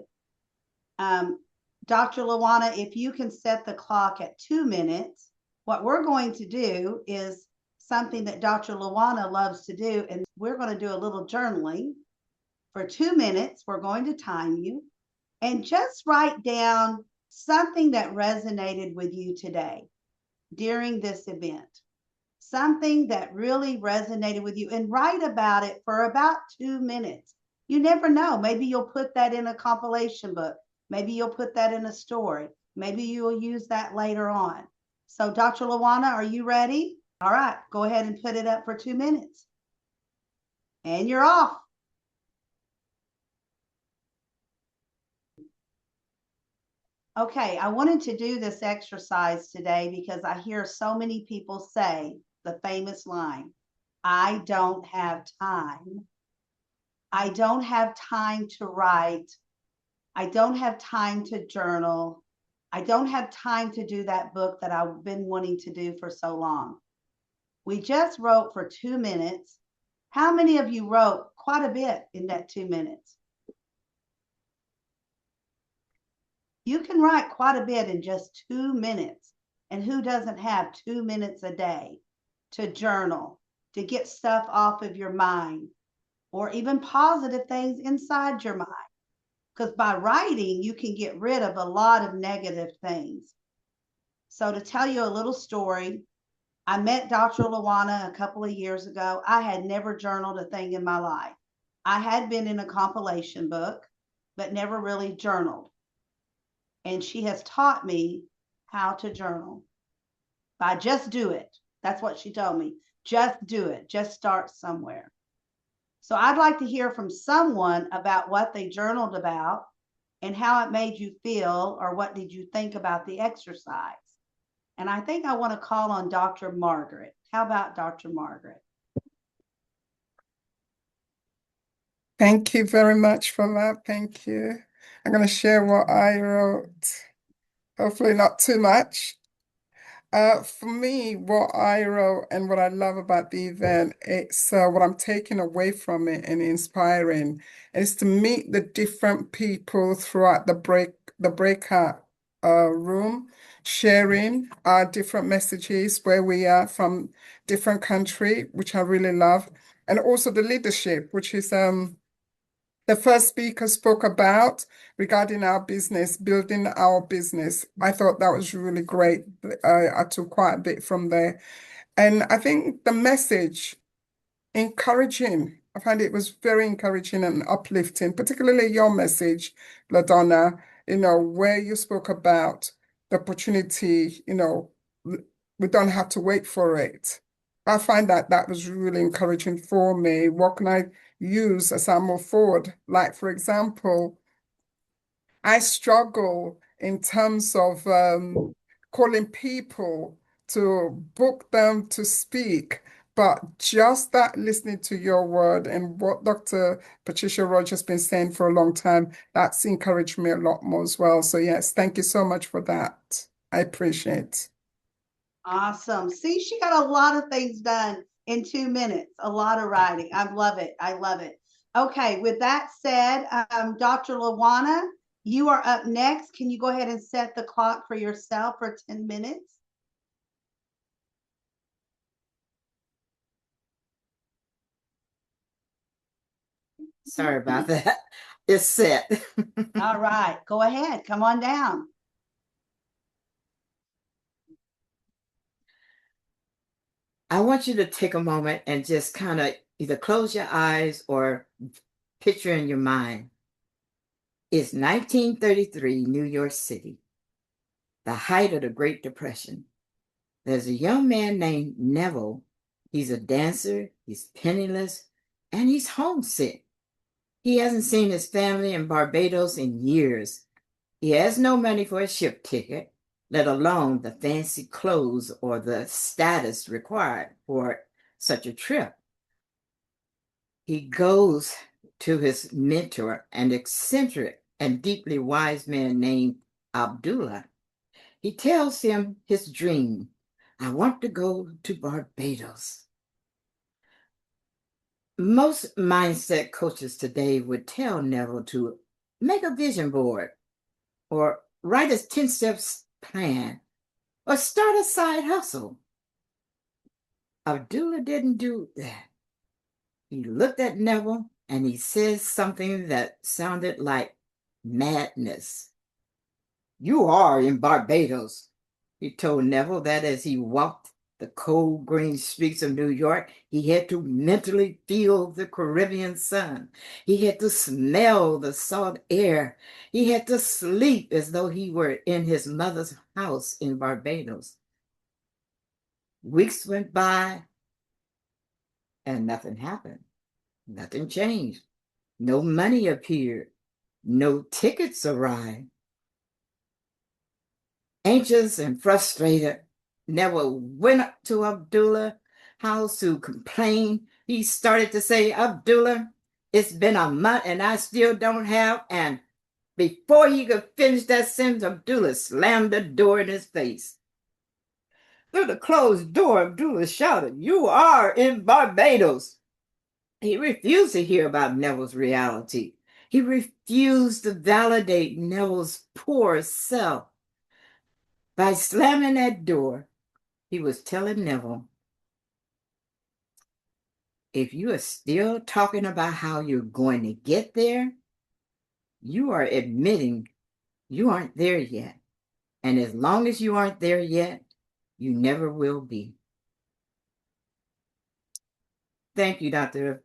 Dr. Lawana, if you can set the clock at 2 minutes, what we're going to do is something that Dr. Lawana loves to do, and we're going to do a little journaling. For 2 minutes, we're going to time you, and just write down something that resonated with you today during this event. Something that really resonated with you, and write about it for about 2 minutes. You never know. Maybe you'll put that in a compilation book. Maybe you'll put that in a story. Maybe you'll use that later on. So Dr. Lawana, are you ready? All right, go ahead and put it up for 2 minutes. And you're off. Okay, I wanted to do this exercise today because I hear so many people say the famous line, I don't have time. I don't have time to write. I don't have time to journal. I don't have time to do that book that I've been wanting to do for so long. We just wrote for 2 minutes. How many of you wrote quite a bit in that 2 minutes? You can write quite a bit in just 2 minutes. And who doesn't have 2 minutes a day to journal, to get stuff off of your mind, or even positive things inside your mind? Because by writing, you can get rid of a lot of negative things. So to tell you a little story, I met Dr. Lawana a couple of years ago. I had never journaled a thing in my life. I had been in a compilation book, but never really journaled. And she has taught me how to journal by just do it. That's what she told me. Just do it. Just start somewhere. So I'd like to hear from someone about what they journaled about and how it made you feel, or what did you think about the exercise. And I think I want to call on Dr. Margaret. How about Dr. Margaret? Thank you very much for that. Thank you. I'm going to share what I wrote. Hopefully not too much. For me, what I wrote and what I love about the event, it's what I'm taking away from it and inspiring is to meet the different people throughout the breakout room, sharing our different messages where we are from different country, which I really love, and also the leadership, which is the first speaker spoke about regarding our business, building our business. I thought that was really great. I took quite a bit from there. And I think the message, encouraging, I find it was very encouraging and uplifting, particularly your message, LaDonna, where you spoke about the opportunity, we don't have to wait for it. I find that was really encouraging for me. What can I use as I move forward? Like, for example, I struggle in terms of calling people to book them to speak, but just that listening to your word and what Dr. Patricia Rogers has been saying for a long time, that's encouraged me a lot more as well. So yes, thank you so much for that. I appreciate it. Awesome. See, she got a lot of things done in 2 minutes, a lot of writing. I love it. I love it. Okay, with that said, Dr. Lawana, you are up next. Can you go ahead and set the clock for yourself for 10 minutes? Sorry about that. It's set. All right, go ahead. Come on down. I want you to take a moment and just kind of either close your eyes or picture in your mind. It's 1933, New York City, the height of the Great Depression. There's a young man named Neville. He's a dancer, he's penniless, and he's homesick. He hasn't seen his family in Barbados in years. He has no money for a ship ticket, let alone the fancy clothes or the status required for such a trip. He goes to his mentor, an eccentric and deeply wise man named Abdullah. He tells him his dream. I want to go to Barbados. Most mindset coaches today would tell Neville to make a vision board or write a 10 steps plan or start a side hustle. Abdullah didn't do that. He looked at Neville and he said something that sounded like madness. You are in Barbados, he told Neville that as he walked the cold green streets of New York, he had to mentally feel the Caribbean sun. He had to smell the salt air. He had to sleep as though he were in his mother's house in Barbados. Weeks went by and nothing happened. Nothing changed. No money appeared. No tickets arrived. Anxious and frustrated, Neville went up to Abdullah's house to complain. He started to say, Abdullah, it's been a month and I still don't have. And before he could finish that sentence, Abdullah slammed the door in his face. Through the closed door, Abdullah shouted, You are in Barbados. He refused to hear about Neville's reality. He refused to validate Neville's poor self. By slamming that door, he was telling Neville, if you are still talking about how you're going to get there, you are admitting you aren't there yet. And as long as you aren't there yet, you never will be. Thank you, Dr.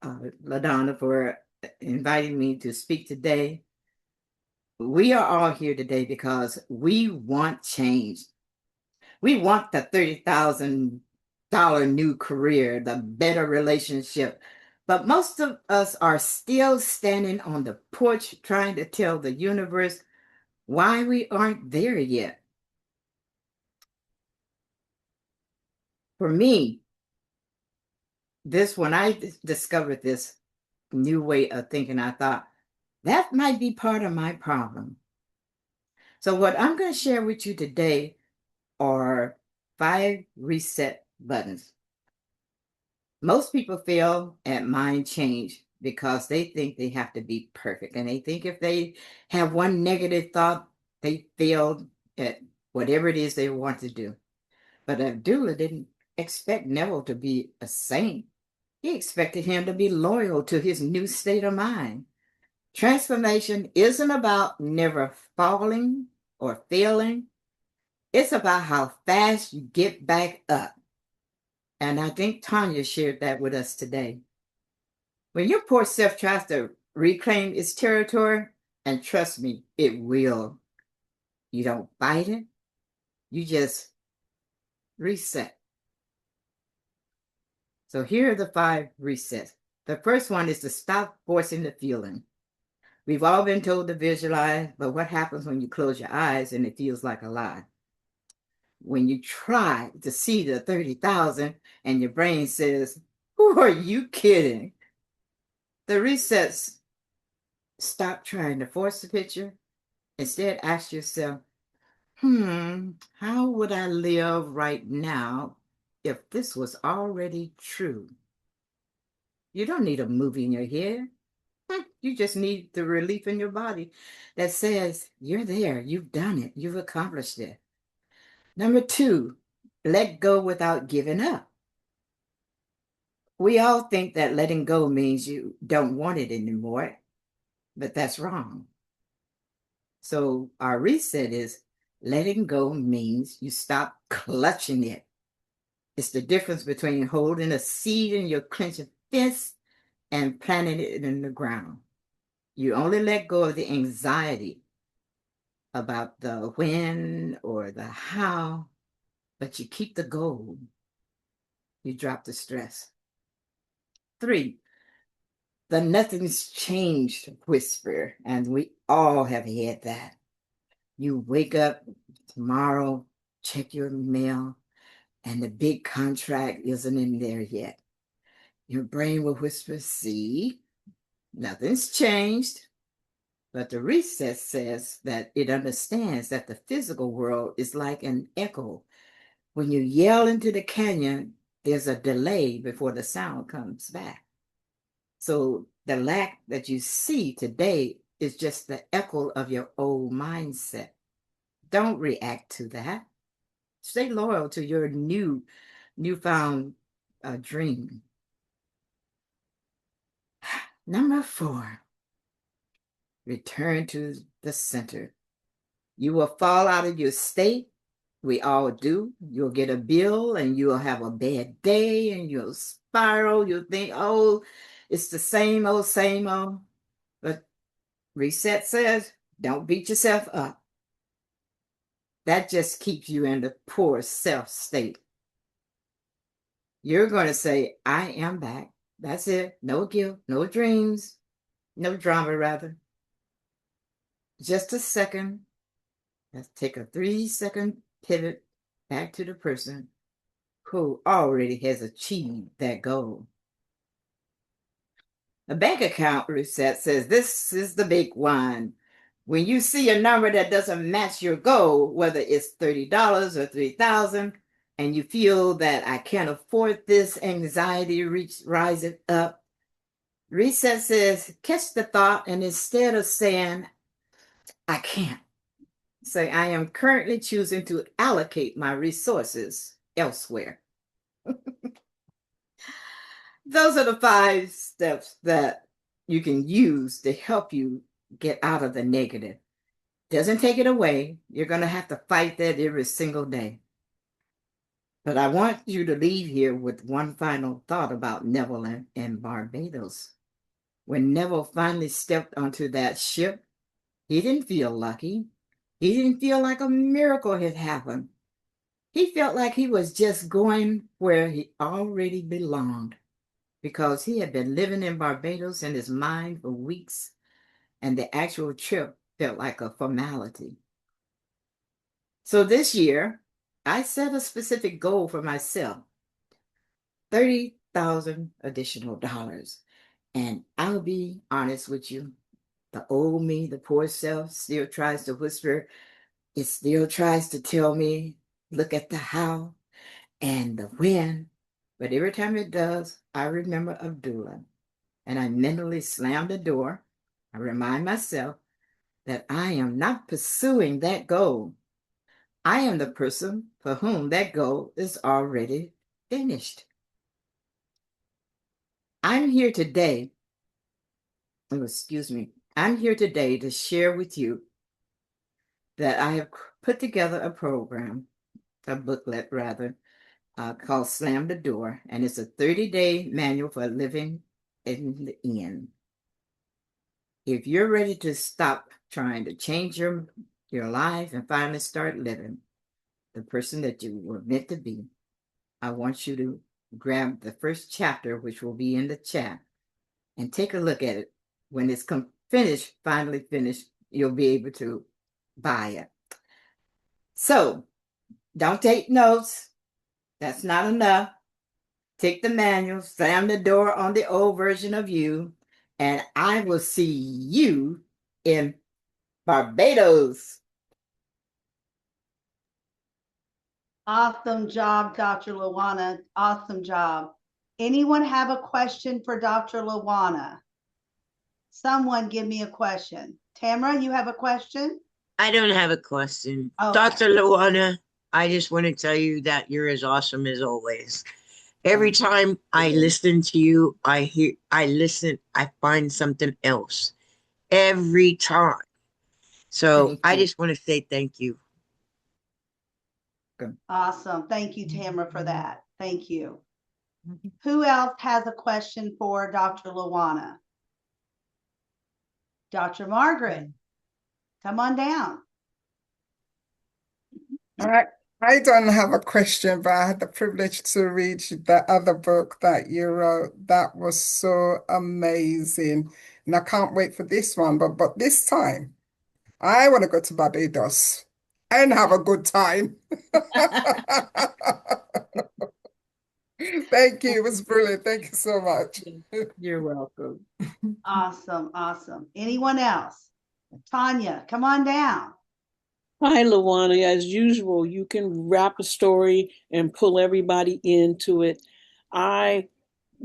LaDonna, for inviting me to speak today. We are all here today because we want change. We want the $30,000 new career, the better relationship. But most of us are still standing on the porch trying to tell the universe why we aren't there yet. For me, when I discovered this new way of thinking, I thought that might be part of my problem. So what I'm going to share with you today are 5 reset buttons. Most people fail at mind change because they think they have to be perfect. And they think if they have one negative thought, they failed at whatever it is they want to do. But Abdullah didn't expect Neville to be a saint. He expected him to be loyal to his new state of mind. Transformation isn't about never falling or failing. It's about how fast you get back up. And I think Tanya shared that with us today. When your poor self tries to reclaim its territory, and trust me, it will. You don't fight it. You just reset. So here are the 5 resets. The first one is to stop forcing the feeling. We've all been told to visualize, but what happens when you close your eyes and it feels like a lie? When you try to see the 30,000 and your brain says, who are you kidding? The resets, stop trying to force the picture. Instead, ask yourself, how would I live right now if this was already true? You don't need a movie in your head. You just need the relief in your body that says, you're there, you've done it, you've accomplished it. Number 2, let go without giving up. We all think that letting go means you don't want it anymore, but that's wrong. So our reset is letting go means you stop clutching it. It's the difference between holding a seed in your clenched fist and planting it in the ground. You only let go of the anxiety about the when or the how, but you keep the goal. You drop the stress. 3, the nothing's changed whisper, and we all have had that. You wake up tomorrow, check your mail, and the big contract isn't in there yet. Your brain will whisper, see, nothing's changed. But the reset says that it understands that the physical world is like an echo. When you yell into the canyon, there's a delay before the sound comes back. So the lack that you see today is just the echo of your old mindset. Don't react to that. Stay loyal to your newfound dream. Number 4, return to the center. You will fall out of your state. We all do. You'll get a bill and you'll have a bad day and you'll spiral. You'll think, oh, it's the same old, same old. But reset says, don't beat yourself up. That just keeps you in the poor self state. You're going to say, I am back. That's it. No guilt, no dreams, no drama, rather. Just a second. Let's take a 3-second pivot back to the person who already has achieved that goal. A bank account reset says this is the big one. When you see a number that doesn't match your goal, whether it's $30 or $3,000, and you feel that I can't afford this, anxiety rises up. Reset says, catch the thought, and instead of saying, I can't, say, I am currently choosing to allocate my resources elsewhere. Those are the 5 steps that you can use to help you get out of the negative. Doesn't take it away. You're going to have to fight that every single day. But I want you to leave here with one final thought about Neville and Barbados. When Neville finally stepped onto that ship, he didn't feel lucky. He didn't feel like a miracle had happened. He felt like he was just going where he already belonged, because he had been living in Barbados in his mind for weeks, and the actual trip felt like a formality. So this year, I set a specific goal for myself, $30,000 additional dollars. And I'll be honest with you, the old me, the poor self, still tries to whisper. It still tries to tell me, look at the how and the when. But every time it does, I remember Abdullah, and I mentally slam the door. I remind myself that I am not pursuing that goal. I am the person for whom that goal is already finished. I'm here today to share with you that I have put together a program, a booklet rather, called Slam the Door, and it's a 30-day manual for living in the end. If you're ready to stop trying to change your life and finally start living the person that you were meant to be, I want you to grab the first chapter, which will be in the chat, and take a look at it. When it's finally finished, you'll be able to buy it. So don't take notes. That's not enough. Take the manual, slam the door on the old version of you, and I will see you in Barbados. Awesome job, Dr. Luana. Awesome job. Anyone have a question for Dr. Luana? Someone give me a question. Tamara, you have a question? I don't have a question. Okay. Dr. Luana, I just want to tell you that you're as awesome as always. Every time I listen to you, I find something else. Every time. So I just want to say thank you. Awesome. Thank you, Tamara, for that. Thank you. Who else has a question for Dr. Luana? Dr. Margaret, come on down. I don't have a question, but I had the privilege to read the other book that you wrote. That was so amazing. And I can't wait for this one, but this time I want to go to Barbados and have a good time. Thank you. It was brilliant. Thank you so much. You're welcome. Awesome, awesome. Anyone else? Tanya, come on down. Hi, Luana. As usual, you can wrap a story and pull everybody into it.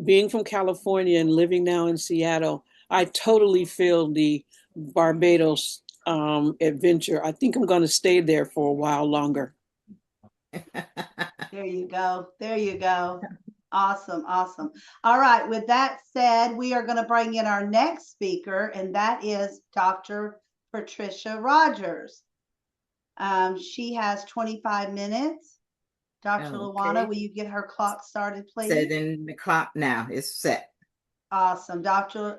Being from California and living now in Seattle, I totally feel the Barbados adventure. I think I'm going to stay there for a while longer. There you go. There you go. Awesome, awesome. All right, with that said, we are going to bring in our next speaker, and that is Dr. Patricia Rogers. She has 25 minutes. Dr. Luana, will you get her clock started, please? Setting the clock now. It's set. Awesome. Dr.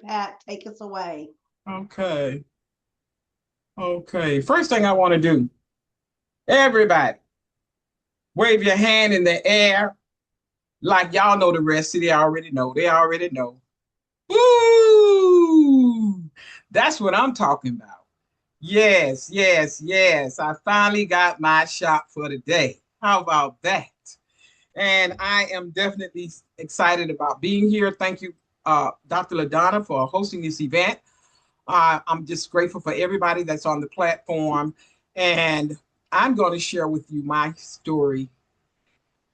Pat, take us away. Okay. Okay. First thing I want to do, everybody, wave your hand in the air like y'all know the rest. See, they already know. They already know. Ooh, that's what I'm talking about. Yes, yes, yes. I finally got my shot for the day. How about that? And I am definitely excited about being here. Thank you, Dr. LaDonna, for hosting this event. I'm just grateful for everybody that's on the platform. And I'm going to share with you my story.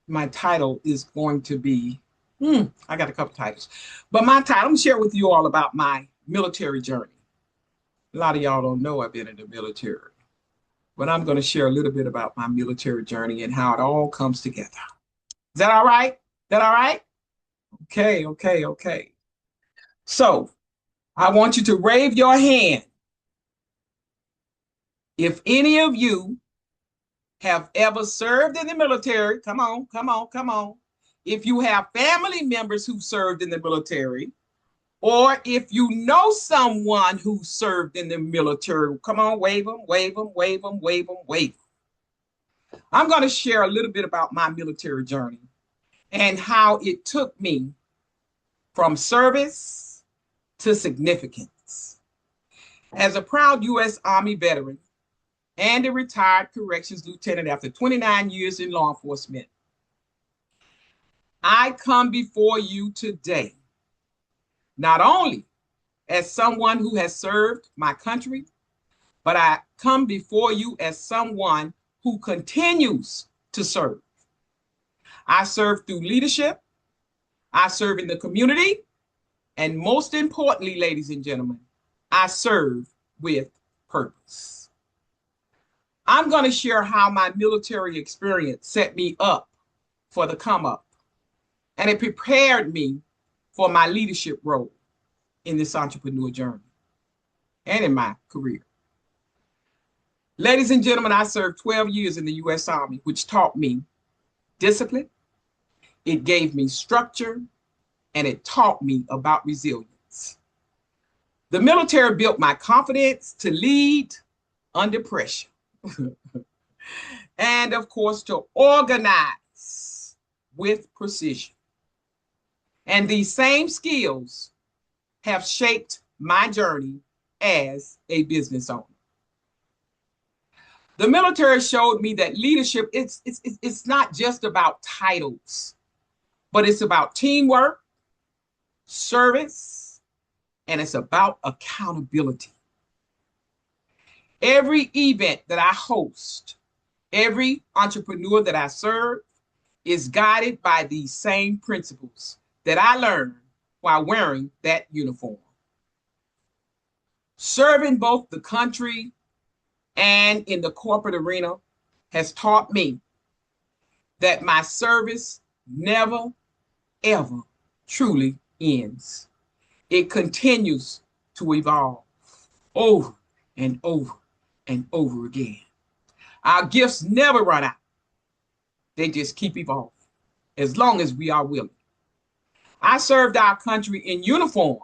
My title is going to be, I got a couple titles, but my title, I'm going to share with you all about my military journey. A lot of y'all don't know I've been in the military, but I'm going to share a little bit about my military journey and how it all comes together. Is that all right? Is that all right? Okay, okay, okay. So I want you to wave your hand if any of you have ever served in the military. Come on, come on, come on. If you have family members who served in the military, or if you know someone who served in the military, come on, wave them, wave them, wave them, wave them, wave them. I'm going to share a little bit about my military journey and how it took me from service to significance. As a proud U.S. Army veteran and a retired corrections lieutenant after 29 years in law enforcement, I come before you today not only as someone who has served my country, but I come before you as someone who continues to serve. I serve through leadership, I serve in the community, and most importantly, ladies and gentlemen, I serve with purpose. I'm going to share how my military experience set me up for the come up, and it prepared me for my leadership role in this entrepreneur journey and in my career. Ladies and gentlemen, I served 12 years in the U.S. Army, which taught me discipline, it gave me structure, and it taught me about resilience. The military built my confidence to lead under pressure and, of course, to organize with precision. And these same skills have shaped my journey as a business owner. The military showed me that leadership, it's not just about titles, but it's about teamwork, service, and it's about accountability. Every event that I host, every entrepreneur that I serve is guided by these same principles that I learned while wearing that uniform. Serving both the country and in the corporate arena has taught me that my service never, ever truly ends. It continues to evolve over and over and over again. Our gifts never run out. They just keep evolving. as long as we are willing. I served our country in uniform,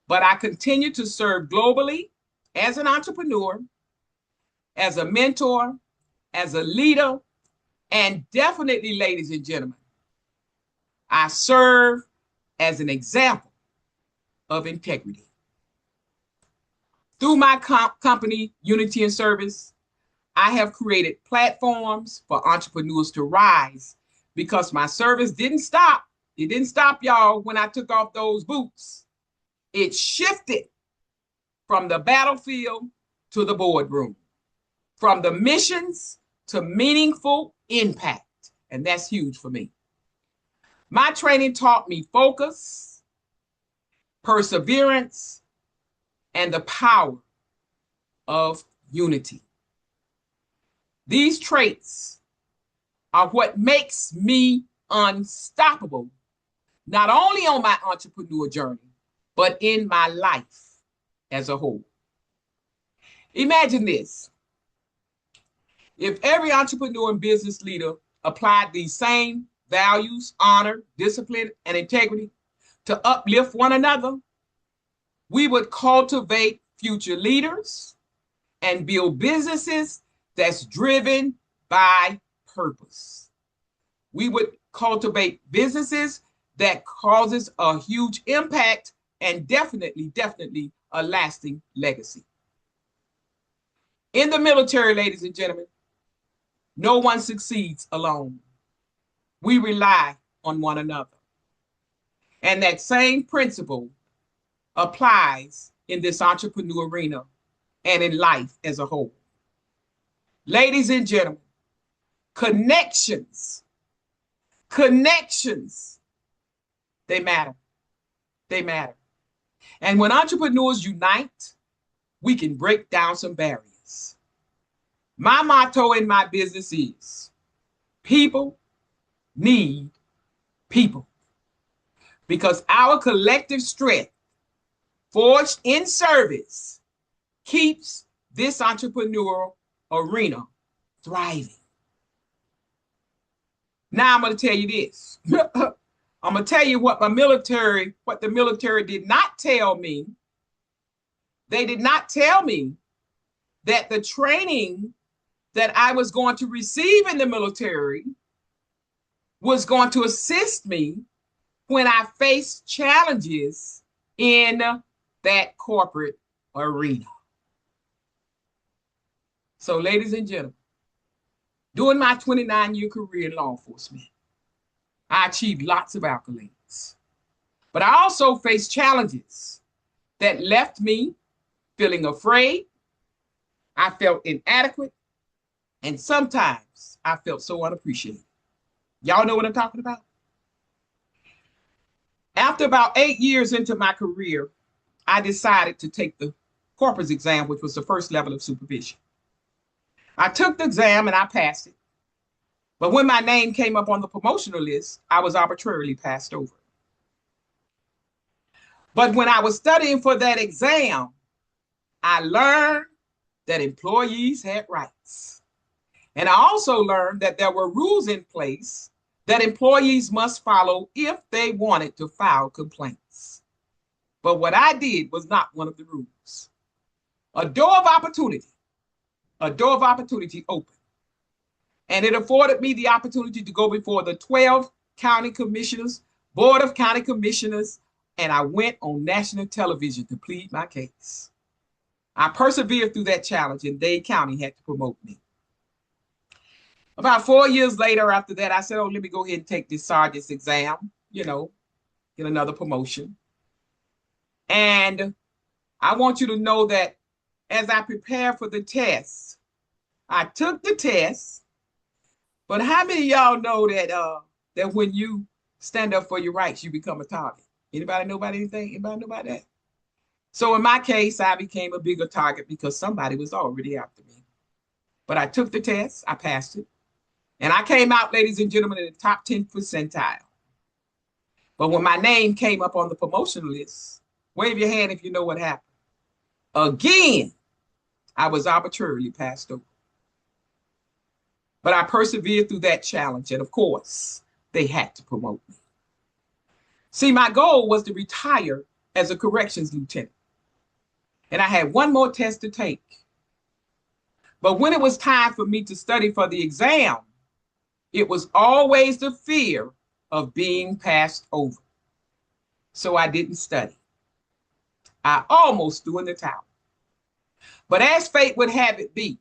but I continue to serve globally as an entrepreneur, as a mentor, as a leader, and definitely, ladies and gentlemen, I serve as an example of integrity. Through my company, Unity and Service, I have created platforms for entrepreneurs to rise because my service didn't stop. It didn't stop, y'all, when I took off those boots. It shifted from the battlefield to the boardroom, from the missions to meaningful impact. And that's huge for me. My training taught me focus, perseverance, and the power of unity. These traits are what makes me unstoppable, not only on my entrepreneur journey, but in my life as a whole. Imagine this. If every entrepreneur and business leader applied these same values, honor, discipline, and integrity to uplift one another, we would cultivate future leaders and build businesses that's driven by purpose. We would cultivate businesses that causes a huge impact and definitely a lasting legacy. In the military, ladies and gentlemen, no one succeeds alone. We rely on one another. And that same principle applies in this entrepreneur arena and in life as a whole. Ladies and gentlemen, connections, they matter. They matter. And when entrepreneurs unite, we can break down some barriers. My motto in my business is, people need people. Because our collective strength, forged in service, keeps this entrepreneurial arena thriving. Now I'm going to tell you this. I'm going to tell you what the military did not tell me. They did not tell me that the training that I was going to receive in the military was going to assist me when I faced challenges in that corporate arena. So, ladies and gentlemen, during my 29-year career in law enforcement, I achieved lots of accolades. But I also faced challenges that left me feeling afraid. I felt inadequate. And sometimes I felt so unappreciated. Y'all know what I'm talking about? After about 8 years into my career, I decided to take the corporate exam, which was the first level of supervision. I took the exam and I passed it. But when my name came up on the promotional list, I was arbitrarily passed over. But when I was studying for that exam, I learned that employees had rights. And I also learned that there were rules in place that employees must follow if they wanted to file complaints. But what I did was not one of the rules. A door of opportunity opened. And it afforded me the opportunity to go before the 12 county commissioners, board of county commissioners, and I went on national television to plead my case. I persevered through that challenge, and Dade County had to promote me. About 4 years later after that, I said, oh, let me go ahead and take this sergeant's exam, get another promotion. And I want you to know that as I prepare for the test, I took the test, but how many of y'all know that when you stand up for your rights, you become a target? Anybody know about anything? Anybody know about that? So in my case, I became a bigger target because somebody was already after me. But I took the test, I passed it, and I came out, ladies and gentlemen, in the top 10 percentile. But when my name came up on the promotion list, wave your hand if you know what happened. Again, I was arbitrarily passed over. But I persevered through that challenge. And of course, they had to promote me. See, my goal was to retire as a corrections lieutenant. And I had one more test to take. But when it was time for me to study for the exam, it was always the fear of being passed over. So I didn't study. I almost threw in the towel. But as fate would have it be,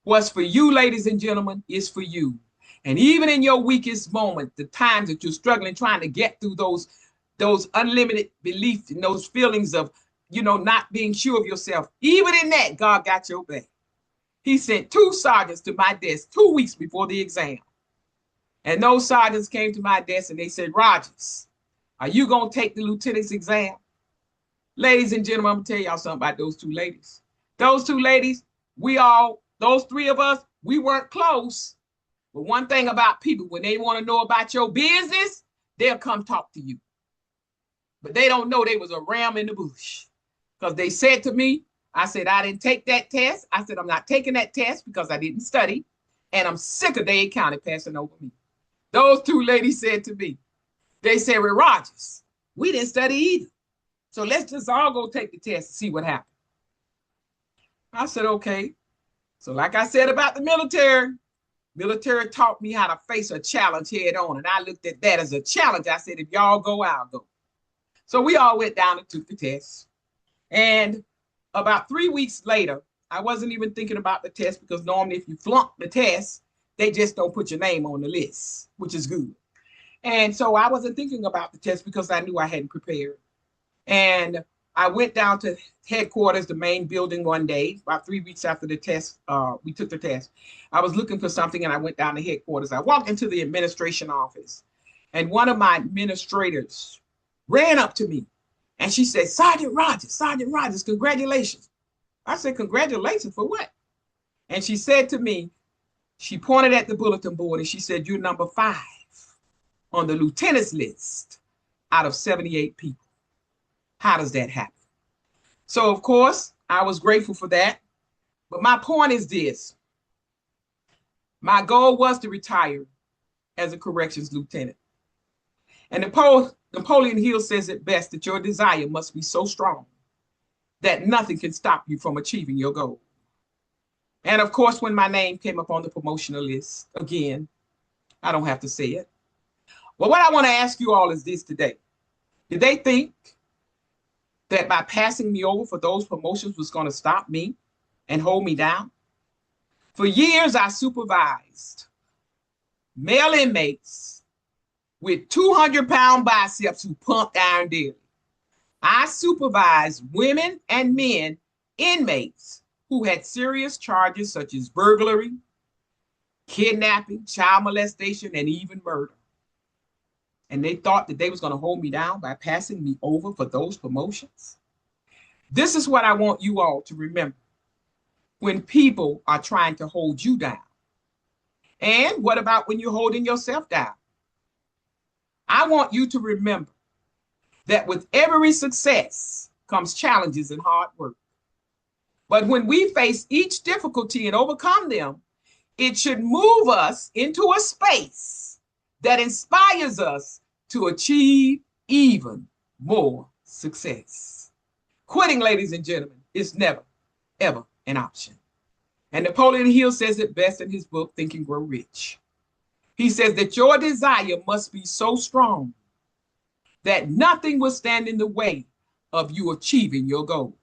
what's for you, ladies and gentlemen, is for you. And even in your weakest moment, the times that you're struggling, trying to get through those unlimited beliefs and those feelings of, not being sure of yourself, even in that, God got your back. He sent 2 sergeants to my desk 2 weeks before the exam. And those sergeants came to my desk and they said, Rogers, are you going to take the lieutenant's exam? Ladies and gentlemen, I'm going to tell y'all something about those 2 ladies. Those 2 ladies, those 3 of us, we weren't close. But one thing about people, when they want to know about your business, they'll come talk to you. But they don't know they was a ram in the bush. Because they said to me, I said, I didn't take that test. I said, I'm not taking that test because I didn't study. And I'm sick of Dade County passing over me. Those 2 ladies said to me, they said, well, Rogers, we didn't study either. So let's just all go take the test and see what happens. I said, okay. So like I said about the military taught me how to face a challenge head on. And I looked at that as a challenge. I said, if y'all go, I'll go. So we all went down and took the test. And about 3 weeks later, I wasn't even thinking about the test because normally if you flunk the test, they just don't put your name on the list, which is good. And so I wasn't thinking about the test because I knew I hadn't prepared. And I went down to headquarters, the main building one day, about 3 weeks after the test, we took the test. I was looking for something and I went down to headquarters. I walked into the administration office and one of my administrators ran up to me and she said, Sergeant Rogers, congratulations. I said, congratulations for what? And she said to me, she pointed at the bulletin board and she said, you're number 5 on the lieutenant's list out of 78 people. How does that happen? So, of course, I was grateful for that. But my point is this. My goal was to retire as a corrections lieutenant. And Napoleon Hill says it best that your desire must be so strong that nothing can stop you from achieving your goal. And of course, when my name came up on the promotional list, again, I don't have to say it. But what I want to ask you all is this today. Did they think that by passing me over for those promotions was going to stop me and hold me down? For years, I supervised male inmates with 200-pound biceps who pumped iron daily. I supervised women and men inmates who had serious charges such as burglary, kidnapping, child molestation, and even murder. And they thought that they was going to hold me down by passing me over for those promotions. This is what I want you all to remember when people are trying to hold you down. And what about when you're holding yourself down? I want you to remember that with every success comes challenges and hard work. But when we face each difficulty and overcome them, it should move us into a space that inspires us to achieve even more success. Quitting, ladies and gentlemen, is never, ever an option. And Napoleon Hill says it best in his book, Think and Grow Rich. He says that your desire must be so strong that nothing will stand in the way of you achieving your goal.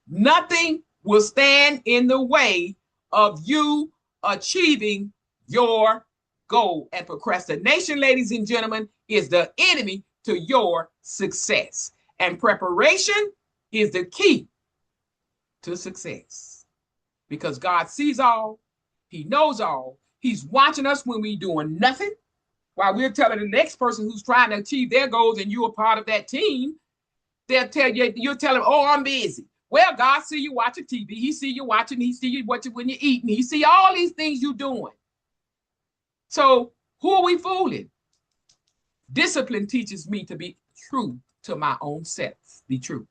Nothing will stand in the way of you achieving your goal. And procrastination, ladies and gentlemen, is the enemy to your success. And preparation is the key to success. Because God sees all, He knows all. He's watching us when we're doing nothing, while we're telling the next person who's trying to achieve their goals and you're a part of that team, they'll tell you, you'll tell them, oh, I'm busy. Well, God see you watching TV. He see you watching. He see you watching when you're eating. He see all these things you're doing. So who are we fooling? Discipline teaches me to be true to my own self. Be true.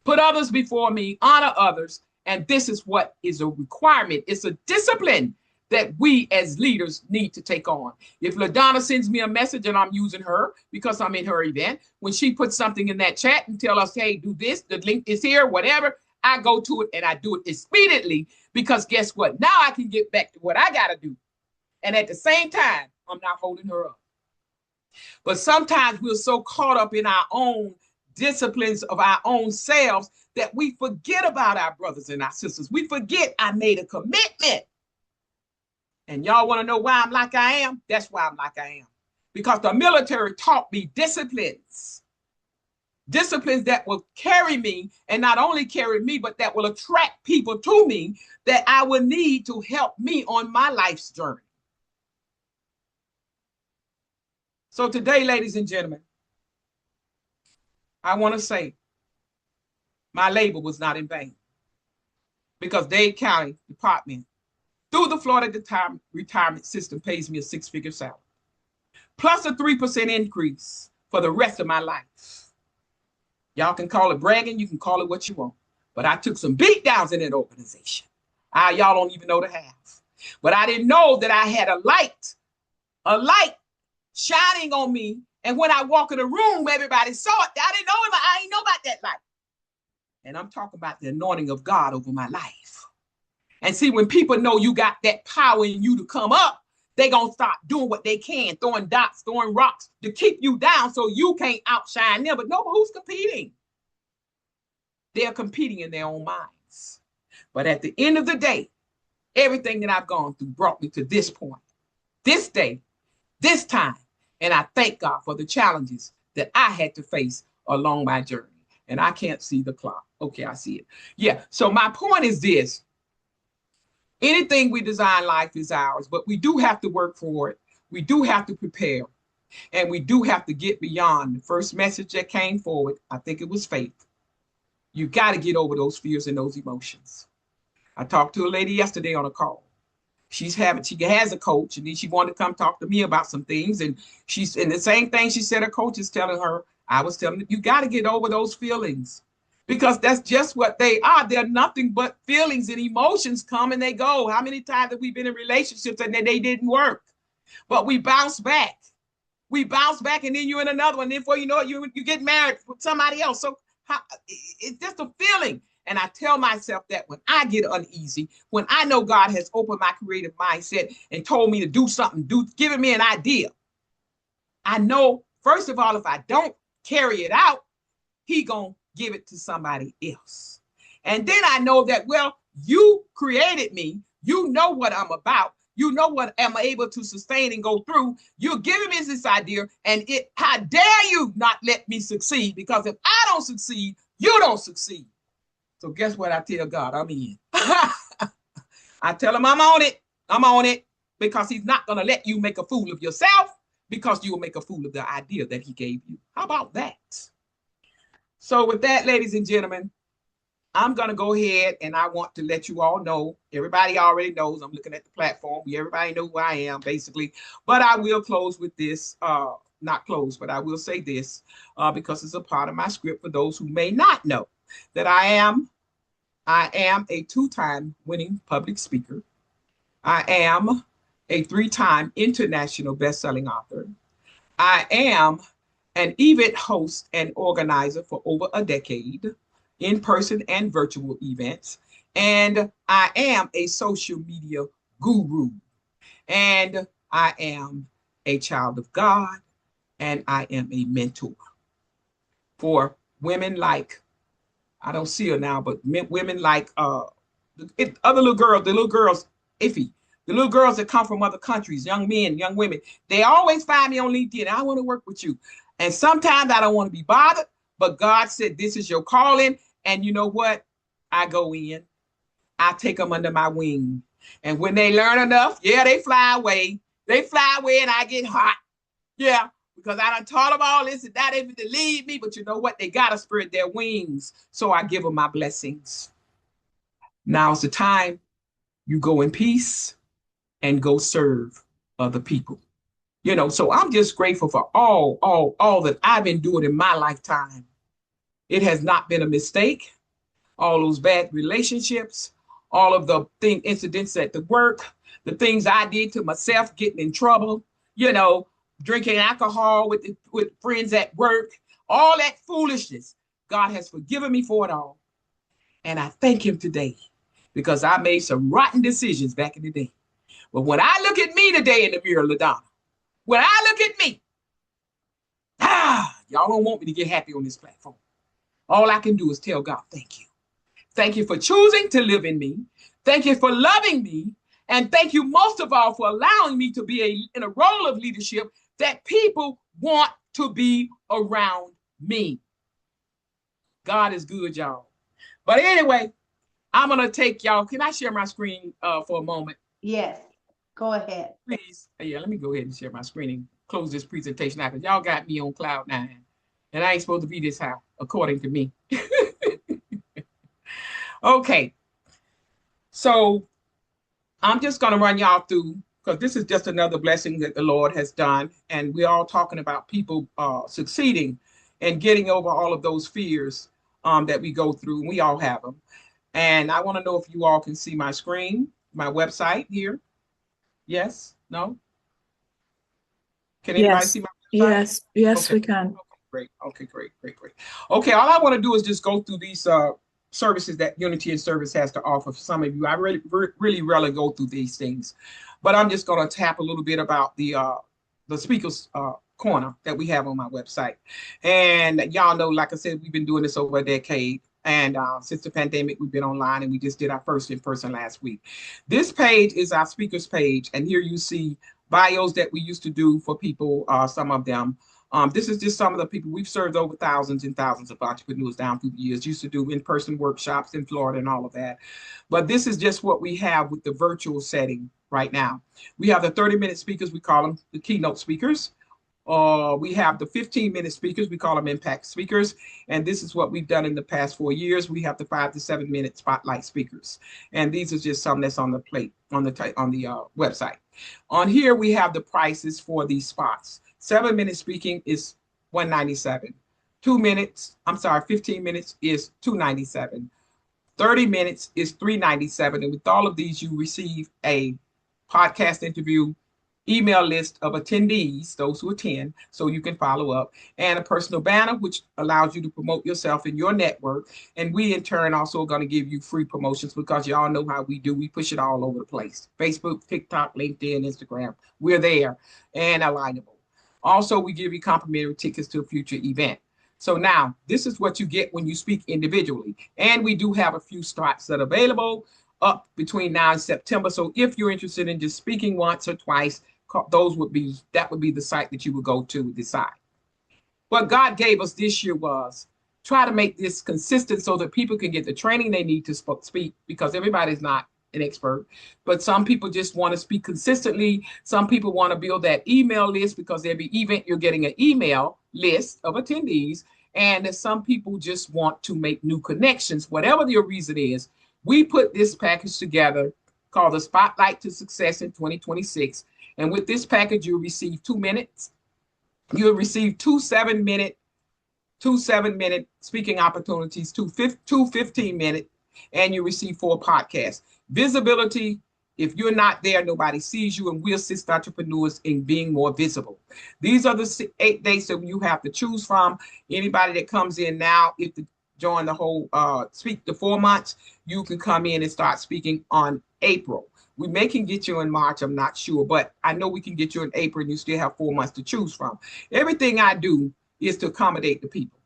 Put others before me, honor others. And this is what is a requirement. It's a discipline that we as leaders need to take on. If LaDonna sends me a message and I'm using her because I'm in her event, when she puts something in that chat and tell us, hey, do this, the link is here, whatever, I go to it and I do it expediently, because guess what? Now I can get back to what I got to do. And at the same time, I'm not holding her up. But sometimes we're so caught up in our own disciplines of our own selves that we forget about our brothers and our sisters. We forget I made a commitment. And y'all want to know why I'm like I am? That's why I'm like I am. Because the military taught me disciplines. Disciplines that will carry me, and not only carry me, but that will attract people to me that I will need to help me on my life's journey. So today, ladies and gentlemen, I want to say my labor was not in vain, because Dade County Department, through the Florida retirement system, pays me a 6-figure salary, plus a 3% increase for the rest of my life. Y'all can call it bragging, you can call it what you want, but I took some beat downs in that organization. Y'all don't even know the half. But I didn't know that I had a light shining on me. And when I walk in the room, everybody saw it. I didn't know it. I didn't know about that light. And I'm talking about the anointing of God over my life. And see, when people know you got that power in you to come up, they're going to start doing what they can, throwing dots, throwing rocks to keep you down so you can't outshine them. But no, who's competing? They're competing in their own minds. But at the end of the day, everything that I've gone through brought me to this point, this day, this time. And I thank God for the challenges that I had to face along my journey. And I can't see the clock. Okay, I see it. Yeah, so my point is this. Anything we design life is ours, but we do have to work for it. We do have to prepare. And we do have to get beyond the first message that came forward. I think it was faith. You got to get over those fears and those emotions. I talked to a lady yesterday on a call. She has a coach, and then she wanted to come talk to me about some things. And the same thing she said her coach is telling her, I was telling her, you got to get over those feelings, because that's just what they are. They're nothing but feelings, and emotions come and they go. How many times have we been in relationships and they didn't work, but we bounce back. We bounce back, and then you're in another one. And then before you know it, you get married with somebody else. So it's just a feeling. And I tell myself that when I get uneasy, when I know God has opened my creative mindset and told me to do something, giving me an idea, I know, first of all, if I don't carry it out, He gonna give it to somebody else. And then I know that, well, you created me. You know what I'm about. You know what I'm able to sustain and go through. You're giving me this idea, and how dare you not let me succeed? Because if I don't succeed, you don't succeed. So guess what I tell God? I'm in. I tell Him I'm on it. I'm on it, because He's not going to let you make a fool of yourself, because you will make a fool of the idea that He gave you. How about that? So with that, ladies and gentlemen, I'm going to go ahead, and I want to let you all know, everybody already knows, I'm looking at the platform. Everybody know who I am, basically. But I will close with this, not close, but I will say this, because it's a part of my script for those who may not know that I am a 2-time winning public speaker. I am a 3-time international best-selling author. I am an event host and organizer for over a decade, in-person and virtual events. And I am a social media guru. And I am a child of God. And I am a mentor for women like, I don't see her now, but women like other little girls, the little girls that come from other countries, young men, young women. They always find me on LinkedIn. I want to work with you. And sometimes I don't want to be bothered, but God said, this is your calling. And you know what? I go in. I take them under my wing. And when they learn enough, yeah, they fly away. They fly away and I get hot. Yeah. Because I done taught them all this and that, even to lead me. But you know what? They got to spread their wings. So I give them my blessings. Now's the time you go in peace and go serve other people. You know, so I'm just grateful for all that I've been doing in my lifetime. It has not been a mistake. All those bad relationships, all of the incidents at the work, the things I did to myself, getting in trouble, drinking alcohol with friends at work, all that foolishness. God has forgiven me for it all. And I thank him today because I made some rotten decisions back in the day. But when I look at me today in the mirror, LaDonna, when I look at me, y'all don't want me to get happy on this platform. All I can do is tell God, thank you. Thank you for choosing to live in me. Thank you for loving me. And thank you most of all for allowing me to be in a role of leadership that people want to be around me. God is good, y'all. But anyway, I'm going to take y'all. Can I share my screen for a moment? Yes, go ahead. Please. Yeah, let me go ahead and share my screen and close this presentation out because y'all got me on cloud nine. And I ain't supposed to be this high, according to me. Okay. So I'm just going to run y'all through because this is just another blessing that the Lord has done. And we're all talking about people succeeding and getting over all of those fears that we go through. We all have them. And I want to know if you all can see my screen, my website here. Yes? No? Can anybody see my website? Yes, okay. we can. Okay, great. Okay, great. Okay, all I want to do is just go through these services that Unity in Service has to offer for some of you. I really rarely go through these things, but I'm just going to tap a little bit about the speakers corner that we have on my website. And y'all know, like I said, we've been doing this over a decade. And since the pandemic, we've been online and we just did our first in person last week. This page is our speakers page. And here you see bios that we used to do for people, some of them. This is just some of the people. We've served over thousands and thousands of entrepreneurs down through the years, used to do in-person workshops in Florida and all of that. But this is just what we have with the virtual setting right now. We have the 30-minute speakers, we call them the keynote speakers. We have the 15-minute speakers, we call them impact speakers. And this is what we've done in the past 4 years. We have the 5 to 7 minute spotlight speakers. And these are just some that's on the plate, on the website. On here, we have the prices for these spots. 7-minute speaking is $197. 15 minutes is $297. 30 minutes is $397. And with all of these, you receive a podcast interview, email list of attendees, those who attend, so you can follow up, and a personal banner, which allows you to promote yourself in your network. And we, in turn, also are going to give you free promotions because y'all know how we do. We push it all over the place. Facebook, TikTok, LinkedIn, Instagram. We're there and alignable. Also, we give you complimentary tickets to a future event. So now, this is what you get when you speak individually. And we do have a few spots that are available up between now and September. So if you're interested in just speaking once or twice, that would be the site that you would go to decide. What God gave us this year was try to make this consistent so that people can get the training they need to speak, because everybody's not an expert, but some people just want to speak consistently. Some people want to build that email list because every event you're getting an email list of attendees. And some people just want to make new connections, whatever your reason is. We put this package together called the Spotlight to Success in 2026. And with this package, you'll receive 2 minutes. You'll receive two 7-minute speaking opportunities, two 15-minute, and you receive 4 podcasts. Visibility, if you're not there, nobody sees you, and we assist entrepreneurs in being more visible. These are the 8 days that you have to choose from. Anybody that comes in now, if to join the whole speak the 4 months, you can come in and start speaking on April. We may can get you in March, I'm not sure, but I know we can get you in April and you still have 4 months to choose from. Everything I do is to accommodate the people.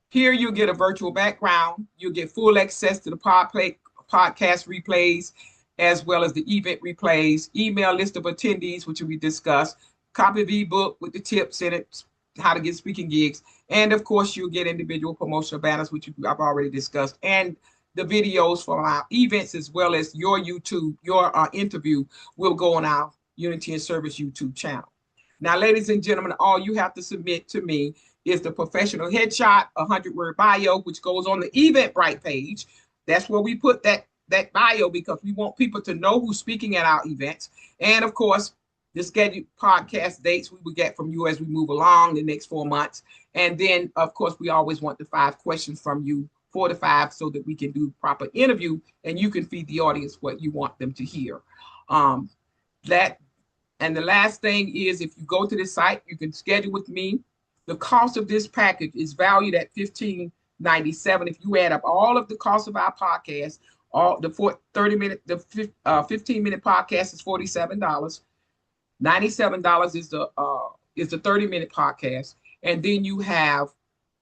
Here you'll get a virtual background. You'll get full access to the podcast replays, as well as the event replays, email list of attendees, which we discussed, copy of ebook with the tips in it, how to get speaking gigs. And of course, you'll get individual promotional banners, which I've already discussed, and the videos from our events, as well as your YouTube, your interview will go on our Unity in Service YouTube channel. Now, ladies and gentlemen, all you have to submit to me is the professional headshot, a 100-word bio, which goes on the Eventbrite page. That's where we put that bio because we want people to know who's speaking at our events. And of course, the scheduled podcast dates we will get from you as we move along the next 4 months. And then, of course, we always want the 5 questions from you, 4 to 5, so that we can do proper interview and you can feed the audience what you want them to hear. That and the last thing is, if you go to the site, you can schedule with me. The cost of this package is valued at $15.97. If you add up all of the costs of our podcast, all the 30-minute, the 15-minute podcast is $47. $97 is the 30-minute podcast, and then you have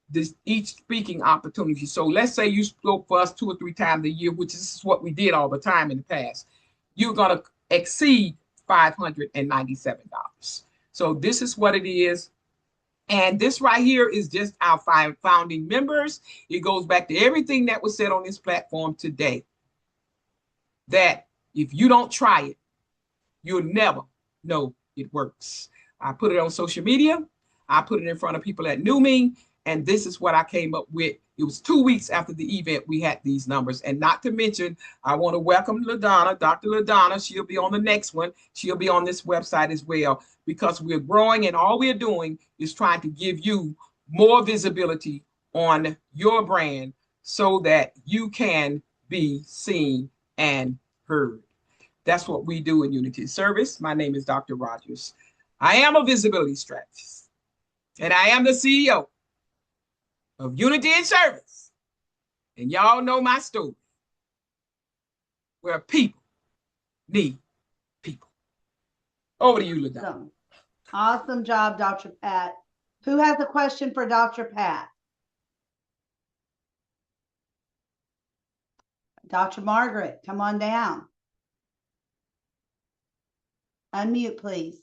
this each speaking opportunity. So let's say you spoke for us 2 or 3 times a year, which is what we did all the time in the past. You're gonna exceed $597. So this is what it is. And this right here is just our 5 founding members. It goes back to everything that was said on this platform today. That if you don't try it, you'll never know it works. I put it on social media. I put it in front of people that knew me. And this is what I came up with. It was 2 weeks after the event we had these numbers. And not to mention, I want to welcome LaDonna, Dr. LaDonna. She'll be on the next one. She'll be on this website as well, because we're growing and all we're doing is trying to give you more visibility on your brand so that you can be seen and heard. That's what we do in Unity Service. My name is Dr. Rogers. I am a visibility strategist, and I am the CEO of Unity in Service. And y'all know my story, where people need people. Over to you, LaDonna. Awesome job, Dr. Pat. Who has a question for Dr. Pat? Dr. Margaret, come on down. Unmute, please.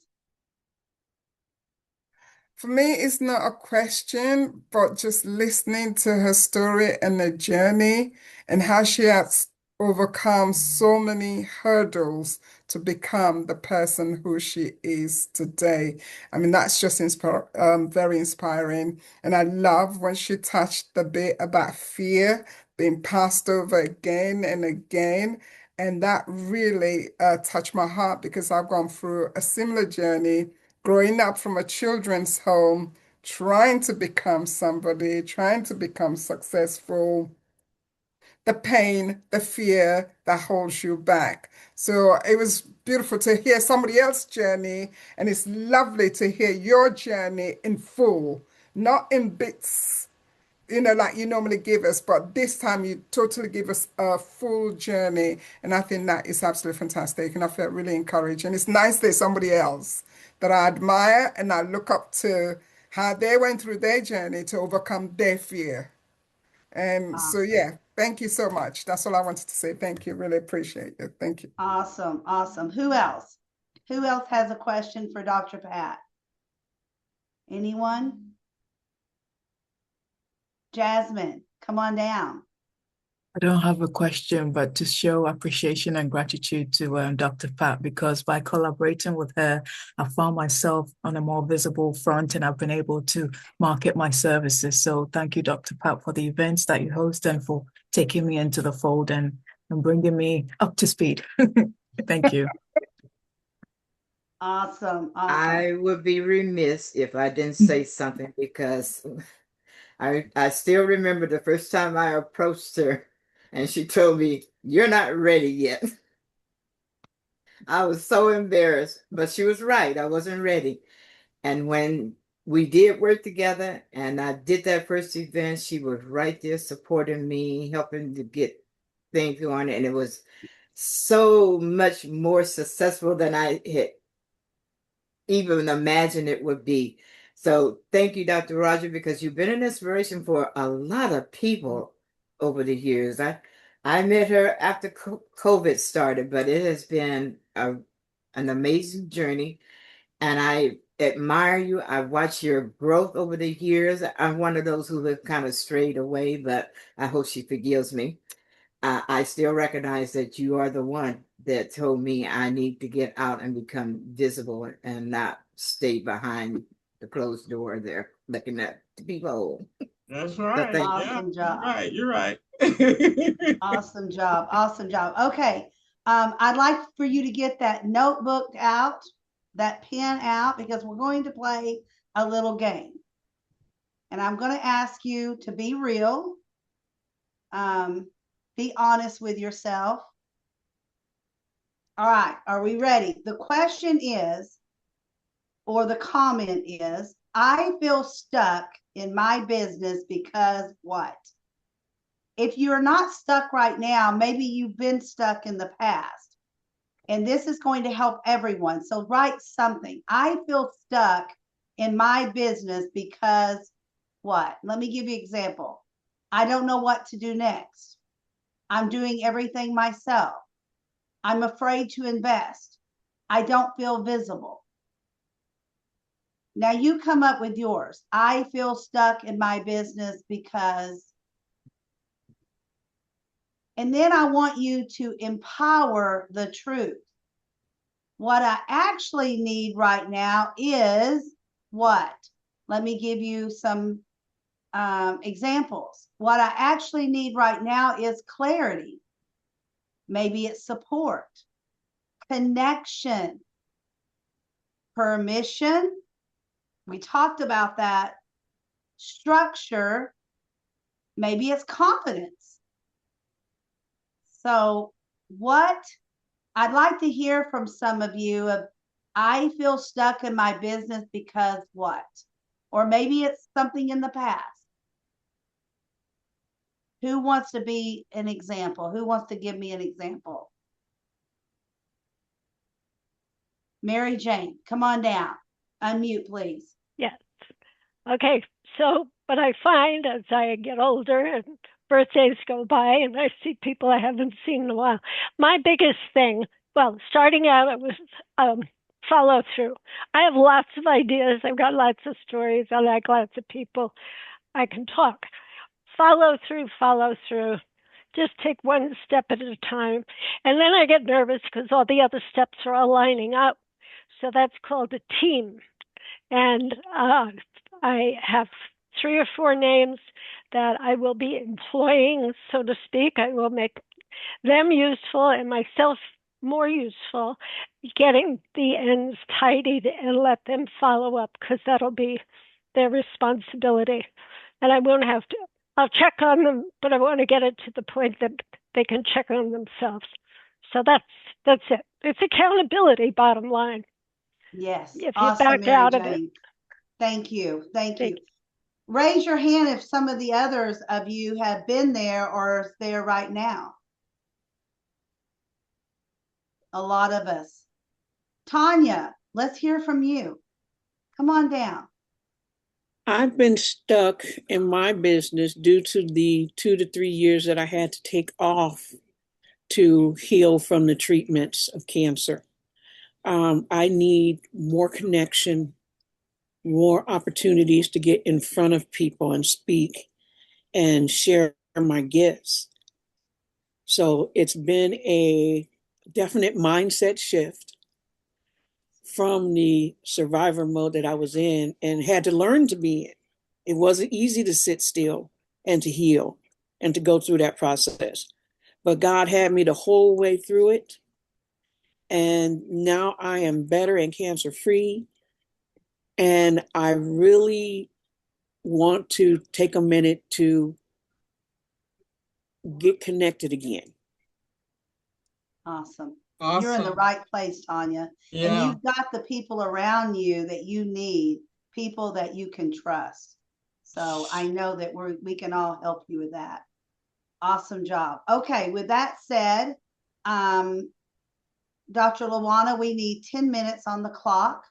For me, it's not a question, but just listening to her story and the journey and how she has overcome so many hurdles to become the person who she is today. I mean, that's just very inspiring. And I love when she touched the bit about fear being passed over again and again. And that really touched my heart, because I've gone through a similar journey growing up from a children's home, trying to become somebody, trying to become successful, the pain, the fear that holds you back. So it was beautiful to hear somebody else's journey, and it's lovely to hear your journey in full, not in bits, like you normally give us, but this time you totally give us a full journey. And I think that is absolutely fantastic. And I felt really encouraged. And it's nice there's somebody else that I admire and I look up to, how they went through their journey to overcome their fear. And so, yeah, thank you so much. That's all I wanted to say. Thank you. Really appreciate it. Thank you. Awesome. Awesome. Who else? Who else has a question for Dr. Pat? Anyone? Jasmine, come on down. I don't have a question, but to show appreciation and gratitude to Dr. Pat, because by collaborating with her, I found myself on a more visible front and I've been able to market my services. So thank you, Dr. Pat, for the events that you host and for taking me into the fold and bringing me up to speed. Thank you. Awesome. I would be remiss if I didn't say something, because I still remember the first time I approached her and she told me, "You're not ready yet." I was so embarrassed, but she was right. I wasn't ready. And when we did work together and I did that first event, she was right there supporting me, helping to get things going. And it was so much more successful than I had even imagined it would be. So thank you, Dr. Roger, because you've been an inspiration for a lot of people over the years. I met her after COVID started, but it has been an amazing journey. And I admire you. I watched your growth over the years. I'm one of those who have kind of strayed away, but I hope she forgives me. I still recognize that you are the one that told me I need to get out and become visible and not stay behind the closed door there looking at the people. That's So right. thank you. Awesome job. You're right. Awesome job. Awesome job. Okay. I'd like for you to get that notebook out, that pen out, because we're going to play a little game. And I'm going to ask you to be real. Be honest with yourself. All right, are we ready? The question is, or the comment is, I feel stuck in my business because what? If you're not stuck right now, maybe you've been stuck in the past. And this is going to help everyone. So write something. I feel stuck in my business because what? Let me give you an example. I don't know what to do next. I'm doing everything myself. I'm afraid to invest. I don't feel visible. Now you come up with yours. I feel stuck in my business because, and then I want you to empower the truth. What I actually need right now is what? Let me give you some examples. What I actually need right now is clarity. Maybe it's support, connection, permission. We talked about that. Structure. Maybe it's confidence. So what I'd like to hear from some of you of, I feel stuck in my business because what? Or maybe it's something in the past. Who wants to be an example? Who wants to give me an example? Mary Jane, come on down. Unmute, please. Yes. Okay. So, but I find as I get older and birthdays go by and I see people I haven't seen in a while, my biggest thing, well, starting out, it was follow through. I have lots of ideas. I've got lots of stories. I like lots of people. I can talk. Follow through, follow through. Just take one step at a time. And then I get nervous because all the other steps are all lining up. So that's called a team. And I have 3 or 4 names that I will be employing, so to speak. I will make them useful and myself more useful, getting the ends tidied and let them follow up because that'll be their responsibility. And I won't have to, I'll check on them, but I want to get it to the point that they can check on themselves. So that's it. It's accountability, bottom line. Yes. If you Awesome, back Mary out of it. Jane. Thank you. Thank you. Raise your hand if some of the others of you have been there or is there right now. A lot of us. Tanya, let's hear from you. Come on down. I've been stuck in my business due to the 2 to 3 years that I had to take off to heal from the treatments of cancer. I need more connection, more opportunities to get in front of people and speak and share my gifts. So it's been a definite mindset shift from the survivor mode that I was in and had to learn to be in. It wasn't easy to sit still and to heal and to go through that process. But God had me the whole way through it. And now I am better and cancer free. And I really want to take a minute to get connected again. Awesome. Awesome. You're in the right place, Tanya. Yeah. And you've got the people around you that you need, people that you can trust. So I know that we can all help you with that. Awesome job. Okay, with that said, Dr. Lawana, we need 10 minutes on the clock.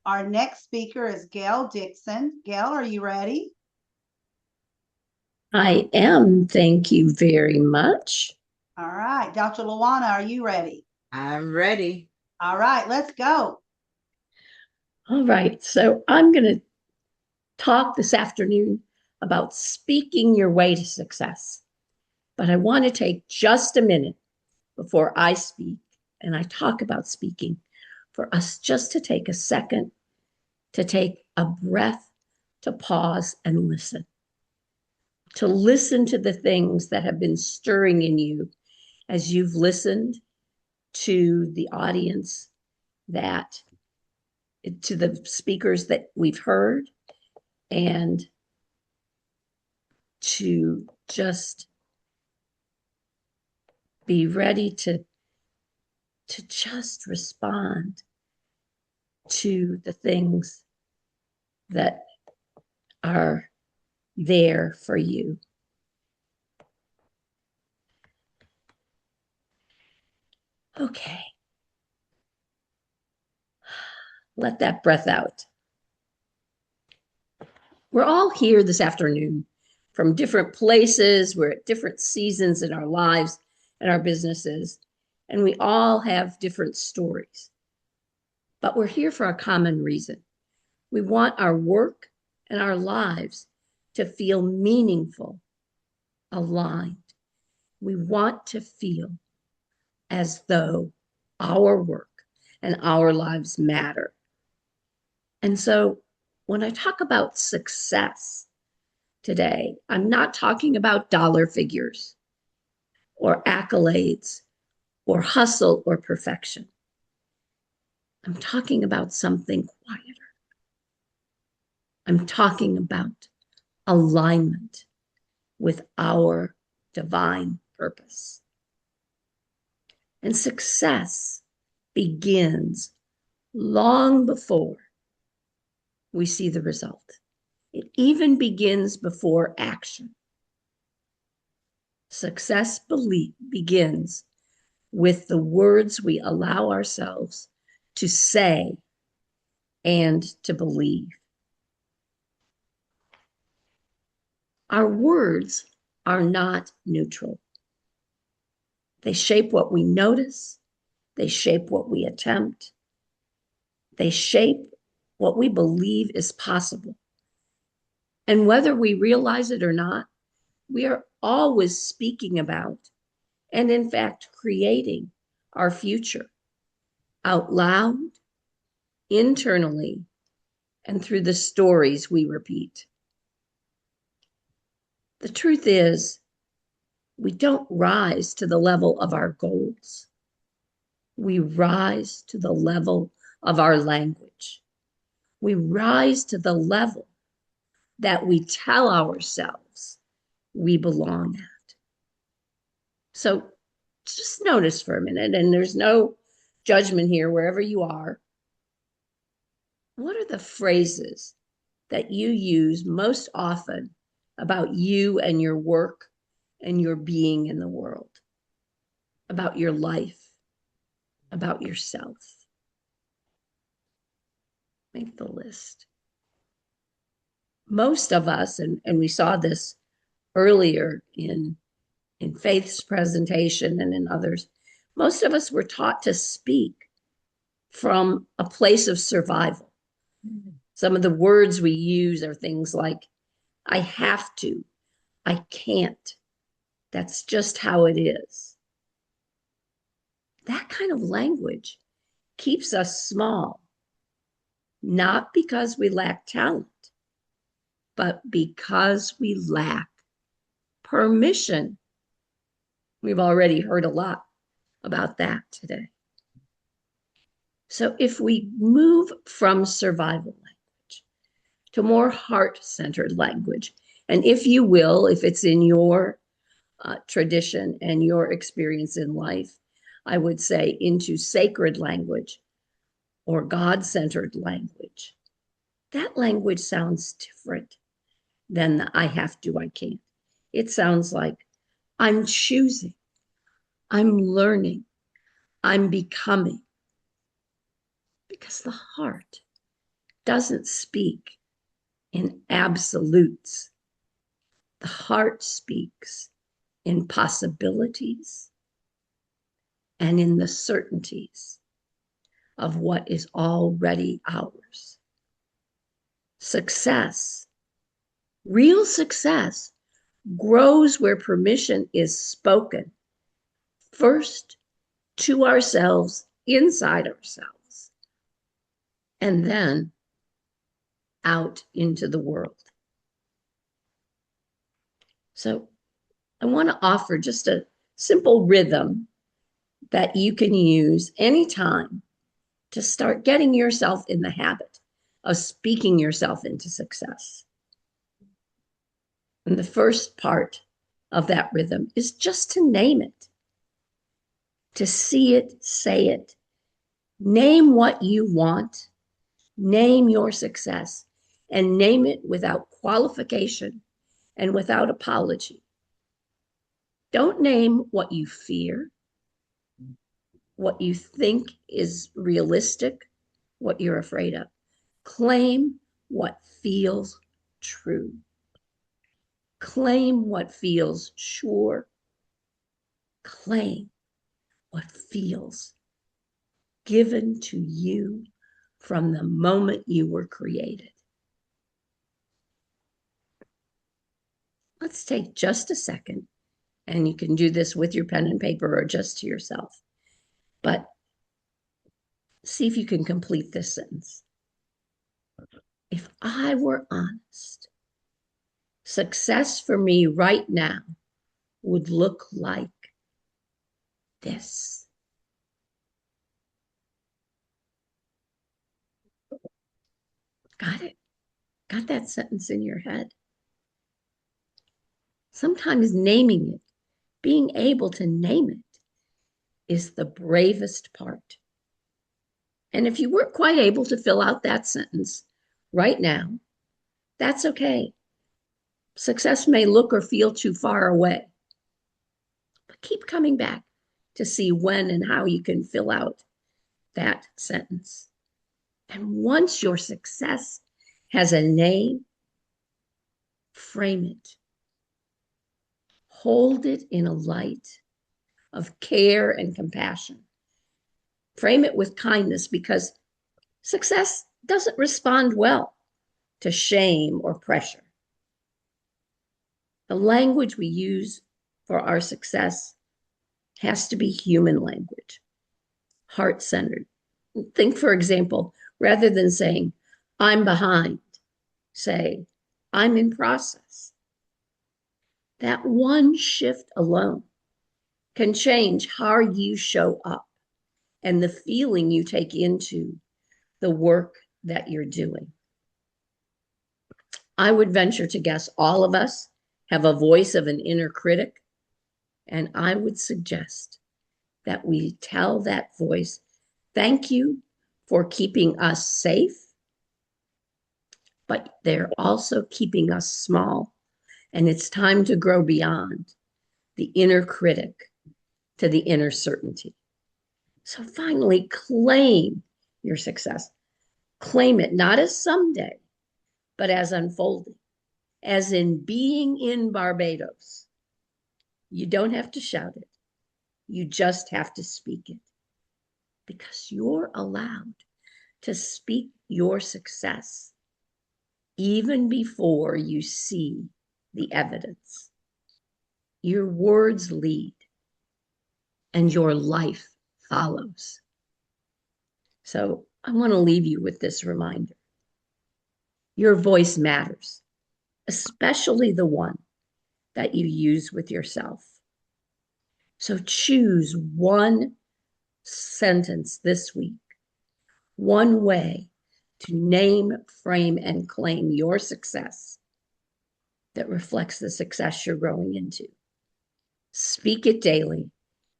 Our next speaker is Gail Dixon. Gail, are you ready? I am. Thank you very much. All right. Dr. Lawana, are you ready? I'm ready. All right, let's go. All right. So I'm going to talk this afternoon about speaking your way to success. But I want to take just a minute before I speak and I talk about speaking for us just to take a second, to take a breath, to pause and listen. To listen to the things that have been stirring in you as you've listened to the audience, that to the speakers that we've heard, and to just be ready to to just respond to the things that are there for you. Okay. Let that breath out. We're all here this afternoon from different places. We're at different seasons in our lives and our businesses, and we all have different stories. But we're here for a common reason. We want our work and our lives to feel meaningful, aligned. We want to feel as though our work and our lives matter. And so when I talk about success today, I'm not talking about dollar figures or accolades or hustle or perfection. I'm talking about something quieter. I'm talking about alignment with our divine purpose. And success begins long before we see the result. It even begins before action. Success begins with the words we allow ourselves to say and to believe. Our words are not neutral. They shape what we notice. They shape what we attempt. They shape what we believe is possible. And whether we realize it or not, we are always speaking about and, in fact, creating our future out loud, internally, and through the stories we repeat. The truth is, we don't rise to the level of our goals. We rise to the level of our language. We rise to the level that we tell ourselves we belong at. So just notice for a minute, and there's no judgment here wherever you are. What are the phrases that you use most often about you and your work and your being in the world, about your life, about yourself? Make the list. Most of us, and we saw this earlier in Faith's presentation and in others, most of us were taught to speak from a place of survival. Some of the words we use are things like, I have to, I can't, that's just how it is. That kind of language keeps us small, not because we lack talent, but because we lack permission. We've already heard a lot about that today. So if we move from survival language to more heart-centered language, and if you will, if it's in your tradition and your experience in life, I would say into sacred language or God-centered language, that language sounds different than the I have to, I can't. It sounds like I'm choosing, I'm learning, I'm becoming. Because the heart doesn't speak in absolutes. The heart speaks in possibilities and in the certainties of what is already ours. Success, real success, grows where permission is spoken, first to ourselves, inside ourselves, and then out into the world. So I want to offer just a simple rhythm that you can use anytime to start getting yourself in the habit of speaking yourself into success. And the first part of that rhythm is just to name it. to see it, say it. Name what you want, name your success, and name it without qualification and without apology. Don't name what you fear, what you think is realistic, what you're afraid of. Claim what feels true. Claim what feels sure. Claim what feels given to you from the moment you were created. Let's take just a second, and you can do this with your pen and paper or just to yourself, but see if you can complete this sentence. If I were honest, success for me right now would look like this. Got it? Got that sentence in your head? Sometimes naming it, being able to name it, is the bravest part. And if you weren't quite able to fill out that sentence right now, that's okay. Success may look or feel too far away, but keep coming back to see when and how you can fill out that sentence. And once your success has a name, frame it. Hold it in a light of care and compassion. Frame it with kindness, because success doesn't respond well to shame or pressure. The language we use for our success has to be human language, heart-centered. Think, for example, rather than saying, I'm behind, say, I'm in process. That one shift alone can change how you show up and the feeling you take into the work that you're doing. I would venture to guess all of us have a voice of an inner critic, and I would suggest that we tell that voice, thank you for keeping us safe, but they're also keeping us small, and it's time to grow beyond the inner critic to the inner certainty. So finally, claim your success. Claim it not as someday, but as unfolding, as in being in Barbados. You don't have to shout it. You just have to speak it, because you're allowed to speak your success even before you see the evidence. Your words lead and your life follows. So I want to leave you with this reminder. Your voice matters, especially the one that you use with yourself. So choose one sentence this week, one way to name, frame, and claim your success that reflects the success you're growing into. Speak it daily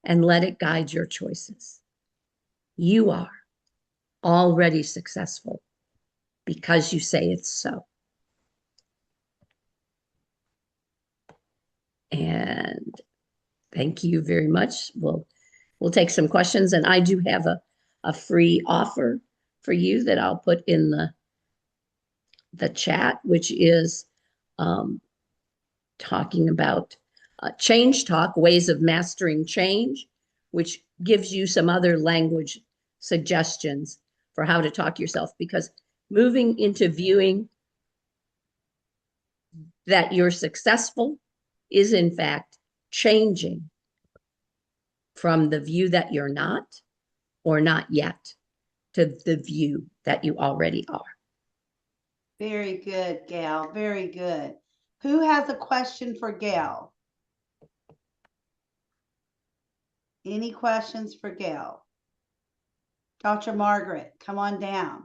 and let it guide your choices. You are already successful because you say it's so. And thank you very much. We'll take some questions, and I do have a free offer for you that I'll put in the chat, which is talking about change talk, ways of mastering change, which gives you some other language suggestions for how to talk to yourself, because moving into viewing that you're successful is in fact changing from the view that you're not or not yet to the view that you already are. Very good, Gail. Very good. Who has a question for Gail? Any questions for Gail? Dr. Margaret, come on down.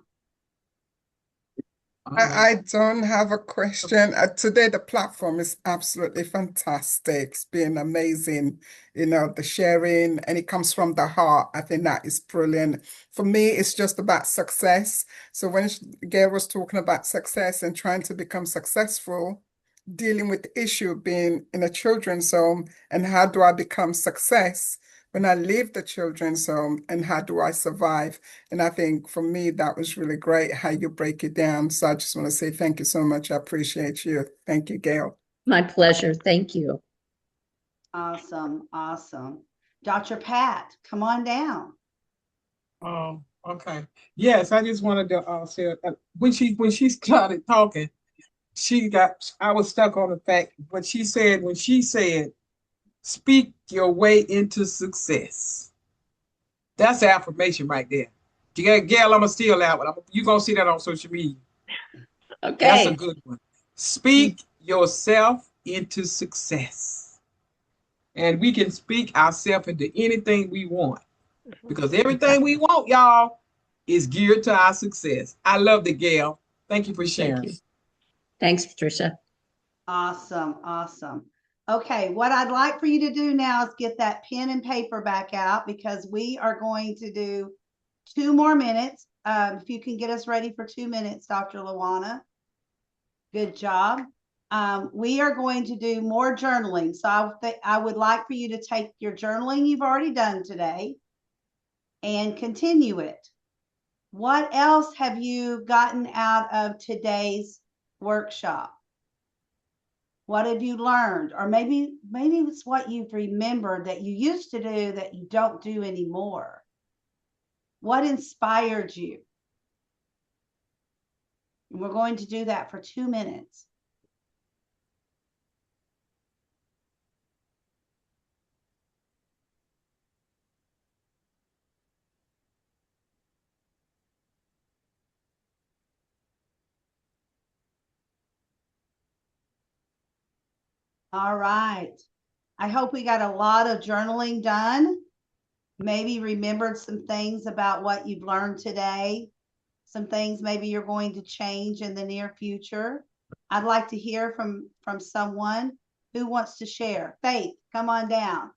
I don't have a question. Today, the platform is absolutely fantastic. It's been amazing, the sharing, and it comes from the heart. I think that is brilliant. For me, it's just about success. So when Gail was talking about success and trying to become successful, dealing with the issue of being in a children's home, and how do I become success when I leave the children's home, and how do I survive? And I think for me, that was really great how you break it down. So I just want to say thank you so much. I appreciate you. Thank you, Gail. My pleasure. Thank you. Awesome. Awesome. Dr. Pat, come on down. Okay. Yes, I just wanted to say when she started talking, I was stuck on the fact what she said when she said, speak your way into success. That's the affirmation right there. Gail, I'm gonna steal that one. You're gonna see that on social media. Okay. That's a good one. Speak yourself into success. And we can speak ourselves into anything we want. Because everything we want, y'all, is geared to our success. I love the Gail. Thank you for sharing. Thank you. Thanks, Patricia. Awesome. Awesome. Okay, what I'd like for you to do now is get that pen and paper back out, because we are going to do 2 more minutes. If you can get us ready for 2 minutes, Dr. Luana. Good job. We are going to do more journaling. So I would like for you to take your journaling you've already done today and continue it. What else have you gotten out of today's workshop? What have you learned? Or maybe it's what you've remembered that you used to do that you don't do anymore. What inspired you? And we're going to do that for 2 minutes. All right. I hope we got a lot of journaling done. Maybe remembered some things about what you've learned today. Some things maybe you're going to change in the near future. I'd like to hear from someone who wants to share. Faith, come on down.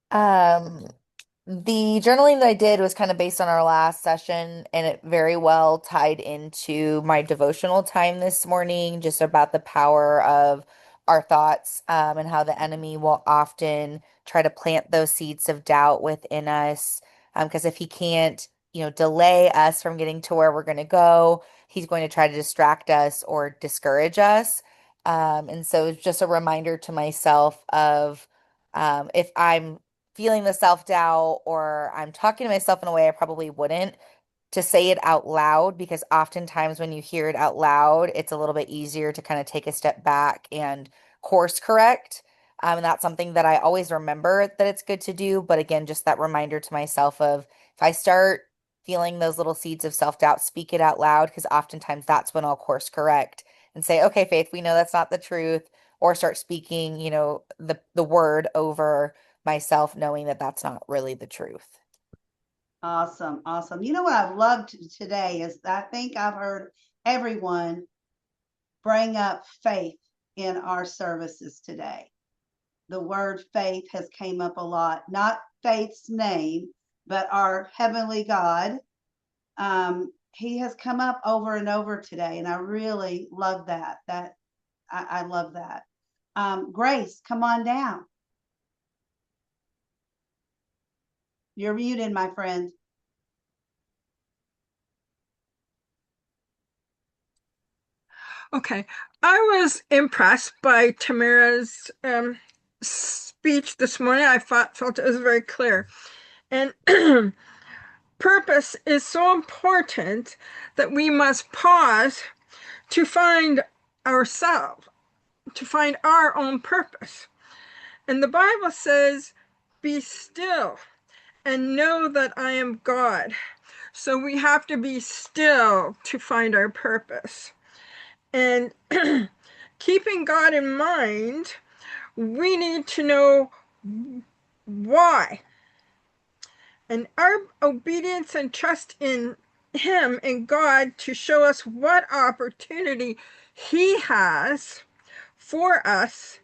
The journaling that I did was kind of based on our last session, and it very well tied into my devotional time this morning, just about the power of our thoughts, and how the enemy will often try to plant those seeds of doubt within us. Because if he can't, delay us from getting to where we're going to go, he's going to try to distract us or discourage us. And so it's just a reminder to myself of, if I'm feeling the self-doubt or I'm talking to myself in a way I probably wouldn't, to say it out loud, because oftentimes when you hear it out loud, it's a little bit easier to kind of take a step back and course correct. And that's something that I always remember that it's good to do. But again, just that reminder to myself of, if I start feeling those little seeds of self-doubt, speak it out loud, because oftentimes that's when I'll course correct and say, okay, Faith, we know that's not the truth, or start speaking, the word over myself, knowing that that's not really the truth. Awesome. Awesome. You know what I've loved today is I think I've heard everyone bring up faith in our services today. The word faith has came up a lot, not Faith's name, but our heavenly God. He has come up over and over today, and I really love that. I love that. Grace, come on down. You're muted, my friend. Okay, I was impressed by Tamara's speech this morning. I felt it was very clear. And purpose is so important that we must pause to find ourselves, to find our own purpose. And the Bible says, be still and know that I am God. So we have to be still to find our purpose. And keeping God in mind, we need to know why. And our obedience and trust in Him and God to show us what opportunity He has for us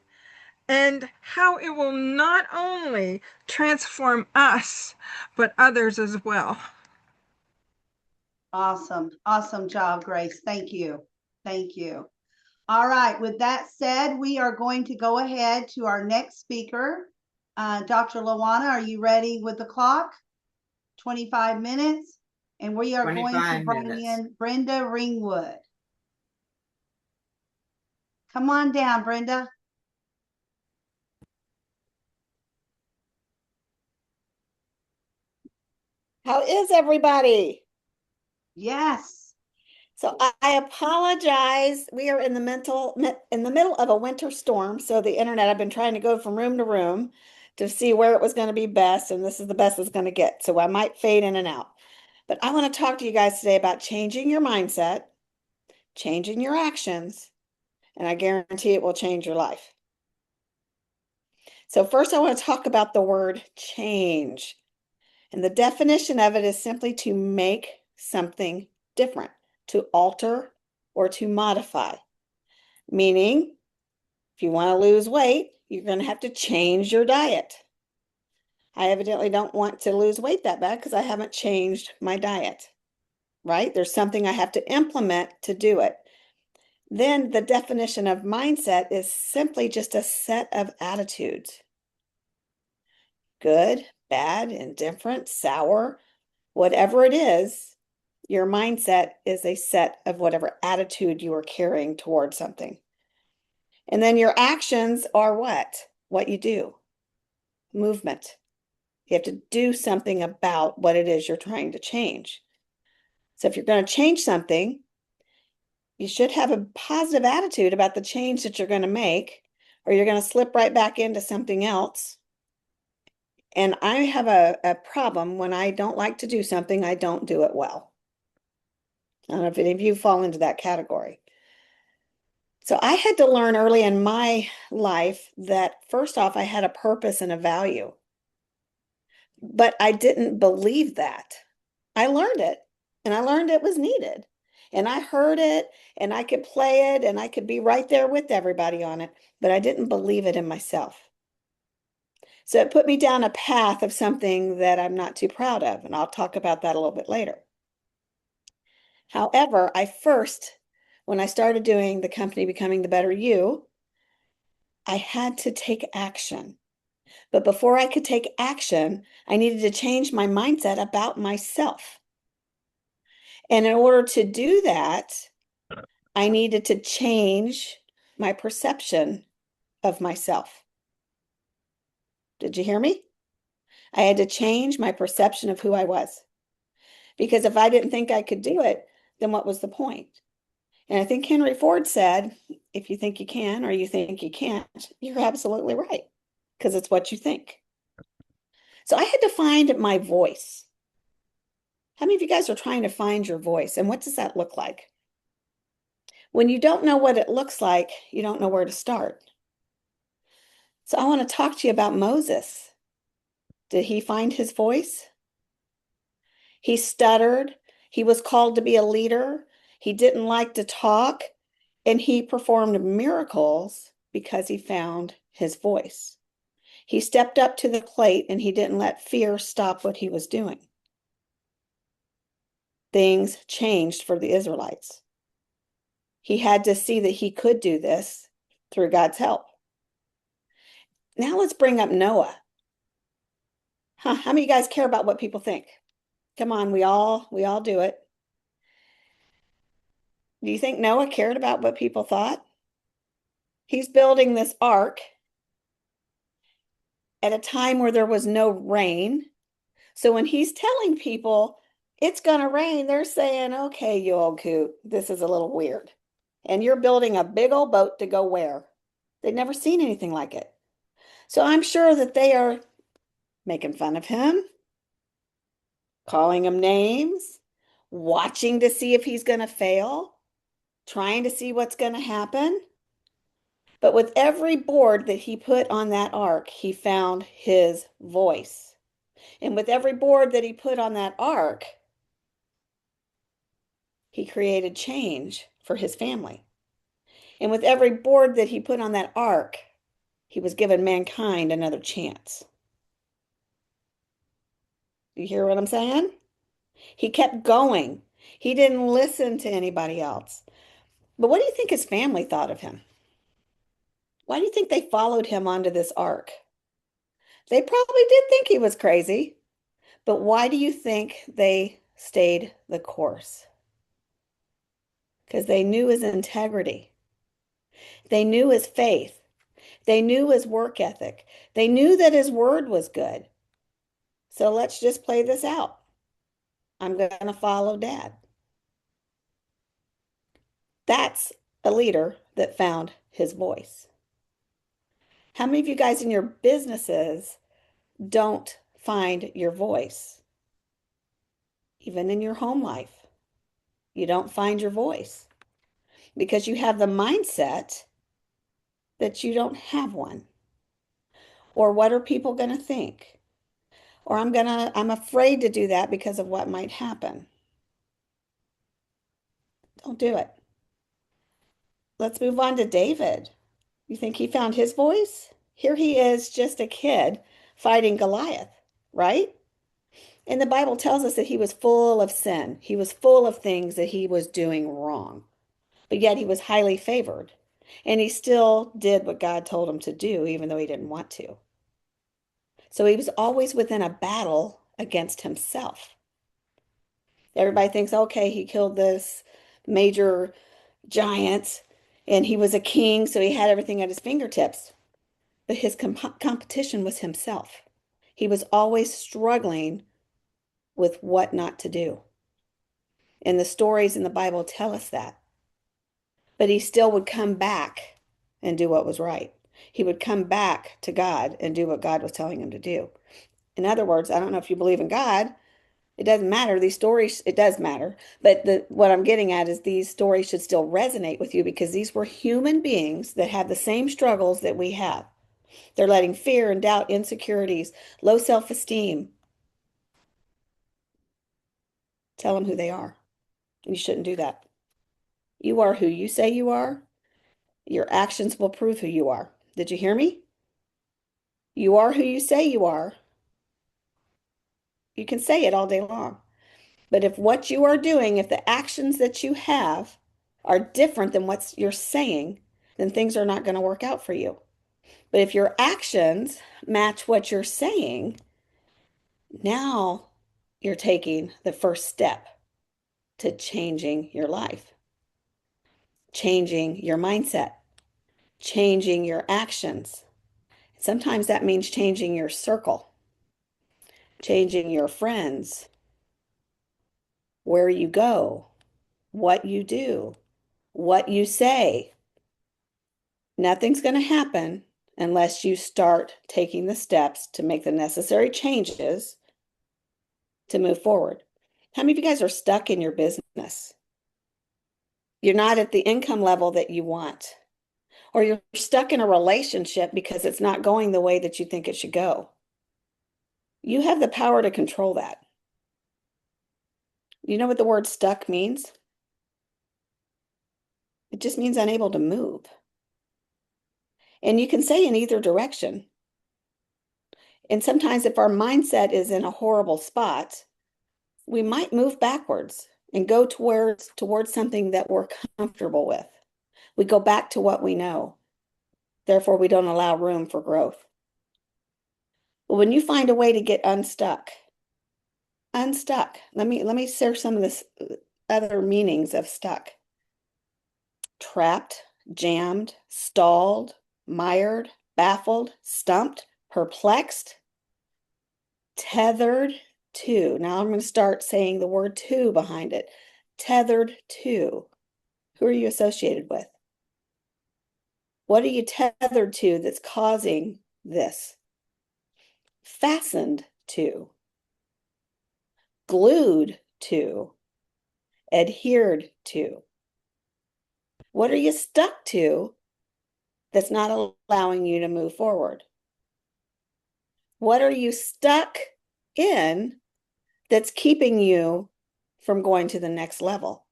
and how it will not only transform us, but others as well. Awesome. Awesome job, Grace. Thank you. Thank you. All right. With that said, we are going to go ahead to our next speaker. Dr. Lawana, are you ready with the clock? 25 minutes. And we are going to 25 bring minutes. in Brenda Ringwood. Come on down, Brenda. How is everybody? Yes. So I apologize. We are in the middle of a winter storm. So the internet, I've been trying to go from room to room to see where it was going to be best, and this is the best it's going to get. So I might fade in and out. But I want to talk to you guys today about changing your mindset, changing your actions, and I guarantee it will change your life. So first I want to talk about the word change. And the definition of it is simply to make something different, to alter or to modify. Meaning, if you want to lose weight, you're going to have to change your diet. I evidently don't want to lose weight that bad because I haven't changed my diet, right? There's something I have to implement to do it. Then the definition of mindset is simply just a set of attitudes. Good, bad, indifferent, sour, whatever it is, your mindset is a set of whatever attitude you are carrying towards something. And then your actions are what? What you do. Movement. You have to do something about what it is you're trying to change. So if you're going to change something, you should have a positive attitude about the change that you're going to make, or you're going to slip right back into something else. And I have a problem when I don't like to do something, I don't do it well. I don't know if any of you fall into that category. So I had to learn early in my life that first off, I had a purpose and a value. But I didn't believe that. I learned it, and I learned it was needed. And I heard it, and I could play it, and I could be right there with everybody on it, but I didn't believe it in myself. So it put me down a path of something that I'm not too proud of, and I'll talk about that a little bit later. However, when I started doing the company Becoming the Better You, I had to take action. But before I could take action, I needed to change my mindset about myself. And in order to do that, I needed to change my perception of myself. Did you hear me? I had to change my perception of who I was. Because if I didn't think I could do it, then what was the point? And I think Henry Ford said, if you think you can or you think you can't, you're absolutely right, because it's what you think. So I had to find my voice. How many of you guys are trying to find your voice? And what does that look like? When you don't know what it looks like, you don't know where to start. So I want to talk to you about Moses. Did he find his voice? He stuttered. He was called to be a leader. He didn't like to talk, and he performed miracles because he found his voice. He stepped up to the plate, and he didn't let fear stop what he was doing. Things changed for the Israelites. He had to see that he could do this through God's help. Now let's bring up Noah. How many of you guys care about what people think? Come on, we all do it. Do you think Noah cared about what people thought? He's building this ark at a time where there was no rain. So when he's telling people it's going to rain, they're saying, okay, you old coot, this is a little weird. And you're building a big old boat to go where? They'd never seen anything like it. So I'm sure that they are making fun of him, calling him names, watching to see if he's going to fail, trying to see what's going to happen. But with every board that he put on that ark, he found his voice. And with every board that he put on that ark, created change for his family. And with every board that he put on that ark, he was giving mankind another chance. You hear what I'm saying? He kept going. He didn't listen to anybody else. But what do you think his family thought of him? Why do you think they followed him onto this ark? They probably did think he was crazy, but why do you think they stayed the course? Because they knew his integrity. They knew his faith. They knew his work ethic. They knew that his word was good. So let's just play this out. I'm going to follow Dad. That's a leader that found his voice. How many of you guys in your businesses don't find your voice? Even in your home life, you don't find your voice because you have the mindset that you don't have one. Or what are people going to think? Or I'm afraid to do that because of what might happen. Don't do it. Let's move on to David. You think he found his voice? Here he is, just a kid fighting Goliath, right? And the Bible tells us that he was full of sin. He was full of things that he was doing wrong. But yet he was highly favored. And he still did what God told him to do, even though he didn't want to. So he was always within a battle against himself. Everybody thinks, okay, he killed this major giant and he was a king, so he had everything at his fingertips. But his competition was himself. He was always struggling with what not to do. And the stories in the Bible tell us that. But he still would come back and do what was right. He would come back to God and do what God was telling him to do. In other words, I don't know if you believe in God. It doesn't matter. These stories, it does matter. But what I'm getting at is these stories should still resonate with you because these were human beings that have the same struggles that we have. They're letting fear and doubt, insecurities, low self-esteem tell them who they are. And you shouldn't do that. You are who you say you are. Your actions will prove who you are. Did you hear me? You are who you say you are. You can say it all day long. But if what you are doing, if the actions that you have are different than what you're saying, then things are not going to work out for you. But if your actions match what you're saying, now you're taking the first step to changing your life, changing your mindset, changing your actions. Sometimes that means changing your circle, changing your friends, where you go, what you do, what you say. Nothing's going to happen unless you start taking the steps to make the necessary changes to move forward. How many of you guys are stuck in your business? You're not at the income level that you want, or you're stuck in a relationship because it's not going the way that you think it should go. You have the power to control that. You know what the word stuck means? It just means unable to move. And you can say in either direction. And sometimes if our mindset is in a horrible spot, we might move backwards and go towards something that we're comfortable with. We go back to what we know. Therefore, we don't allow room for growth. But when you find a way to get unstuck, let me share some of this other meanings of stuck. Trapped, jammed, stalled, mired, baffled, stumped, perplexed, tethered to. Now I'm going to start saying the word to behind it. Tethered to. Who are you associated with? What are you tethered to that's causing this? Fastened to. Glued to. Adhered to. What are you stuck to that's not allowing you to move forward? What are you stuck in that's keeping you from going to the next level?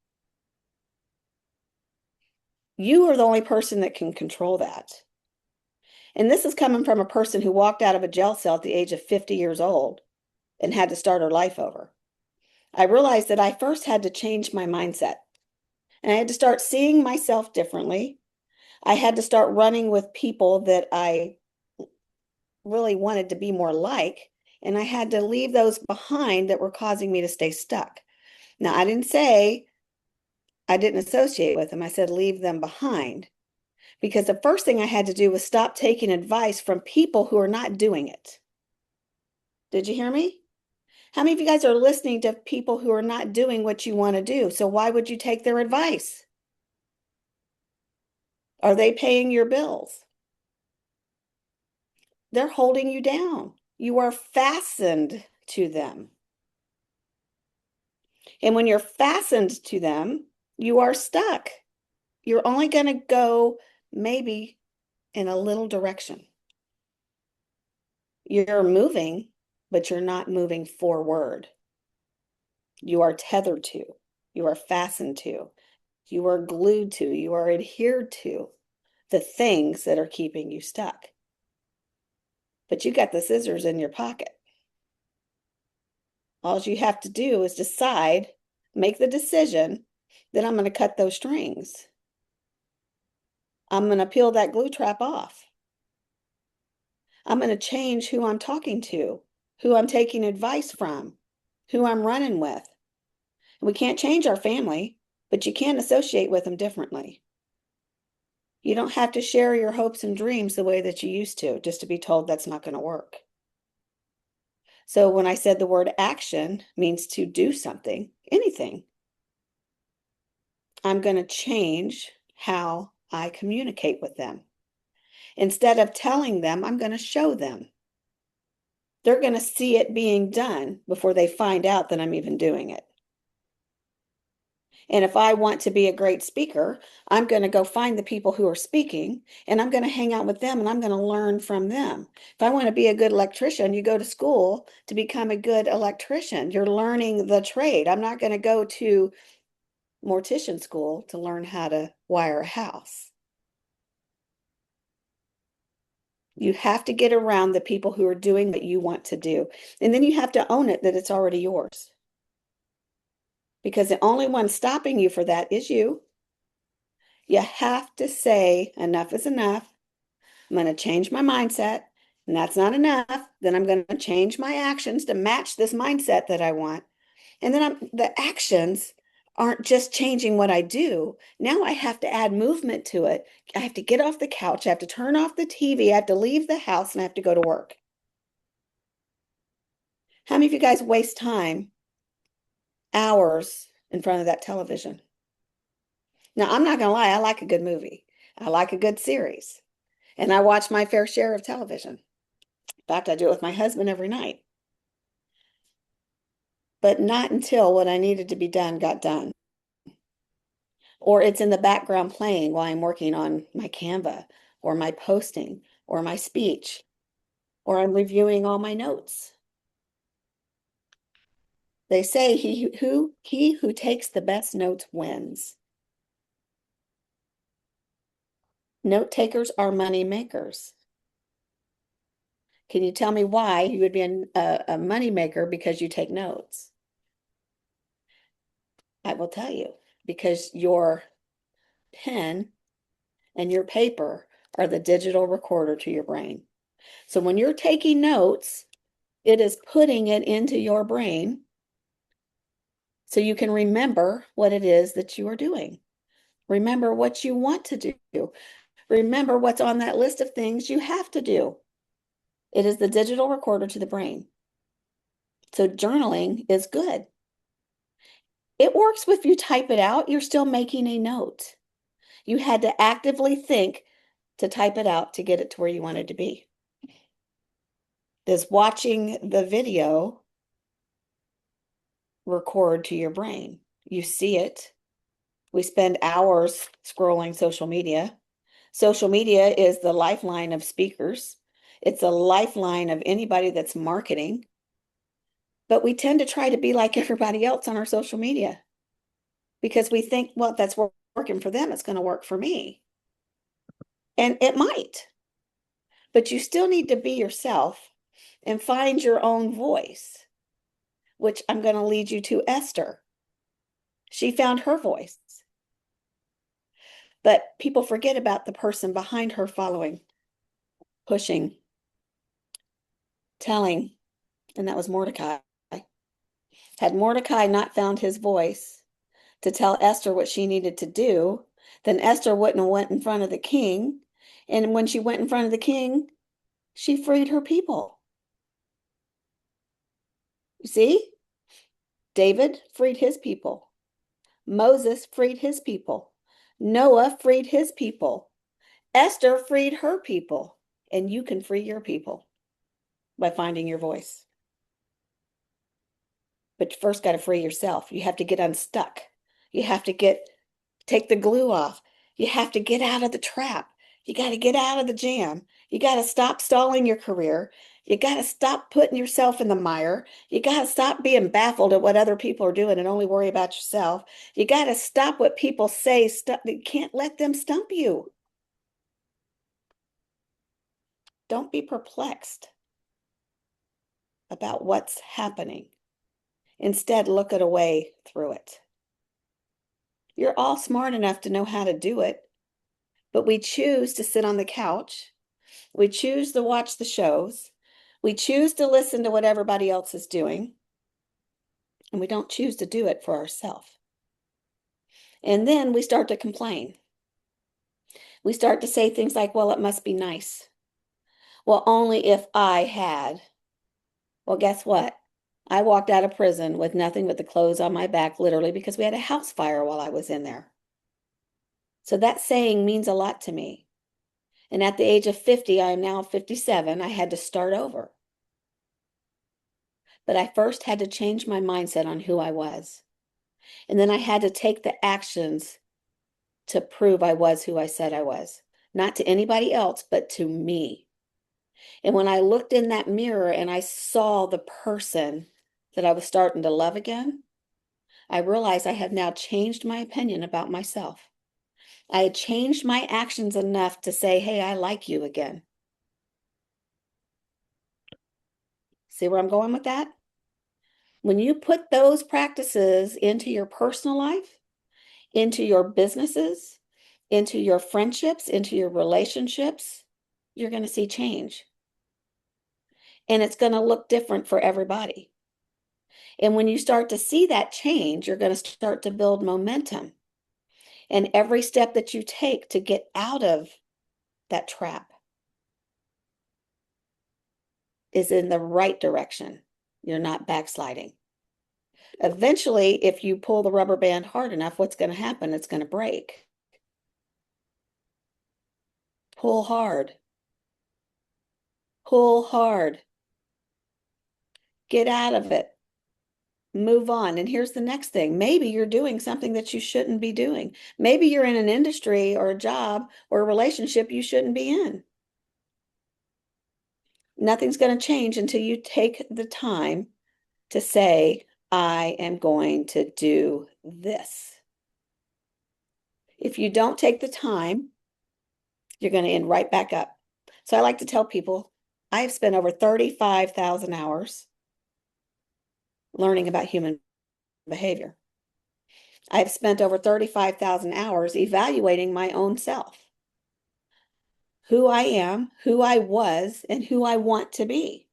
You are the only person that can control that. And this is coming from a person who walked out of a jail cell at the age of 50 years old and had to start her life over. I realized that I first had to change my mindset, and I had to start seeing myself differently. I had to start running with people that I really wanted to be more like, and I had to leave those behind that were causing me to stay stuck. Now, I didn't say I didn't associate with them. I said leave them behind, because the first thing I had to do was stop taking advice from people who are not doing it. Did you hear me? How many of you guys are listening to people who are not doing what you want to do? So why would you take their advice? Are they paying your bills? They're holding you down. You are fastened to them. And when you're fastened to them, you are stuck. You're only going to go maybe in a little direction. You're moving, but you're not moving forward. You are tethered to, you are fastened to, you are glued to, you are adhered to the things that are keeping you stuck. But you got the scissors in your pocket. All you have to do is decide, make the decision that I'm going to cut those strings. I'm going to peel that glue trap off. I'm going to change who I'm talking to, who I'm taking advice from, who I'm running with. We can't change our family, but you can associate with them differently. You don't have to share your hopes and dreams the way that you used to, just to be told that's not going to work. So when I said the word action means to do something, anything, I'm going to change how I communicate with them. Instead of telling them, I'm going to show them. They're going to see it being done before they find out that I'm even doing it. And if I want to be a great speaker, I'm going to go find the people who are speaking, and I'm going to hang out with them, and I'm going to learn from them. If I want to be a good electrician, you go to school to become a good electrician. You're learning the trade. I'm not going to go to mortician school to learn how to wire a house. You have to get around the people who are doing what you want to do. And then you have to own it that it's already yours. Because the only one stopping you for that is you. You have to say, enough is enough. I'm going to change my mindset. And that's not enough. Then I'm going to change my actions to match this mindset that I want. And then the actions aren't just changing what I do. Now I have to add movement to it. I have to get off the couch. I have to turn off the TV. I have to leave the house, and I have to go to work. How many of you guys waste time, hours in front of that television? Now, I'm not going to lie. I like a good movie. I like a good series. And I watch my fair share of television. In fact, I do it with my husband every night. But not until what I needed to be done got done. Or it's in the background playing while I'm working on my Canva, or my posting, or my speech, or I'm reviewing all my notes. They say he who takes the best notes wins. Note takers are money makers. Can you tell me why you would be a money maker because you take notes? I will tell you, because your pen and your paper are the digital recorder to your brain. So when you're taking notes, it is putting it into your brain so you can remember what it is that you are doing. Remember what you want to do. Remember what's on that list of things you have to do. It is the digital recorder to the brain. So journaling is good. It works if you type it out, you're still making a note. You had to actively think to type it out to get it to where you wanted to be. Does watching the video record to your brain? You see it. We spend hours scrolling social media. Social media is the lifeline of speakers. It's a lifeline of anybody that's marketing. But we tend to try to be like everybody else on our social media because we think, well, that's where working for them, it's going to work for me. And it might. But you still need to be yourself and find your own voice, which I'm going to lead you to Esther. She found her voice. But people forget about the person behind her following, pushing, telling, and that was Mordecai. Had Mordecai not found his voice to tell Esther what she needed to do, then Esther wouldn't have went in front of the king. And when she went in front of the king, she freed her people. You see? David freed his people. Moses freed his people. Noah freed his people. Esther freed her people. And you can free your people by finding your voice. But you first got to free yourself. You have to get unstuck. You have to take the glue off. You have to get out of the trap. You got to get out of the jam. You got to stop stalling your career. You got to stop putting yourself in the mire. You got to stop being baffled at what other people are doing and only worry about yourself. You got to stop what people say. You can't let them stump you. Don't be perplexed about what's happening. Instead, look at a way through it. You're all smart enough to know how to do it, but we choose to sit on the couch. We choose to watch the shows. We choose to listen to what everybody else is doing, and we don't choose to do it for ourselves. And then we start to complain. We start to say things like, well, it must be nice. Well, only if I had. Well, guess what? I walked out of prison with nothing but the clothes on my back, literally, because we had a house fire while I was in there. So that saying means a lot to me. And at the age of 50, I am now 57, I had to start over. But I first had to change my mindset on who I was. And then I had to take the actions to prove I was who I said I was. Not to anybody else, but to me. And when I looked in that mirror and I saw the person that I was starting to love again, I realized I had now changed my opinion about myself. I had changed my actions enough to say, hey, I like you again. See where I'm going with that? When you put those practices into your personal life, into your businesses, into your friendships, into your relationships, you're going to see change. And it's going to look different for everybody. And when you start to see that change, you're going to start to build momentum. And every step that you take to get out of that trap is in the right direction. You're not backsliding. Eventually, if you pull the rubber band hard enough, what's going to happen? It's going to break. Pull hard. Pull hard. Get out of it. Move on. And here's the next thing. Maybe you're doing something that you shouldn't be doing. Maybe you're in an industry or a job or a relationship you shouldn't be in. Nothing's going to change until you take the time to say, I am going to do this. If you don't take the time, you're going to end right back up. So I like to tell people, I have spent over 35,000 hours learning about human behavior. I have spent over 35,000 hours evaluating my own self, who I am, who I was, and who I want to be.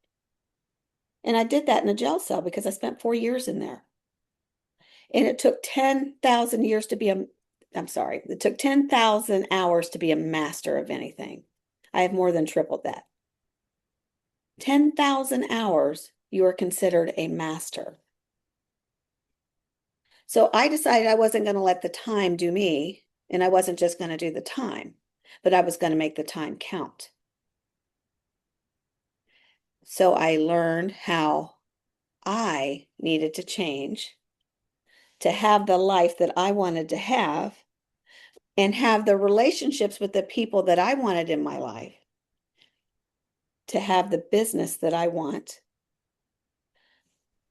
And I did that in a jail cell because I spent 4 years in there. And it took 10,000 years to be it took 10,000 hours to be a master of anything. I have more than tripled that. 10,000 hours, you are considered a master. So I decided I wasn't going to let the time do me, and I wasn't just going to do the time, but I was going to make the time count. So I learned how I needed to change to have the life that I wanted to have and have the relationships with the people that I wanted in my life, to have the business that I want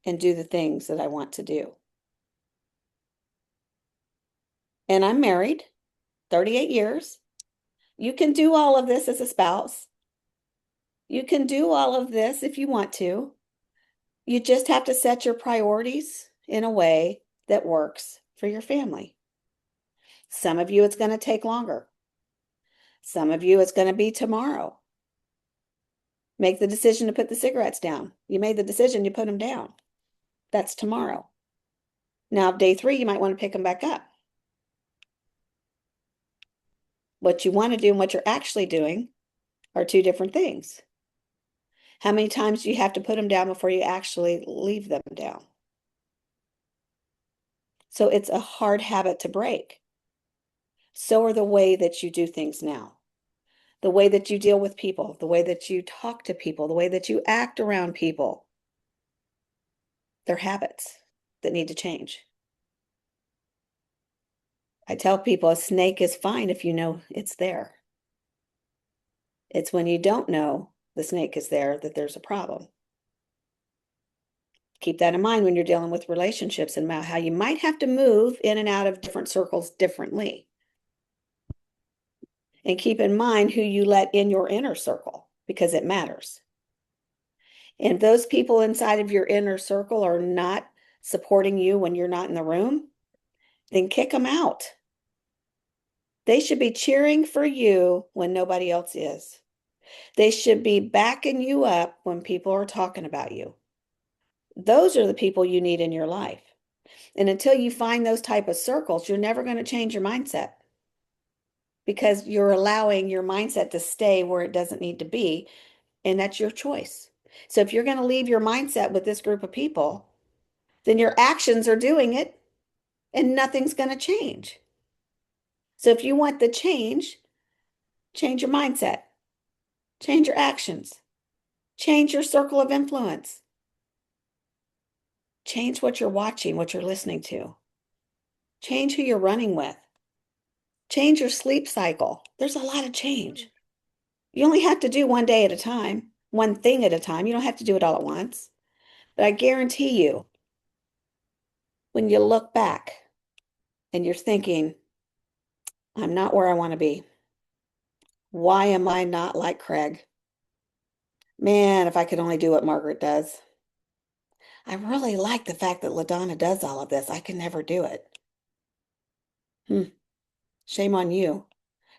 and do the things that I want to do. and I'm married 38 years. You can do all of this as a spouse. You can do all of this if you want to. You just have to set your priorities in a way that works for your family. Some of you, it's going to take longer. Some of you, it's going to be tomorrow. Make the decision to put the cigarettes down. You made the decision, you put them down. That's tomorrow. Now, day 3, you might want to pick them back up. What you want to do and what you're actually doing are 2 different things. How many times do you have to put them down before you actually leave them down? So it's a hard habit to break. So are the way that you do things now. The way that you deal with people, the way that you talk to people, the way that you act around people. They're habits that need to change. I tell people a snake is fine if you know it's there. It's when you don't know the snake is there that there's a problem. Keep that in mind when you're dealing with relationships and how you might have to move in and out of different circles differently. And keep in mind who you let in your inner circle, because it matters. And if those people inside of your inner circle are not supporting you when you're not in the room, then kick them out. They should be cheering for you when nobody else is. They should be backing you up when people are talking about you. Those are the people you need in your life. And until you find those type of circles, you're never going to change your mindset, because you're allowing your mindset to stay where it doesn't need to be, and that's your choice. So if you're going to leave your mindset with this group of people, then your actions are doing it and nothing's going to change. So if you want the change your mindset, change your actions, change your circle of influence, change what you're watching, what you're listening to, change who you're running with, change your sleep cycle. There's a lot of change. You only have to do one day at a time, one thing at a time. You don't have to do it all at once. But I guarantee you, when you look back and you're thinking, I'm not where I want to be. Why am I not like Craig? Man, if I could only do what Margaret does. I really like the fact that LaDonna does all of this. I can never do it. Shame on you.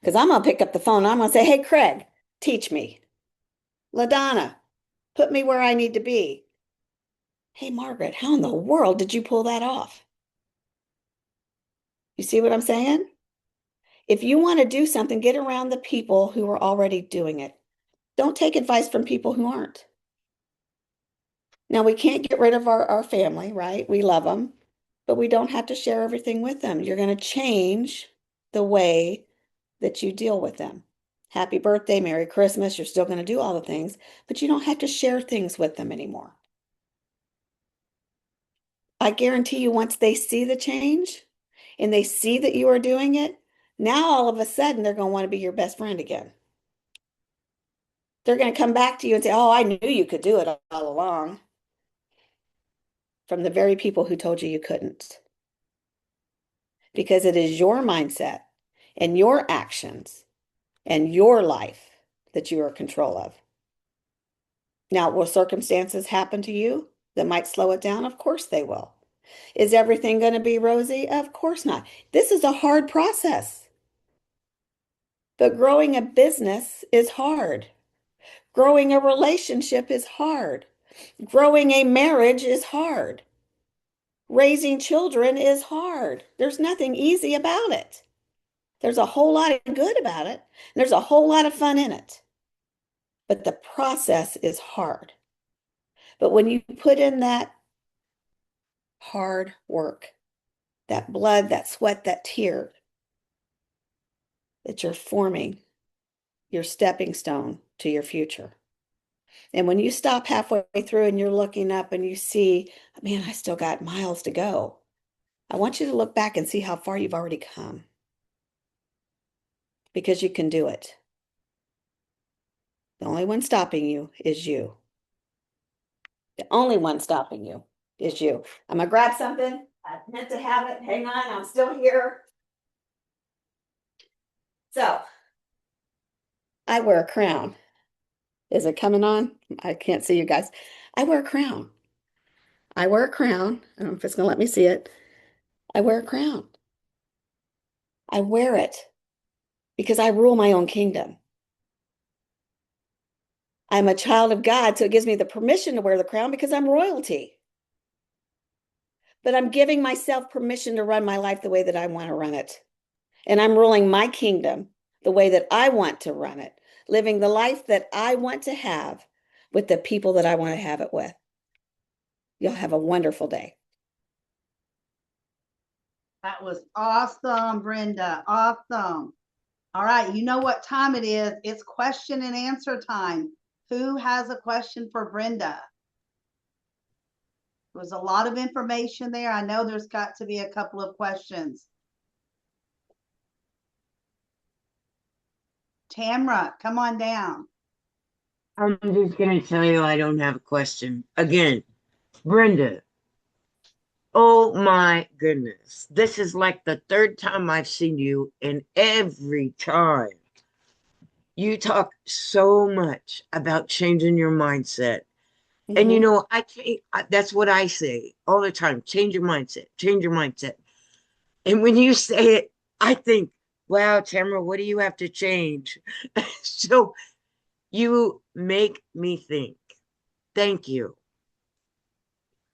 Because I'm going to pick up the phone and I'm going to say, hey, Craig, teach me. LaDonna, put me where I need to be. Hey, Margaret, how in the world did you pull that off? You see what I'm saying? If you want to do something, get around the people who are already doing it. Don't take advice from people who aren't. Now, we can't get rid of our family, right? We love them, but we don't have to share everything with them. You're going to change the way that you deal with them. Happy birthday, Merry Christmas. You're still going to do all the things, but you don't have to share things with them anymore. I guarantee you, once they see the change and they see that you are doing it, now all of a sudden they're going to want to be your best friend again. They're going to come back to you and say, oh, I knew you could do it all along. From the very people who told you you couldn't. Because it is your mindset and your actions and your life that you are in control of. Now, will circumstances happen to you that might slow it down? Of course they will. Is everything going to be rosy? Of course not. This is a hard process. But growing a business is hard. Growing a relationship is hard. Growing a marriage is hard. Raising children is hard. There's nothing easy about it. There's a whole lot of good about it. And there's a whole lot of fun in it. But the process is hard. But when you put in that hard work, that blood, that sweat, that tear, that you're forming your stepping stone to your future. And when you stop halfway through and you're looking up and you see, man, I still got miles to go. I want you to look back and see how far you've already come. Because you can do it. The only one stopping you is you. The only one stopping you is you. I'm going to grab something. I meant to have it. Hang on, I'm still here. So I wear a crown. Is it coming on? I can't see you guys. I wear a crown. I wear a crown. I don't know if it's going to let me see it. I wear a crown. I wear it because I rule my own kingdom. I'm a child of God, so it gives me the permission to wear the crown because I'm royalty. But I'm giving myself permission to run my life the way that I want to run it. And I'm ruling my kingdom the way that I want to run it, living the life that I want to have with the people that I want to have it with. You'll have a wonderful day. That was awesome, Brenda. Awesome. All right, you know what time it is. It's question and answer time. Who has a question for Brenda? There was a lot of information there. I know there's got to be a couple of questions. Tamra, come on down. I'm just going to tell you I don't have a question. Again, Brenda, oh my goodness. This is like the third time I've seen you, and every time you talk so much about changing your mindset. And you know, that's what I say all the time. Change your mindset, change your mindset. And when you say it, I think, wow, Tamara, what do you have to change? So you make me think. Thank you.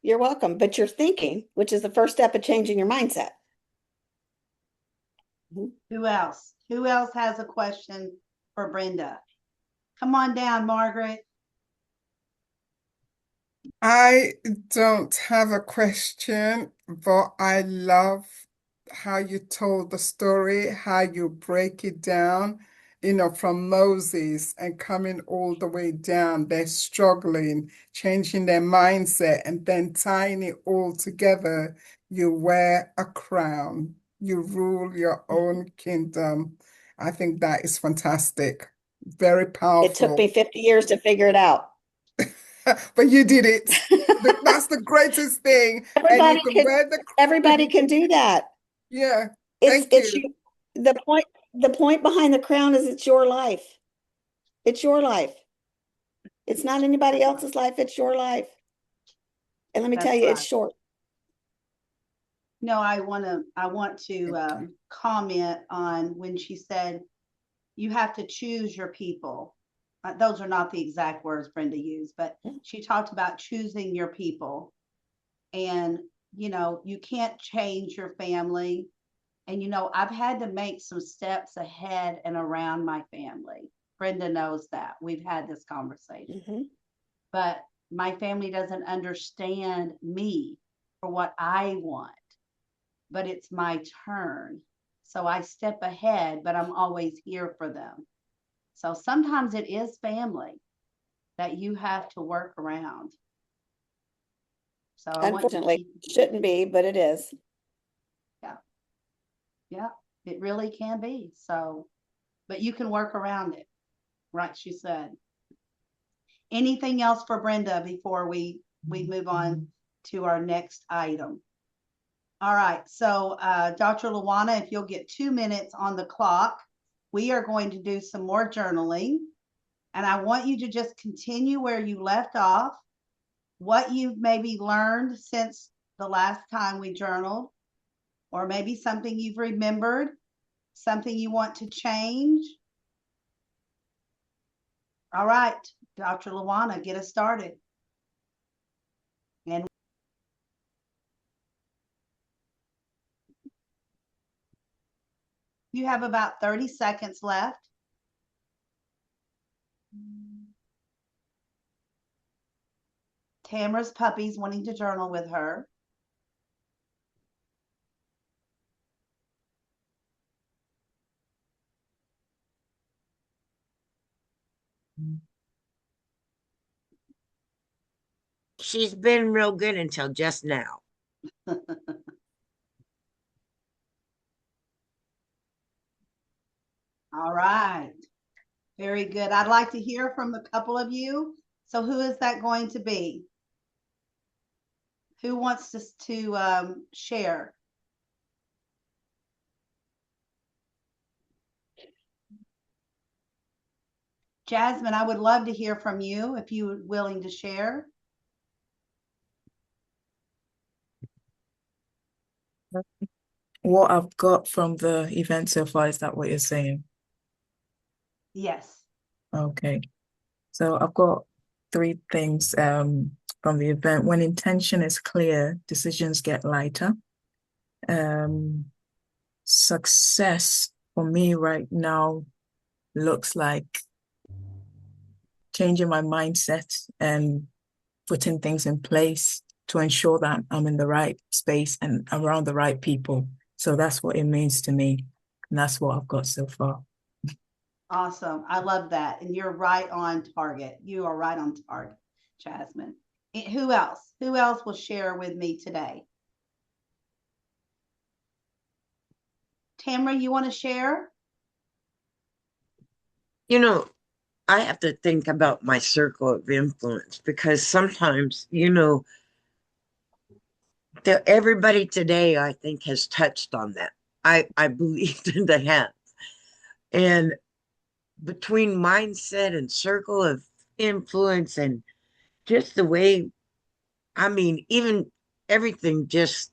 You're welcome. But you're thinking, which is the first step of changing your mindset. Who else? Who else has a question for Brenda? Come on down, Margaret. I don't have a question, but I love how you told the story, how you break it down, from Moses and coming all the way down. They're struggling, changing their mindset, and then tying it all together. You wear a crown, you rule your own kingdom. I think that is fantastic. Very It took me powerful. 50 years to figure it out. But you did it. That's the greatest thing. And you can wear the Everybody can do that. Yeah. It's Thank you. the point behind the crown is it's your life. It's your life. It's not anybody else's life, it's your life. And let me tell you, it's short. No, I want to comment on when she said you have to choose your people. Those are not the exact words Brenda used, but she talked about choosing your people. And, you can't change your family. And, I've had to make some steps ahead and around my family. Brenda knows that. We've had this conversation. But my family doesn't understand me for what I want. But it's my turn. So I step ahead, but I'm always here for them. So sometimes it is family that you have to work around. So unfortunately, shouldn't be, but it is. Yeah. Yeah, it really can be. So, but you can work around it. Right, she said. Anything else for Brenda before we move on to our next item? All right, so Dr. Luana, if you'll get 2 minutes on the clock, we are going to do some more journaling. And I want you to just continue where you left off, what you've maybe learned since the last time we journaled, or maybe something you've remembered, something you want to change. All right, Dr. Luana, get us started. And you have about 30 seconds left. Tamara's puppy's wanting to journal with her. She's been real good until just now. All right. Very good. I'd like to hear from a couple of you. So who is that going to be? Who wants to share? Jasmine, I would love to hear from you if you were willing to share. What I've got from the event so far, is that what you're saying? Yes. Okay. So I've got three things from the event. When intention is clear, decisions get lighter. Success for me right now looks like changing my mindset and putting things in place to ensure that I'm in the right space and around the right people. So that's what it means to me. And that's what I've got so far. Awesome. I love that. And you're right on target. You are right on target, Jasmine. Who else? Who else will share with me today? Tamara, you want to share? You know, I have to think about my circle of influence because sometimes, everybody today, I think, has touched on that. I believe that they have. And between mindset and circle of influence and just the way, I mean, even everything, just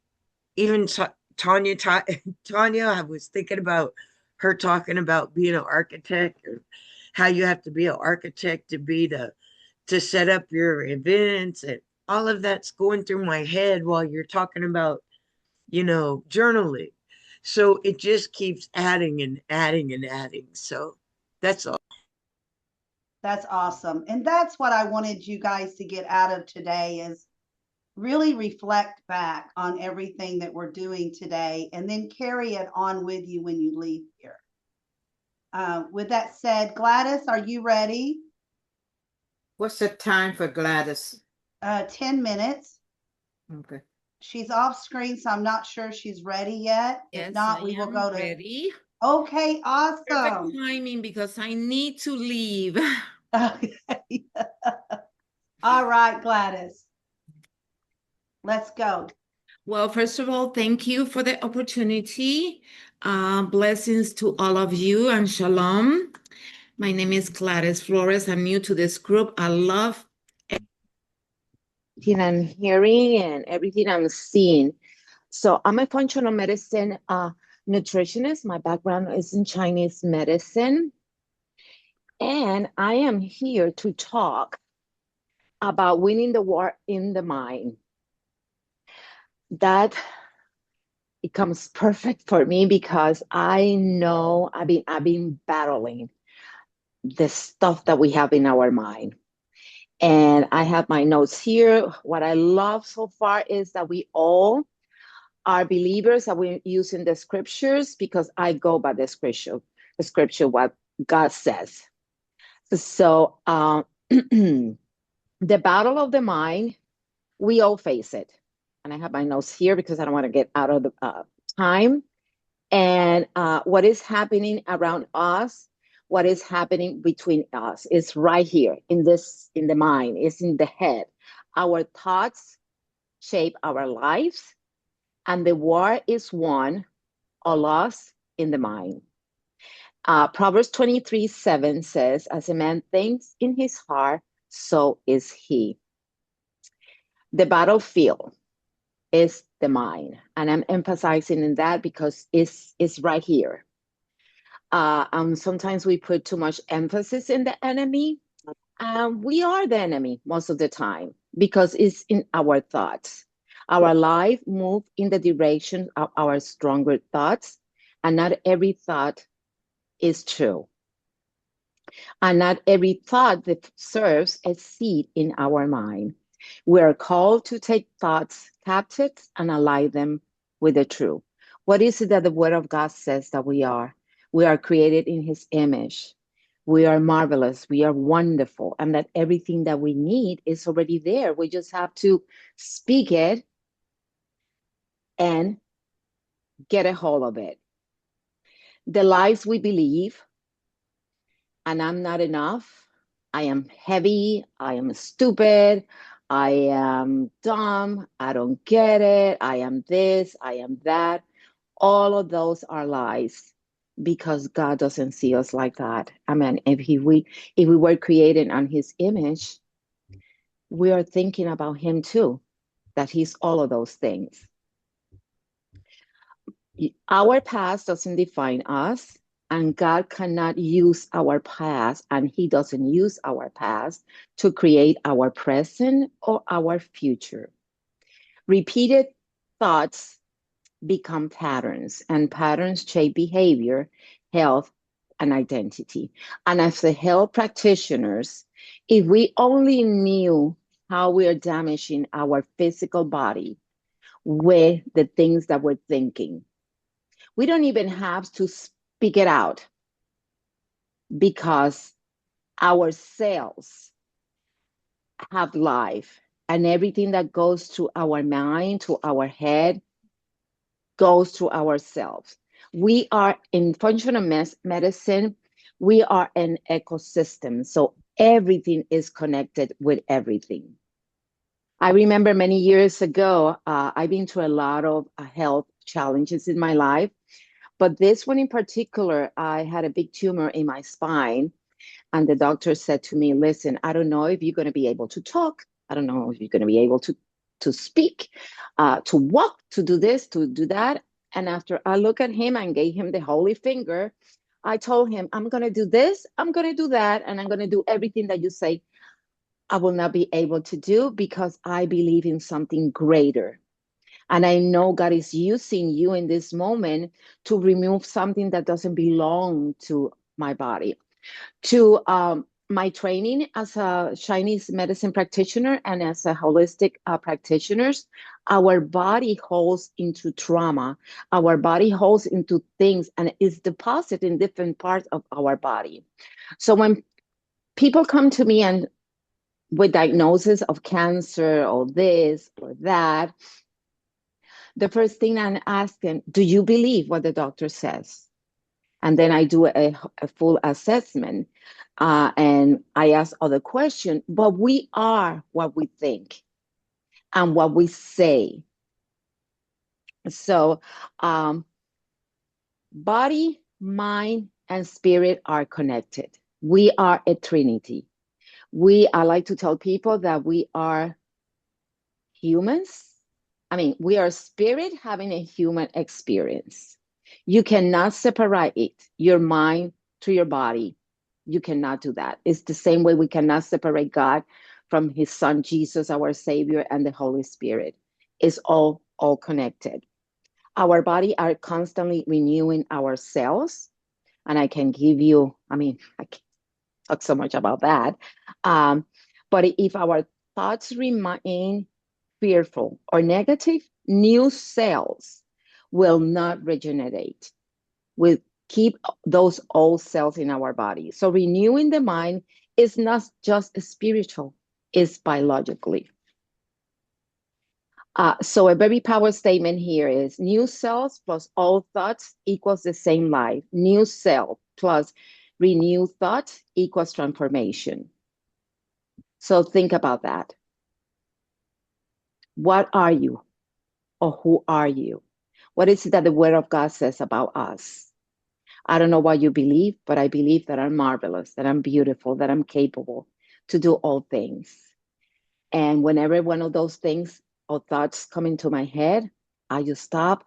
even Tanya, Tanya, I was thinking about her talking about being an architect, or how you have to be an architect to set up your events, and all of that's going through my head while you're talking about, journaling. So it just keeps adding and adding and adding. So that's all. That's awesome. And that's what I wanted you guys to get out of today is really reflect back on everything that we're doing today and then carry it on with you when you leave here. With that said, Gladys, are you ready? What's the time for Gladys? 10 minutes. Okay. She's off screen, so I'm not sure she's ready yet. Yes, if not, I we will am go to ready. Okay, awesome. Perfect timing because I need to leave. Okay. All right, Gladys. Let's go. Well, first of all, thank you for the opportunity. Blessings to all of you and shalom. My name is Gladys Flores. I'm new to this group. I love everything I'm hearing and everything I'm seeing. So I'm a functional medicine nutritionist. My background is in Chinese medicine. And I am here to talk about winning the war in the mind. That becomes perfect for me because I know I've been battling the stuff that we have in our mind. And I have my notes here. What I love so far is that we all are believers, that we're using the scriptures, because I go by the scripture, what God says. So the battle of the mind, we all face it. And I have my notes here because I don't want to get out of the time. And what is happening around us, what is happening between us is right here in the mind, it's in the head. Our thoughts shape our lives, and the war is won or lost in the mind. Proverbs 23:7 says, as a man thinks in his heart, so is he. The battlefield is the mind. And I'm emphasizing in that because it's right here. Sometimes we put too much emphasis in the enemy. We are the enemy most of the time because it's in our thoughts. Our life moves in the direction of our stronger thoughts, and not every thought is true. And not every thought that serves a seed in our mind. We are called to take thoughts captive and align them with the truth. What is it that the Word of God says that we are? We are created in His image. We are marvelous. We are wonderful. And that everything that we need is already there. We just have to speak it and get a hold of it. The lies we believe, and I'm not enough, I am heavy, I am stupid, I am dumb, I don't get it, I am this, I am that. All of those are lies. because God doesn't see us like that. I mean, if we were created on his image, we are thinking about him too, that he's all of those things. Our past doesn't define us, and God cannot use our past, and he doesn't use our past to create our present or our future. Repeated thoughts become patterns, and patterns shape behavior, health, and identity. And as the health practitioners, if we only knew how we are damaging our physical body with the things that we're thinking, we don't even have to speak it out, because our cells have life, and everything that goes to our mind, to our head, goes through ourselves. We are in functional medicine, we are an ecosystem. So everything is connected with everything. I remember many years ago, I've been through a lot of health challenges in my life, but this one in particular, I had a big tumor in my spine. And the doctor said to me, listen, I don't know if you're going to be able to talk. I don't know if you're going to be able to speak, to walk, to do this, to do that. And after I looked at him and gave him the holy finger, I told him, I'm going to do this, I'm going to do that, and I'm going to do everything that you say I will not be able to do, because I believe in something greater. And I know God is using you in this moment to remove something that doesn't belong to my body. To my training as a Chinese medicine practitioner and as a holistic practitioners, our body holds into trauma. Our body holds into things and is deposited in different parts of our body. So when people come to me and with diagnosis of cancer or this or that, the first thing I ask them, do you believe what the doctor says? And then I do a full assessment, and I ask other questions. But we are what we think and what we say. So body, mind, and spirit are connected. We are a trinity. I like to tell people that we are humans. I mean, we are spirit having a human experience. You cannot separate it, your mind to your body. You cannot do that. It's the same way we cannot separate God from his son, Jesus, our Savior, and the Holy Spirit. It's all connected. Our body are constantly renewing ourselves. And I can give you, I can't talk so much about that. But if our thoughts remain fearful or negative, new cells will not regenerate. We'll keep those old cells in our body. So renewing the mind is not just spiritual, it's biologically. So a very powerful statement here is new cells plus old thoughts equals the same life. New cell plus renewed thought equals transformation. So think about that. What are you? Or who are you? What is it that the Word of God says about us? I don't know what you believe, but I believe that I'm marvelous, that I'm beautiful, that I'm capable to do all things. And whenever one of those things or thoughts come into my head, I just stop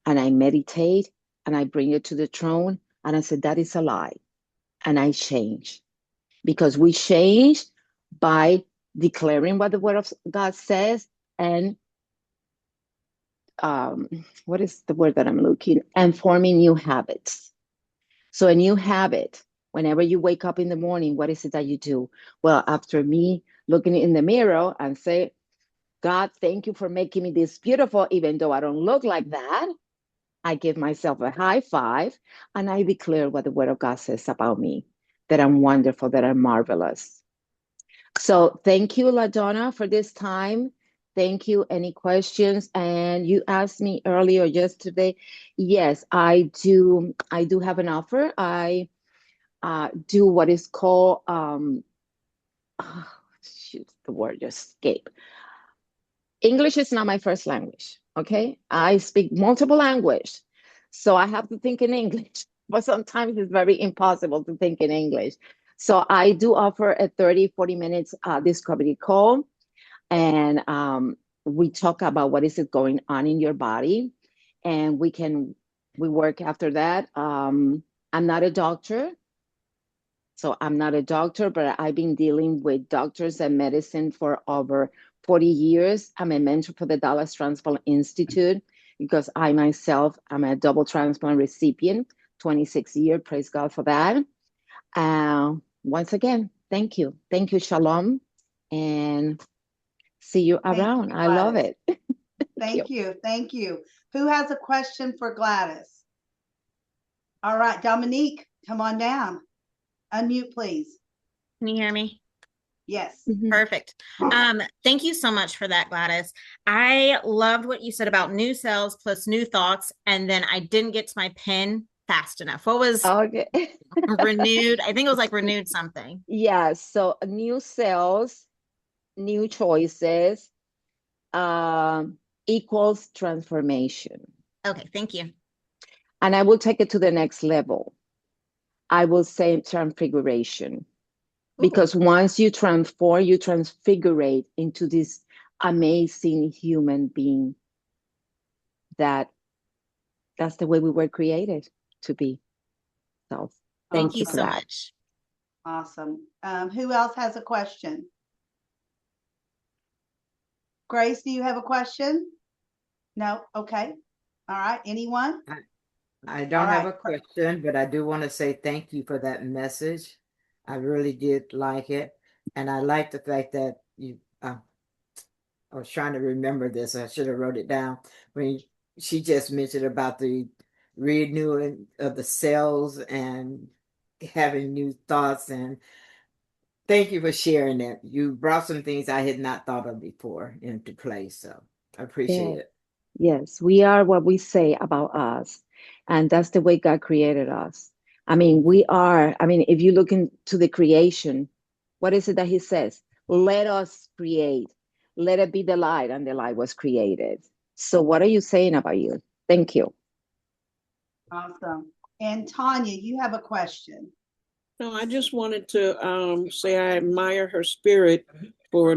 and I meditate and I bring it to the throne and I say, that is a lie. And I change. Because we change by declaring what the Word of God says and what is the word that I'm looking? And forming new habits. So a new habit, whenever you wake up in the morning, what is it that you do? Well, after me looking in the mirror and say, God, thank you for making me this beautiful, even though I don't look like that, I give myself a high five and I declare what the Word of God says about me, that I'm wonderful, that I'm marvelous. So thank you, LaDonna, for this time. Thank you. Any questions? And you asked me earlier yesterday. Yes, I do. I do have an offer. I do what is called shoot, the word just escaped. English is not my first language. Okay, I speak multiple languages, so I have to think in English. but sometimes it's very impossible to think in English. So I do offer a 30, 40 minutes discovery call, and we talk about what is it going on in your body, and we work after that. I'm not a doctor, so I'm not a doctor, but I've been dealing with doctors and medicine for over 40 years. I'm a mentor for the Dallas Transplant Institute because I myself am a double transplant recipient, 26 years. Praise God for that. Once again, thank you. Thank you, Shalom, and see you around. I love it. Thank you. Thank you. Who has a question for Gladys? All right, Dominique, come on down. Unmute, please. Can you hear me? Yes. Perfect. Thank you so much for that, Gladys. I loved what you said about new cells plus new thoughts, and then I didn't get to my pen fast enough. What was renewed? I think it was like renewed something. Yeah, so new cells, new choices, equals transformation. Okay, thank you. And I will take it to the next level. I will say transfiguration. Because once you transform, you transfigurate into this amazing human being that's the way we were created to be. So thank you for so that. much. Awesome. Who else has a question? Grace, do you have a question? No? Okay. All right. Anyone? I don't have a question, but I do want to say thank you for that message. I really did like it. And I like the fact that I was trying to remember this. I should have wrote it down. When she just mentioned about the renewing of the cells and having new thoughts. And thank you for sharing that. You brought some things I had not thought of before into play. So I appreciate it. Yes, we are what we say about us. And that's the way God created us. I mean, if you look into the creation, what is it that he says? Let us create. Let it be the light, and the light was created. So what are you saying about you? Thank you. Awesome. And Tanya, you have a question. No, I just wanted to say I admire her spirit for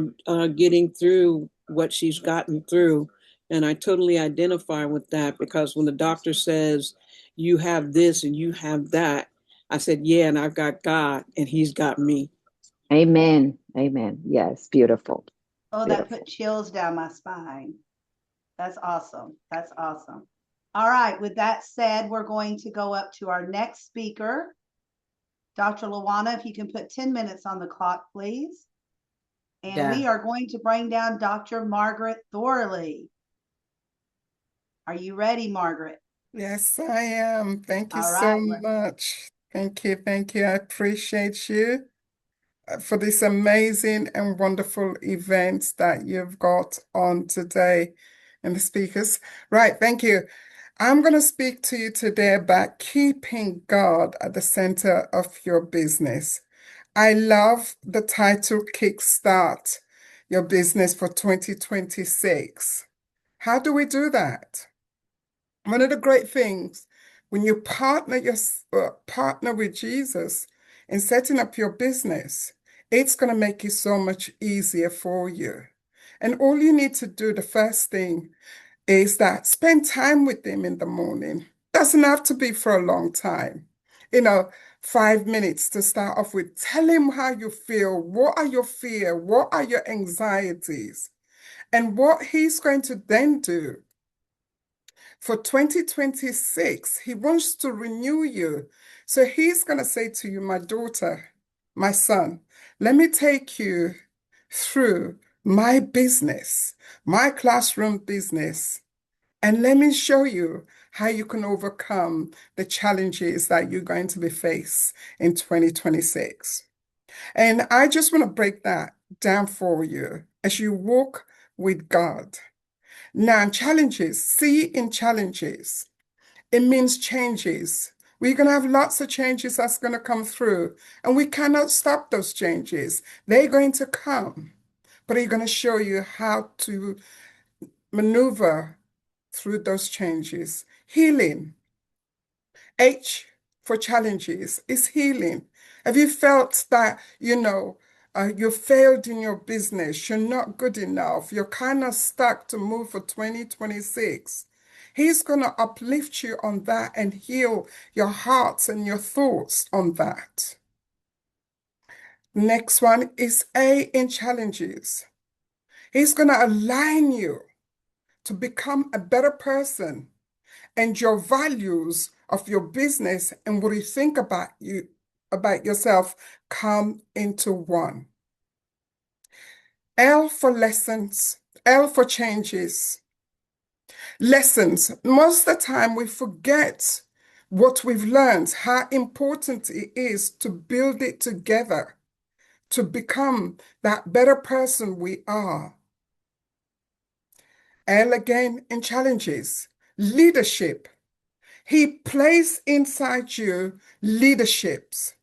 getting through what she's gotten through. And I totally identify with that, because when the doctor says you have this and you have that, I said, yeah, and I've got God and he's got me. Amen. Amen. Yes, beautiful. Oh, beautiful. That put chills down my spine. That's awesome. That's awesome. All right. With that said, we're going to go up to our next speaker. Dr. Luana, if you can put 10 minutes on the clock, please. And we are going to bring down Dr. Margaret Thorley. Are you ready, Margaret? Yes, I am. Thank you All so right. much. Thank you. Thank you. I appreciate you for this amazing and wonderful event that you've got on today, and the speakers. Right. Thank you. I'm going to speak to you today about keeping God at the center of your business. I love the title Kickstart Your Business for 2026. How do we do that? One of the great things when you partner with Jesus in setting up your business, it's going to make it so much easier for you. And all you need to do, the first thing, is that spend time with him in the morning. Doesn't have to be for a long time. 5 minutes to start off with. Tell him how you feel. What are your fears? What are your anxieties? And what he's going to then do for 2026, he wants to renew you. So he's going to say to you, my daughter, my son, let me take you through my business, my classroom business, and let me show you how you can overcome the challenges that you're going to be faced in 2026. And I just want to break that down for you as you walk with God. Now, challenges, see in challenges, it means changes. We're going to have lots of changes that's going to come through, and we cannot stop those changes. They're going to come, but he's going to show you how to maneuver through those changes. Healing. H, for challenges is healing. Have you felt that, you failed in your business, you're not good enough, you're kind of stuck to move for 2026? He's going to uplift you on that and heal your hearts and your thoughts on that. Next one is A in challenges. He's going to align you to become a better person, and your values of your business and what you think about yourself come into one. L for lessons, L for changes. Lessons. Most of the time we forget what we've learned, how important it is to build it together, to become that better person we are. L again in challenges. Leadership. He placed inside you leaderships.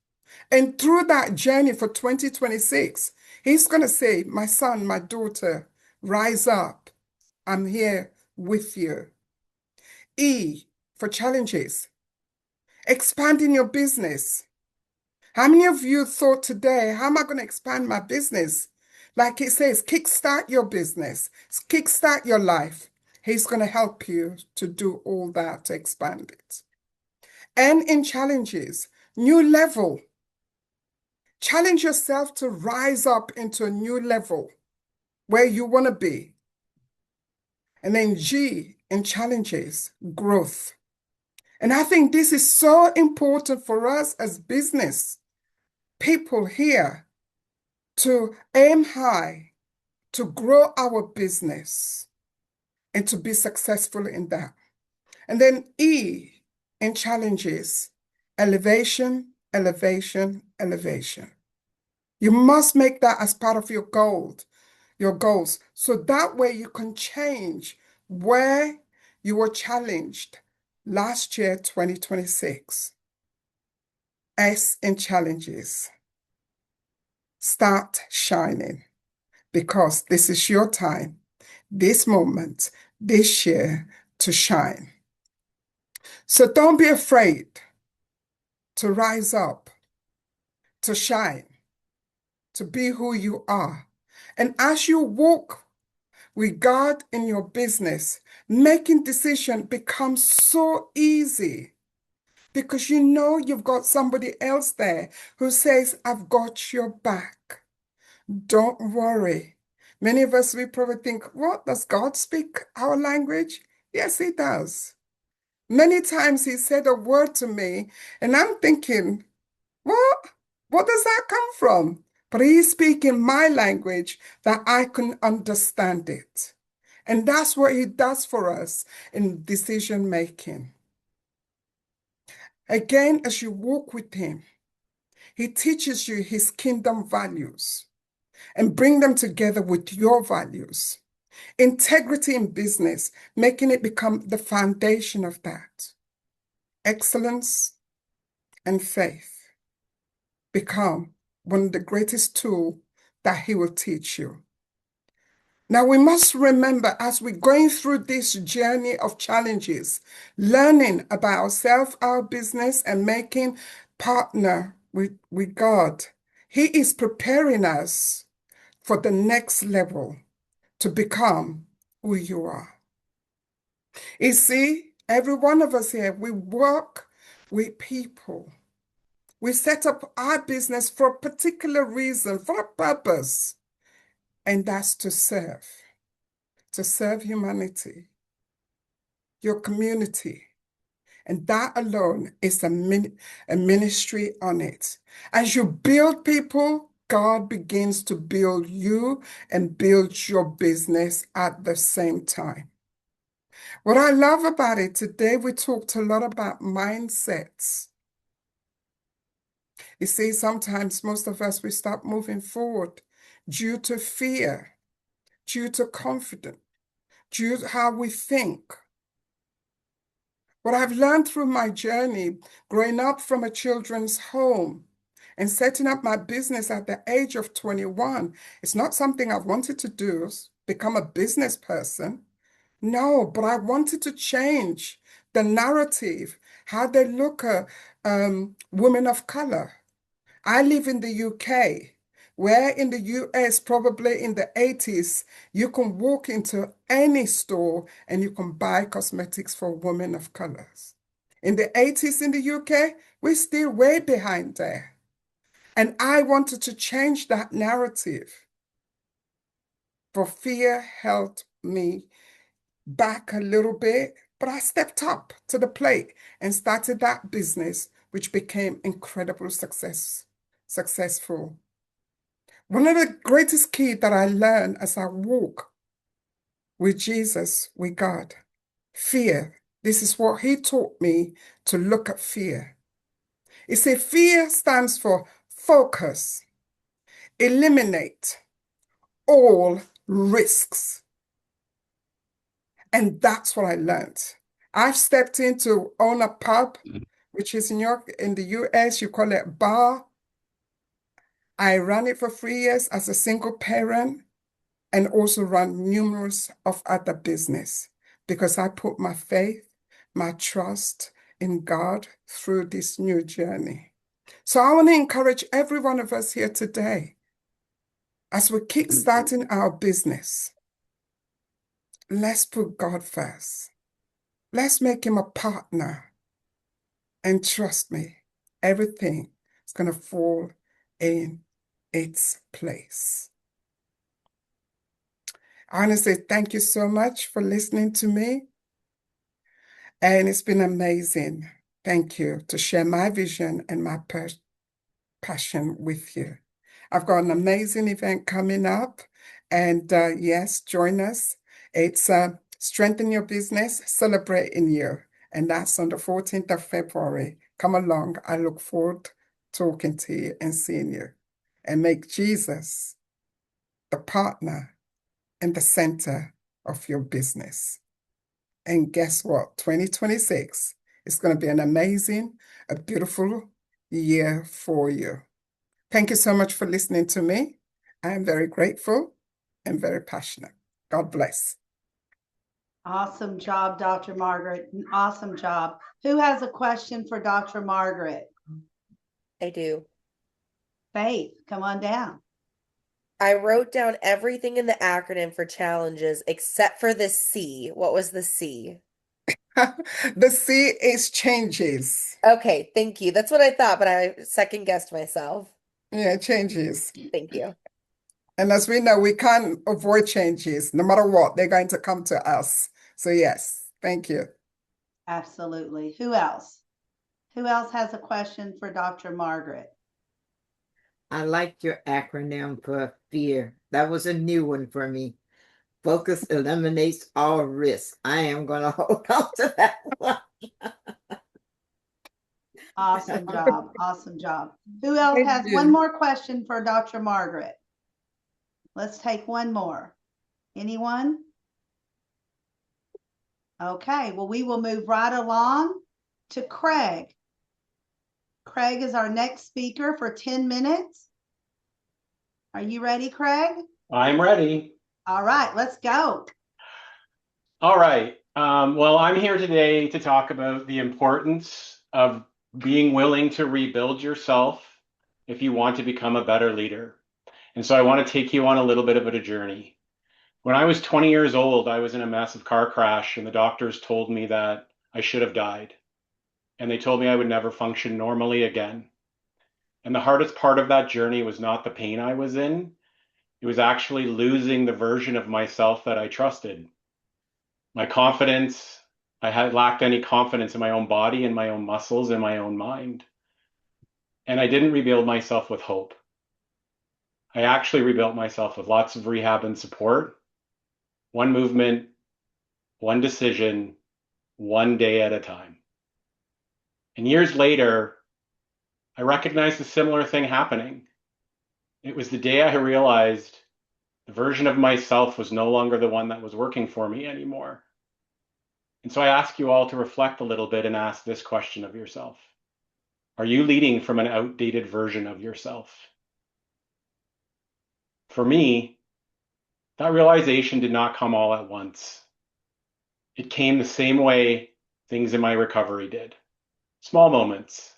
And through that journey for 2026, he's going to say, my son, my daughter, rise up. I'm here with you. E for challenges. Expanding your business. How many of you thought today, how am I going to expand my business? Like it says, kickstart your business, kickstart your life. He's going to help you to do all that, to expand it. And in challenges, new level. Challenge yourself to rise up into a new level where you want to be. And then G in challenges, growth. And I think this is so important for us as business people here to aim high, to grow our business, and to be successful in that. And then E in challenges, elevation, elevation, elevation. You must make that as part of your goals. So that way you can change where you were challenged last year, 2026. S in challenges. Start shining, because this is your time, this moment, this year to shine. So don't be afraid to rise up, to shine, to be who you are. And as you walk with God in your business, making decisions becomes so easy, because you know you've got somebody else there who says, I've got your back. Don't worry. Many of us, we probably think, what, does God speak our language? Yes, he does. Many times he said a word to me and I'm thinking, what? What does that come from? But he's speaking my language that I can understand it. And that's what he does for us in decision making. Again, as you walk with him, he teaches you his kingdom values and bring them together with your values. Integrity in business, making it become the foundation of that. Excellence and faith become one of the greatest tools that he will teach you. Now, we must remember, as we're going through this journey of challenges, learning about ourselves, our business, and making partner with God, he is preparing us for the next level to become who you are. You see, every one of us here, we work with people. We set up our business for a particular reason, for a purpose, and that's to serve humanity, your community. And that alone is a ministry on it. As you build people, God begins to build you and build your business at the same time. What I love about it today, we talked a lot about mindsets. You see, sometimes most of us, we stop moving forward due to fear, due to confidence, due to how we think. What I've learned through my journey, growing up from a children's home and setting up my business at the age of 21, it's not something I wanted to do, become a business person. No, but I wanted to change the narrative, how they look at women of color. I live in the UK, where in the US, probably in the 80s, you can walk into any store and you can buy cosmetics for women of colors. In the 80s in the UK, we're still way behind there. And I wanted to change that narrative. For fear held me back a little bit, but I stepped up to the plate and started that business, which became incredible successful. One of the greatest key that I learned as I walk with Jesus, with God, fear. This is what he taught me, to look at fear. He said fear stands for focus, eliminate all risks. And that's what I learned. I've stepped into own a pub, which is in the US, you call it bar. I ran it for 3 years as a single parent and also run numerous of other business because I put my faith, my trust in God through this new journey. So I want to encourage every one of us here today, as we're kickstarting our business, let's put God first. Let's make him a partner. And trust me, everything is going to fall in its place. I want to say thank you so much for listening to me. And it's been amazing. Thank you to share my vision and my passion with you. I've got an amazing event coming up. And yes, join us. It's Strengthen Your Business, Celebrating You. And that's on the 14th of February. Come along. I look forward to talking to you and seeing you. And make Jesus the partner and the center of your business. And guess what? 2026 is going to be an amazing, a beautiful year for you. Thank you so much for listening to me. I am very grateful and very passionate. God bless. Awesome job, Dr. Margaret. Awesome job. Who has a question for Dr. Margaret? I do. Faith, come on down. I wrote down everything in the acronym for challenges except for the C. What was the C? The C is changes. Okay, thank you. That's what I thought, but I second guessed myself. Yeah, changes. Thank you. And as we know, we can't avoid changes. No matter what, they're going to come to us. So yes, thank you. Absolutely. Who else? Who else has a question for Dr. Margaret? I like your acronym for fear. That was a new one for me. Focus eliminates all risk. I am going to hold on to that one. Awesome job. Awesome job. Who else has one more question for Dr. Margaret? Let's take one more. Anyone? Okay, well, we will move right along to Craig. Craig is our next speaker for 10 minutes. Are you ready, Craig? I'm ready. All right, let's go. All right. Well, I'm here today to talk about the importance of being willing to rebuild yourself if you want to become a better leader. And so I want to take you on a little bit of a journey. When I was 20 years old, I was in a massive car crash, and the doctors told me that I should have died. And they told me I would never function normally again. And the hardest part of that journey was not the pain I was in. It was actually losing the version of myself that I trusted. My confidence, I had lacked any confidence in my own body and my own muscles and my own mind. And I didn't rebuild myself with hope. I actually rebuilt myself with lots of rehab and support. One movement, one decision, one day at a time. And years later, I recognized a similar thing happening. It was the day I realized the version of myself was no longer the one that was working for me anymore. And so I ask you all to reflect a little bit and ask this question of yourself. Are you leading from an outdated version of yourself? For me, that realization did not come all at once. It came the same way things in my recovery did. Small moments.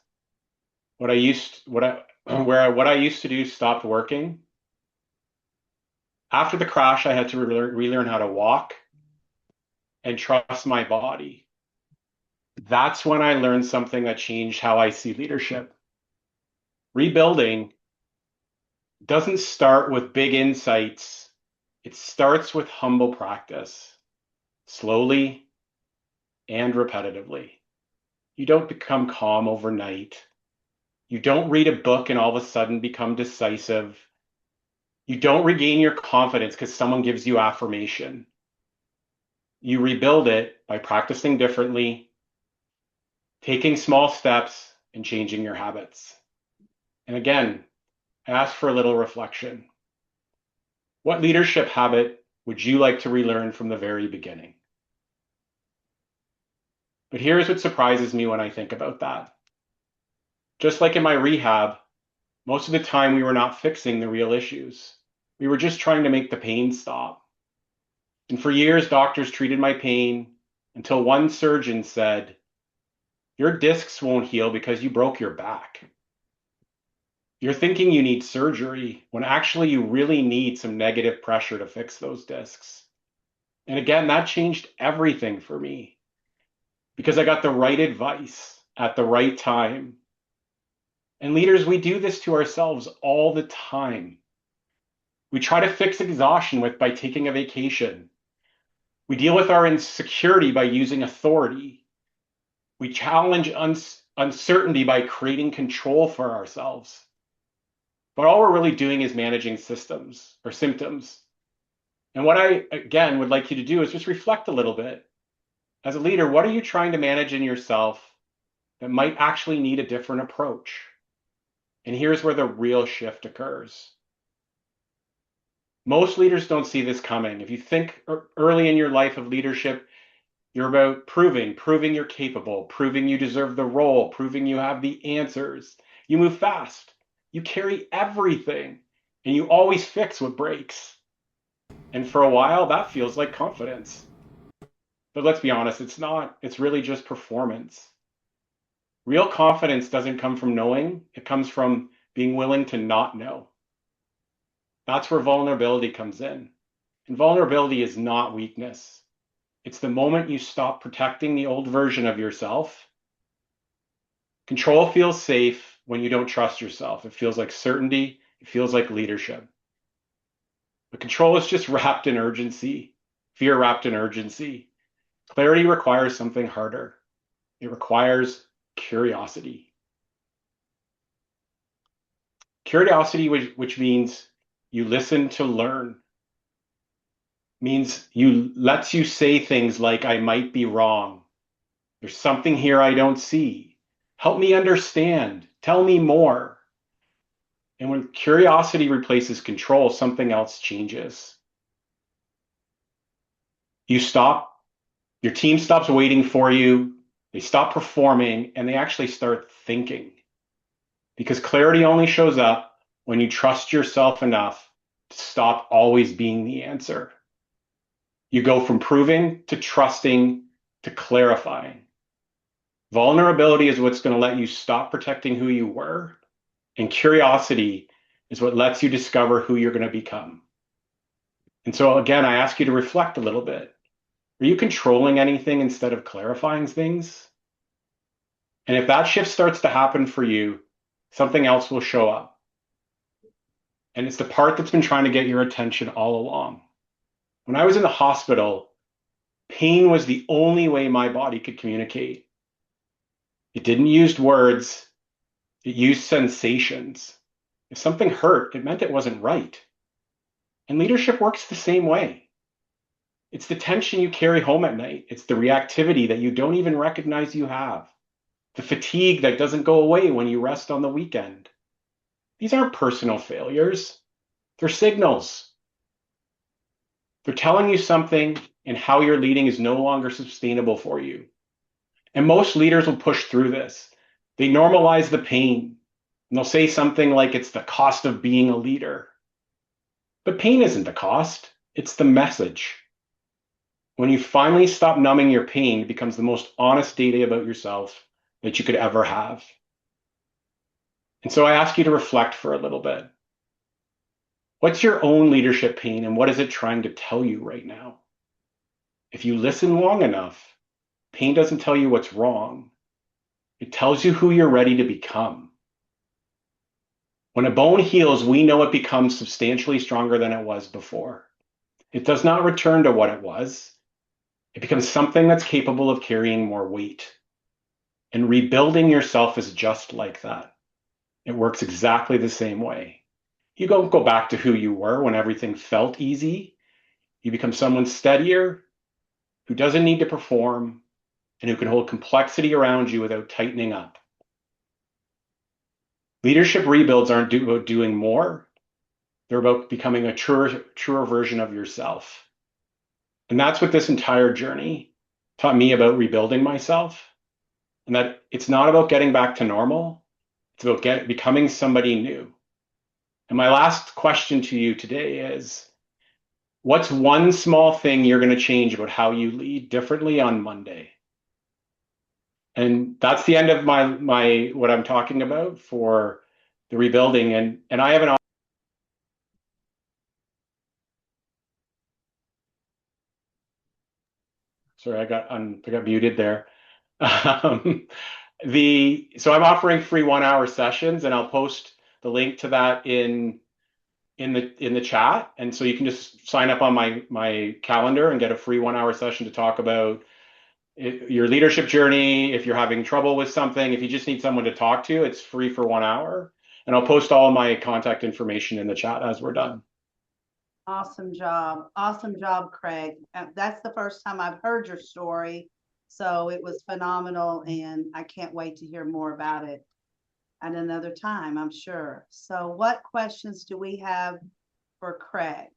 What I used to do stopped working. After the crash, I had to relearn how to walk and trust my body. That's when I learned something that changed how I see leadership. Rebuilding doesn't start with big insights. It starts with humble practice, slowly and repetitively. You don't become calm overnight. You don't read a book and all of a sudden become decisive. You don't regain your confidence because someone gives you affirmation. You rebuild it by practicing differently, taking small steps, and changing your habits. And again, I ask for a little reflection. What leadership habit would you like to relearn from the very beginning? But here's what surprises me when I think about that. Just like in my rehab, most of the time we were not fixing the real issues. We were just trying to make the pain stop. And for years, doctors treated my pain until one surgeon said, "Your discs won't heal because you broke your back. You're thinking you need surgery when actually you really need some negative pressure to fix those discs." And again, that changed everything for me because I got the right advice at the right time. And leaders, we do this to ourselves all the time. We try to fix exhaustion by taking a vacation. We deal with our insecurity by using authority. We challenge uncertainty by creating control for ourselves. But all we're really doing is managing systems or symptoms. And what I, again, would like you to do is just reflect a little bit. As a leader, what are you trying to manage in yourself that might actually need a different approach? And here's where the real shift occurs. Most leaders don't see this coming. If you think early in your life of leadership, you're about proving you're capable, proving you deserve the role, proving you have the answers. You move fast. You carry everything, and you always fix what breaks. And for a while, that feels like confidence. But let's be honest, it's not. It's really just performance. Real confidence doesn't come from knowing. It comes from being willing to not know. That's where vulnerability comes in. And vulnerability is not weakness. It's the moment you stop protecting the old version of yourself. Control feels safe when you don't trust yourself. It feels like certainty. It feels like leadership. But control is just wrapped in urgency, fear wrapped in urgency. Clarity requires something harder. It requires curiosity. Curiosity, which means you listen to learn, means lets you say things like, "I might be wrong. There's something here I don't see. Help me understand. Tell me more." And when curiosity replaces control, something else changes. Your team stops waiting for you, they stop performing, and they actually start thinking. Because clarity only shows up when you trust yourself enough to stop always being the answer. You go from proving to trusting to clarifying. Vulnerability is what's going to let you stop protecting who you were, and curiosity is what lets you discover who you're going to become. And so again, I ask you to reflect a little bit. Are you controlling anything instead of clarifying things? And if that shift starts to happen for you, something else will show up. And it's the part that's been trying to get your attention all along. When I was in the hospital, pain was the only way my body could communicate. It didn't use words, it used sensations. If something hurt, it meant it wasn't right. And leadership works the same way. It's the tension you carry home at night. It's the reactivity that you don't even recognize you have. The fatigue that doesn't go away when you rest on the weekend. These aren't personal failures. They're signals. They're telling you something, and how you're leading is no longer sustainable for you. And most leaders will push through this. They normalize the pain, and they'll say something like it's the cost of being a leader. But pain isn't the cost, it's the message. When you finally stop numbing your pain, it becomes the most honest data about yourself that you could ever have. And so I ask you to reflect for a little bit. What's your own leadership pain, and what is it trying to tell you right now? If you listen long enough, pain doesn't tell you what's wrong. It tells you who you're ready to become. When a bone heals, we know it becomes substantially stronger than it was before. It does not return to what it was. It becomes something that's capable of carrying more weight. And rebuilding yourself is just like that. It works exactly the same way. You don't go back to who you were when everything felt easy. You become someone steadier, who doesn't need to perform, and who can hold complexity around you without tightening up. Leadership rebuilds aren't about doing more. They're about becoming a truer version of yourself. And that's what this entire journey taught me about rebuilding myself. And that it's not about getting back to normal. It's about becoming somebody new. And my last question to you today is, what's one small thing you're going to change about how you lead differently on Monday? And that's the end of my what I'm talking about for the rebuilding. And I have an sorry, I got muted there. So I'm offering free 1-hour sessions, and I'll post the link to that in the chat. And so you can just sign up on my calendar and get a free 1-hour session to talk about your leadership journey. If you're having trouble with something, if you just need someone to talk to, it's free for 1 hour. And I'll post all my contact information in the chat as we're done. Awesome job. Awesome job, Craig. That's the first time I've heard your story. So it was phenomenal, and I can't wait to hear more about it at another time, I'm sure. So what questions do we have for Craig?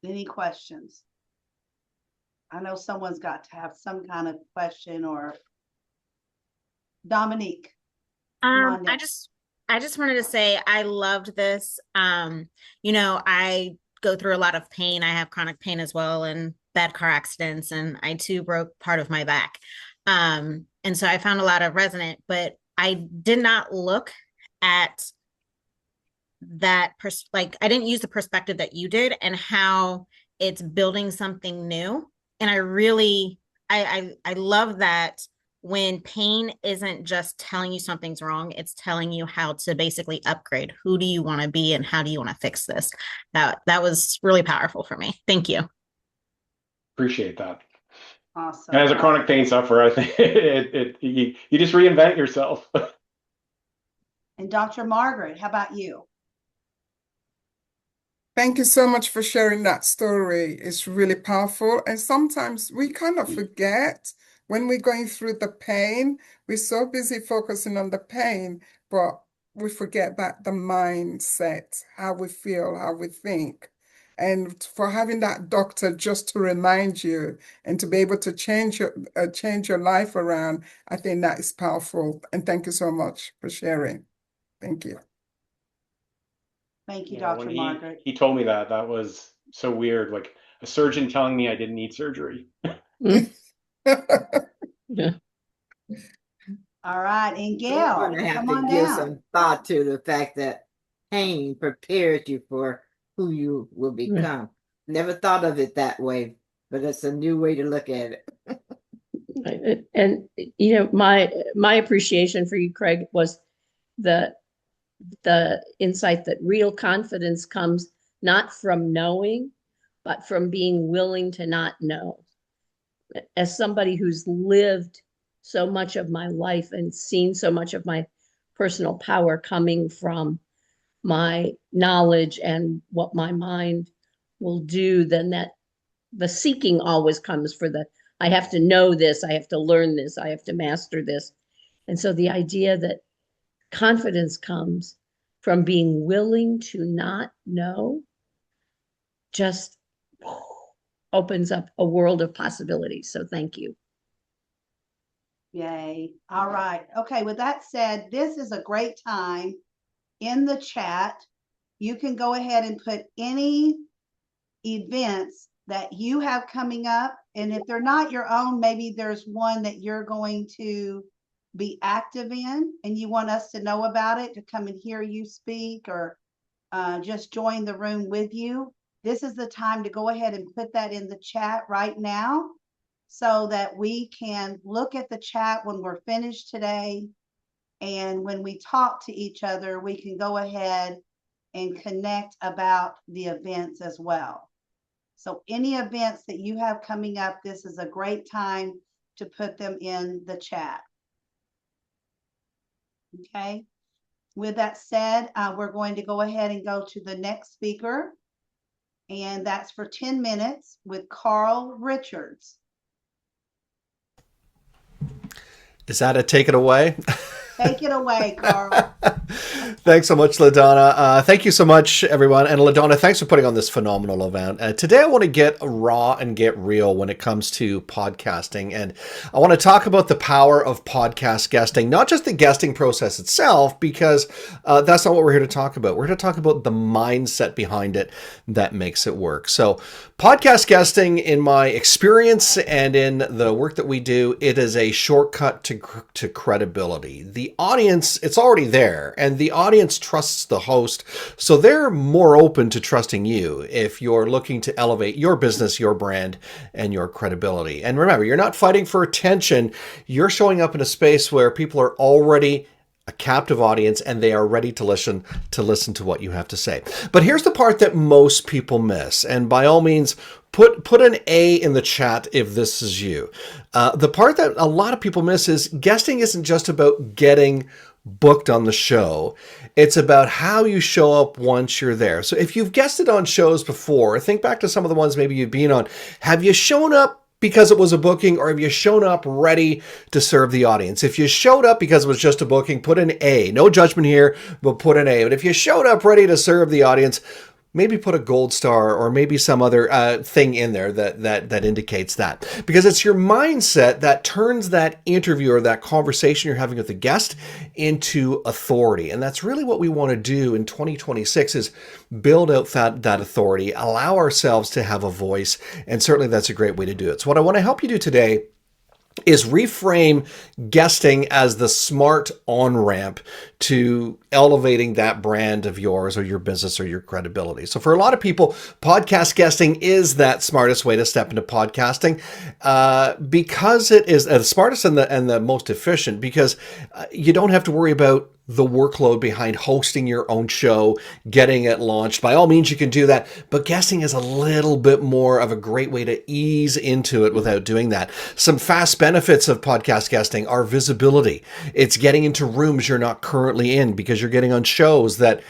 Any questions? I know someone's got to have some kind of question. Or Dominique. I just wanted to say I loved this. I go through a lot of pain. I have chronic pain as well, and bad car accidents, and I too broke part of my back. And so I found a lot of resonant, but I did not look at that I didn't use the perspective that you did, and how it's building something new. And I really I love that when pain isn't just telling you something's wrong, it's telling you how to basically upgrade. Who do you want to be, and how do you want to fix this? That was really powerful for me. Thank you. Appreciate that. Awesome. And as a chronic pain sufferer, I think you just reinvent yourself. And Dr. Margaret, how about you? Thank you so much for sharing that story. It's really powerful. And sometimes we kind of forget when we're going through the pain, we're so busy focusing on the pain, but we forget about the mindset, how we feel, how we think. And for having that doctor just to remind you and to be able to change your life around, I think that is powerful. And thank you so much for sharing. Thank you. Thank you, Yeah, Dr. when Margaret. he told me that was so weird, like a surgeon telling me I didn't need surgery. Yeah. All right, and You're Gail, going to have come to on give down. some thought to the fact that pain prepares you for who you will become. Never thought of it that way, but it's a new way to look at it. And my appreciation for you, Craig, was the insight that real confidence comes not from knowing, but from being willing to not know. As somebody who's lived so much of my life and seen so much of my personal power coming from my knowledge and what my mind will do, then that the seeking always comes for I have to know this, I have to learn this, I have to master this. And so the idea that confidence comes from being willing to not know just opens up a world of possibilities. So thank you. Yay. All right. Okay. With that said, this is a great time in the chat. You can go ahead and put any events that you have coming up And if they're not your own, maybe there's one that you're going to be active in and you want us to know about it, to come and hear you speak, or just join the room with you. This is the time to go ahead and put that in the chat right now so that we can look at the chat when we're finished today. And when we talk to each other, we can go ahead and connect about the events as well. So any events that you have coming up, this is a great time to put them in the chat. Okay. With that said, we're going to go ahead and go to the next speaker. And that's for 10 minutes with Carl Richards. Is that a take it away? Take it away, Carl. Thanks so much, LaDonna. Thank you so much, everyone. And LaDonna, thanks for putting on this phenomenal event. Today, I want to get raw and get real when it comes to podcasting. And I want to talk about the power of podcast guesting, not just the guesting process itself, because that's not what we're here to talk about. We're here to talk about the mindset behind it that makes it work. So podcast guesting, in my experience and in the work that we do, it is a shortcut to credibility. The audience, it's already there, and the audience trusts the host, so they're more open to trusting you if you're looking to elevate your business, your brand, and your credibility. And remember, you're not fighting for attention. You're showing up in a space where people are already a captive audience and they are ready to listen to what you have to say. But here's the part that most people miss, and by all means, put an A in the chat if this is you. The part that a lot of people miss is guesting isn't just about getting booked on the show. It's about how you show up once you're there. So if you've guested on shows before, think back to some of the ones maybe you've been on. Have you shown up because it was a booking, or have you shown up ready to serve the audience? If you showed up because it was just a booking, put an A. No judgment here, but put an A. But if you showed up ready to serve the audience, maybe put a gold star or maybe some other thing in there that indicates that. Because it's your mindset that turns that interview or that conversation you're having with the guest into authority. And that's really what we want to do in 2026, is build out that authority, allow ourselves to have a voice. And certainly that's a great way to do it. So what I want to help you do today is reframe guesting as the smart on-ramp to elevating that brand of yours or your business or your credibility. So for a lot of people, podcast guesting is that smartest way to step into podcasting because it is the smartest and the most efficient, because you don't have to worry about the workload behind hosting your own show, getting it launched. By all means, you can do that, but guesting is a little bit more of a great way to ease into it without doing that. Some fast benefits of podcast guesting are visibility. It's getting into rooms you're not currently in because you're getting on shows that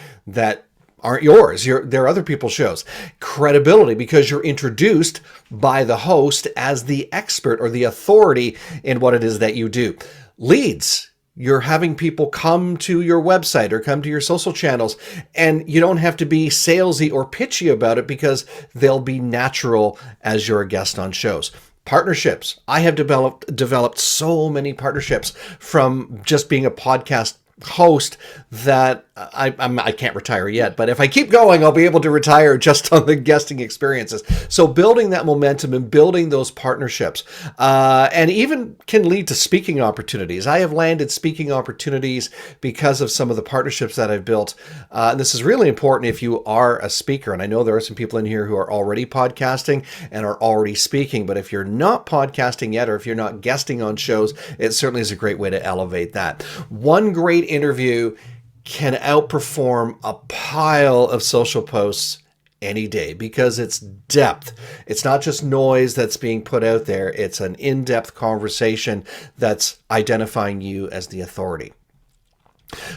aren't yours. They're other people's shows. Credibility, because you're introduced by the host as the expert or the authority in what it is that you do. Leads. You're having people come to your website or come to your social channels, and you don't have to be salesy or pitchy about it because they'll be natural as you're a guest on shows. Partnerships. I have developed so many partnerships from just being a podcast host that I can't retire yet, but if I keep going, I'll be able to retire just on the guesting experiences. So building that momentum and building those partnerships, and even can lead to speaking opportunities. I have landed speaking opportunities because of some of the partnerships that I've built. And this is really important if you are a speaker. And I know there are some people in here who are already podcasting and are already speaking, but if you're not podcasting yet, or if you're not guesting on shows, it certainly is a great way to elevate that. One great interview can outperform a pile of social posts any day because it's depth. It's not just noise that's being put out there. It's an in-depth conversation that's identifying you as the authority.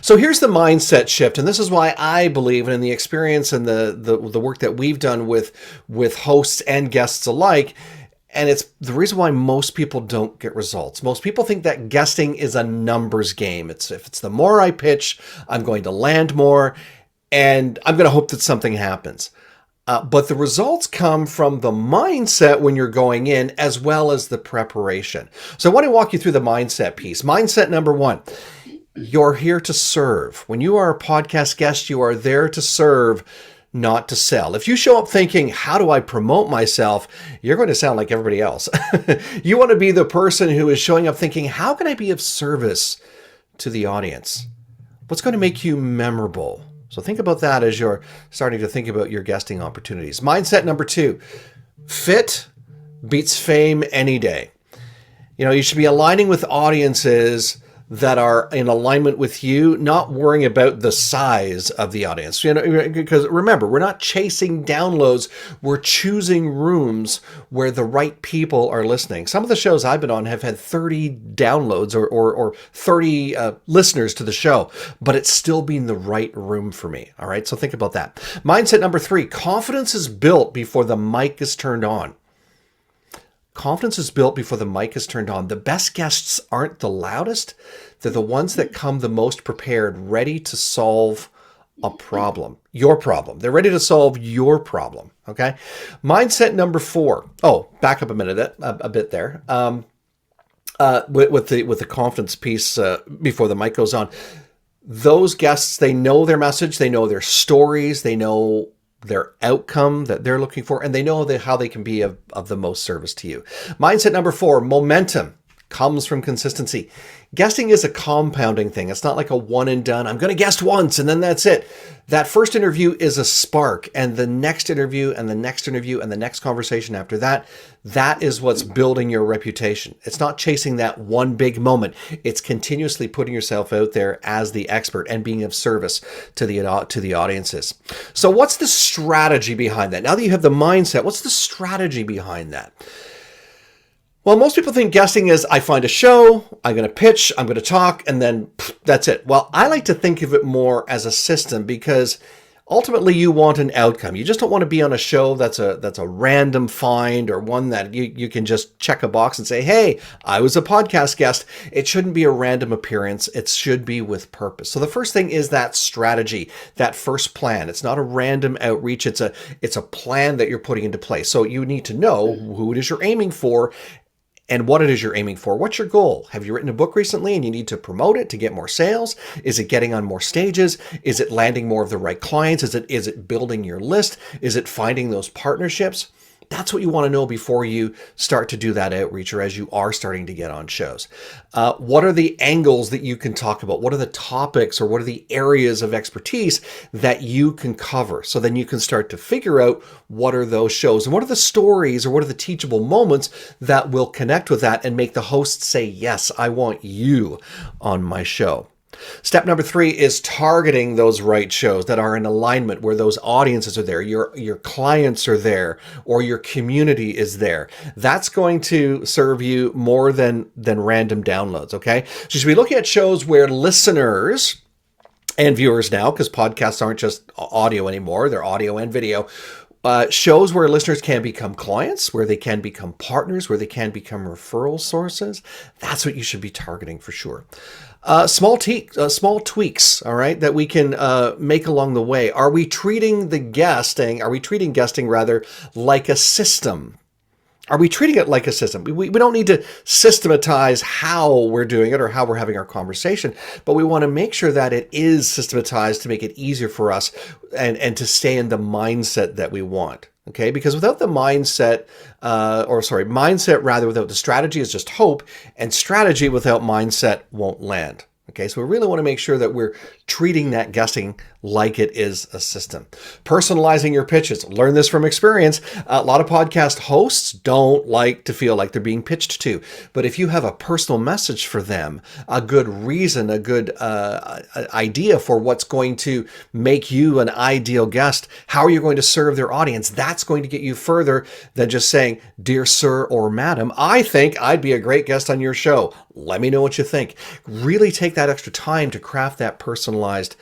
So here's the mindset shift, and this is why I believe, and in the experience and the work that we've done with hosts and guests alike, and it's the reason why most people don't get results. Most people think that guesting is a numbers game. If it's the more I pitch, I'm going to land more, and I'm going to hope that something happens. But the results come from the mindset when you're going in, as well as the preparation. So I want to walk you through the mindset piece. Mindset number one, you're here to serve. When you are a podcast guest, you are there to serve, not to sell. If you show up thinking, how do I promote myself? You're going to sound like everybody else. You want to be the person who is showing up thinking, how can I be of service to the audience? What's going to make you memorable? So think about that as you're starting to think about your guesting opportunities. Mindset number 2, fit beats fame any day. You should be aligning with audiences that are in alignment with you, not worrying about the size of the audience. Because remember, we're not chasing downloads. We're choosing rooms where the right people are listening. Some of the shows I've been on have had 30 downloads or 30 listeners to the show, but it's still been the right room for me. All right. So think about that. Mindset number 3, confidence is built before the mic is turned on. Confidence is built before the mic is turned on. The best guests aren't the loudest. They're the ones that come the most prepared, ready to solve a problem, your problem. They're ready to solve your problem. Okay. Mindset number 4. Oh, back up a bit there. With the confidence piece before the mic goes on. Those guests, they know their message. They know their stories. They know their outcome that they're looking for, and they know how they can be of the most service to you. Mindset number 4, momentum comes from consistency. Guesting is a compounding thing. It's not like a one and done. I'm going to guest once and then that's it. That first interview is a spark, and the next interview and the next interview and the next conversation after that, that is what's building your reputation. It's not chasing that one big moment. It's continuously putting yourself out there as the expert and being of service to the audiences. So what's the strategy behind that? Now that you have the mindset, what's the strategy behind that? Well, most people think guesting is, I find a show, I'm going to pitch, I'm going to talk, and then that's it. Well, I like to think of it more as a system, because ultimately you want an outcome. You just don't want to be on a show that's a random find, or one that you can just check a box and say, hey, I was a podcast guest. It shouldn't be a random appearance. It should be with purpose. So the first thing is that strategy, that first plan. It's not a random outreach. It's a plan that you're putting into place. So you need to know who it is you're aiming for and what it is you're aiming for. What's your goal? Have you written a book recently and you need to promote it to get more sales? Is it getting on more stages? Is it landing more of the right clients? Is it building your list? Is it finding those partnerships? That's what you want to know before you start to do that outreach, or as you are starting to get on shows. What are the angles that you can talk about? What are the topics, or what are the areas of expertise that you can cover? So then you can start to figure out what are those shows, and what are the stories, or what are the teachable moments that will connect with that and make the host say, yes, I want you on my show. Step number 3 is targeting those right shows that are in alignment, where those audiences are there, your clients are there, or your community is there. That's going to serve you more than random downloads, okay? So you should be looking at shows where listeners and viewers now, because podcasts aren't just audio anymore, they're audio and video. Shows where listeners can become clients, where they can become partners, where they can become referral sources. That's what you should be targeting for sure. Small tweaks, all right, that we can make along the way. Are we treating guesting like a system? Are we treating it like a system? We don't need to systematize how we're doing it or how we're having our conversation, but we want to make sure that it is systematized to make it easier for us and to stay in the mindset that we want. Okay, because without the mindset, without the strategy is just hope, and strategy without mindset won't land. Okay, so we really want to make sure that we're treating that guesting like it is a system. Personalizing your pitches. Learn this from experience. A lot of podcast hosts don't like to feel like they're being pitched to. But if you have a personal message for them, a good reason, a good idea for what's going to make you an ideal guest, how are you going to serve their audience, that's going to get you further than just saying, dear sir or madam, I think I'd be a great guest on your show. Let me know what you think. Really take that extra time to craft that personalized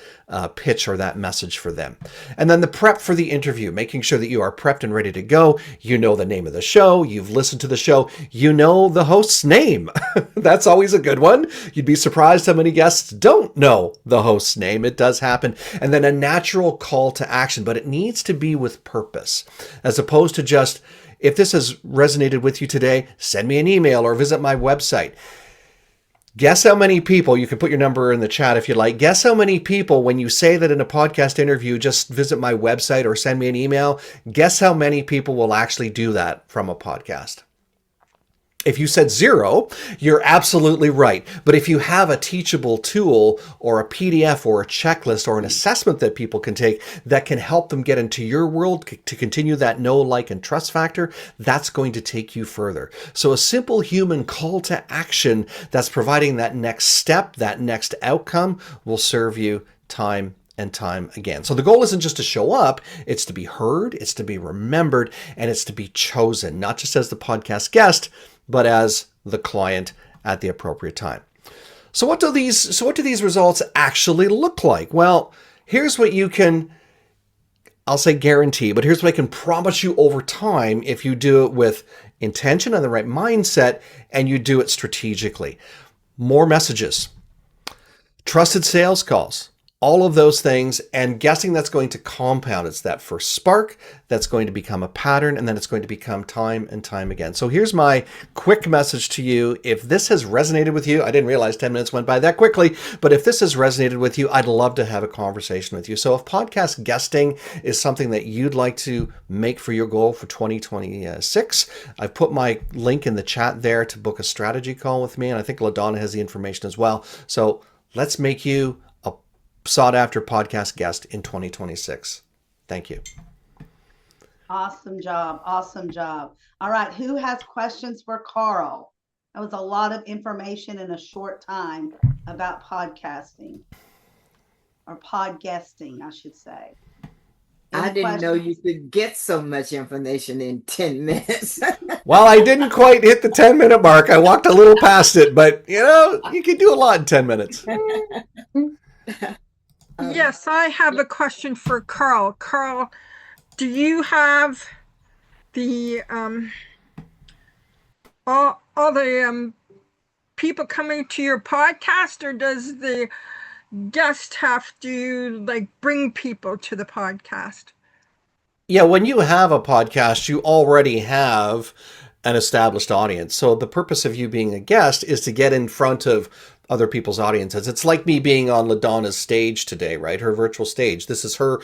pitch or that message for them. And then the prep for the interview, making sure that you are prepped and ready to go. You know the name of the show. You've listened to the show. You know the host's name. That's always a good one. You'd be surprised how many guests don't know the host's name. It does happen. And then a natural call to action, but it needs to be with purpose, as opposed to just, if this has resonated with you today, send me an email or visit my website. Guess how many people, you can put your number in the chat if you like. Guess how many people, when you say that in a podcast interview, just visit my website or send me an email, guess how many people will actually do that from a podcast? If you said 0, you're absolutely right. But if you have a teachable tool or a PDF or a checklist or an assessment that people can take that can help them get into your world to continue that know, like, and trust factor, that's going to take you further. So a simple human call to action that's providing that next step, that next outcome will serve you time and time again. So the goal isn't just to show up, it's to be heard, it's to be remembered, and it's to be chosen, not just as the podcast guest, but as the client at the appropriate time. So what do these results actually look like? Well, here's what you can, I'll say guarantee, but here's what I can promise you over time if you do it with intention and the right mindset and you do it strategically. More messages, trusted sales calls, all of those things, and guessing that's going to compound. It's that first spark that's going to become a pattern, and then it's going to become time and time again. So here's my quick message to you. If this has resonated with you, I didn't realize 10 minutes went by that quickly, but if this has resonated with you, I'd love to have a conversation with you. So if podcast guesting is something that you'd like to make for your goal for 2026, I've put my link in the chat there to book a strategy call with me, and I think LaDonna has the information as well. So let's make you a sought-after podcast guest in 2026. Thank you. Awesome job. Awesome job. All right. Who has questions for Carl? That was a lot of information in a short time about podcasting or podcasting, I should say. I didn't know you could get so much information in 10 minutes. Well, I didn't quite hit the 10-minute mark. I walked a little past it, but you can do a lot in 10 minutes. Yes, I have a question for Carl. Carl, do you have the all the people coming to your podcast, or does the guest have to like bring people to the podcast? Yeah, when you have a podcast, you already have an established audience. So the purpose of you being a guest is to get in front of other people's audiences. It's like me being on LaDonna's stage today, right? Her virtual stage. This is her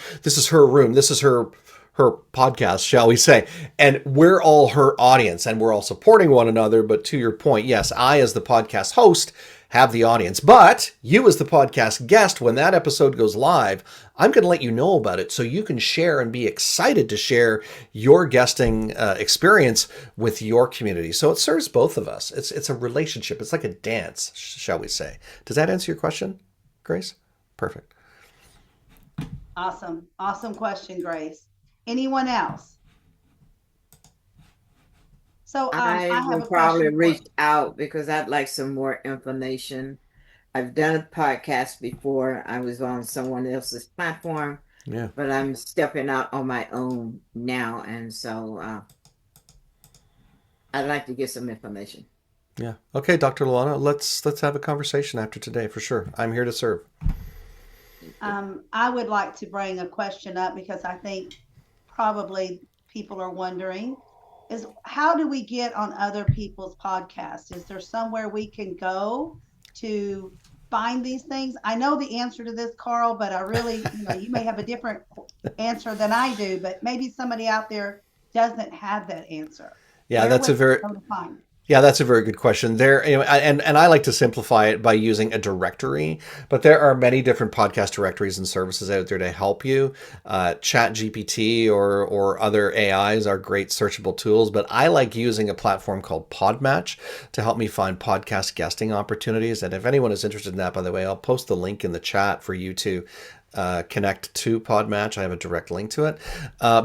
room. This is her podcast, shall we say. And we're all her audience and we're all supporting one another. But to your point, yes, I as the podcast host have the audience, but you as the podcast guest, when that episode goes live, I'm going to let you know about it so you can share and be excited to share your guesting experience with your community. So it serves both of us. It's a relationship. It's like a dance, shall we say. Does that answer your question, Grace? Perfect. Awesome. Awesome question, Grace. Anyone else? So I have will a probably question reach out because I'd like some more information. I've done a podcast before. I was on someone else's platform, but I'm stepping out on my own now, and so I'd like to get some information. Yeah. Okay, Dr. Luana, let's have a conversation after today for sure. I'm here to serve. I would like to bring a question up because I think probably people are wondering is how do we get on other people's podcasts? Is there somewhere we can go to find these things? I know the answer to this, Carl, but I really, you may have a different answer than I do, but maybe somebody out there doesn't have that answer. Yeah, that's a very good question. There, and I like to simplify it by using a directory, but there are many different podcast directories and services out there to help you. ChatGPT or other AIs are great searchable tools, but I like using a platform called Podmatch to help me find podcast guesting opportunities. And if anyone is interested in that, by the way, I'll post the link in the chat for you to connect to Podmatch. I have a direct link to it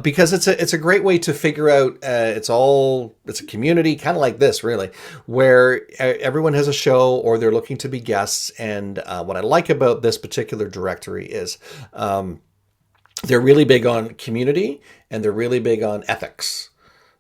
because it's a great way to figure out. It's a community kind of like this, really, where everyone has a show or they're looking to be guests. And what I like about this particular directory is they're really big on community and they're really big on ethics.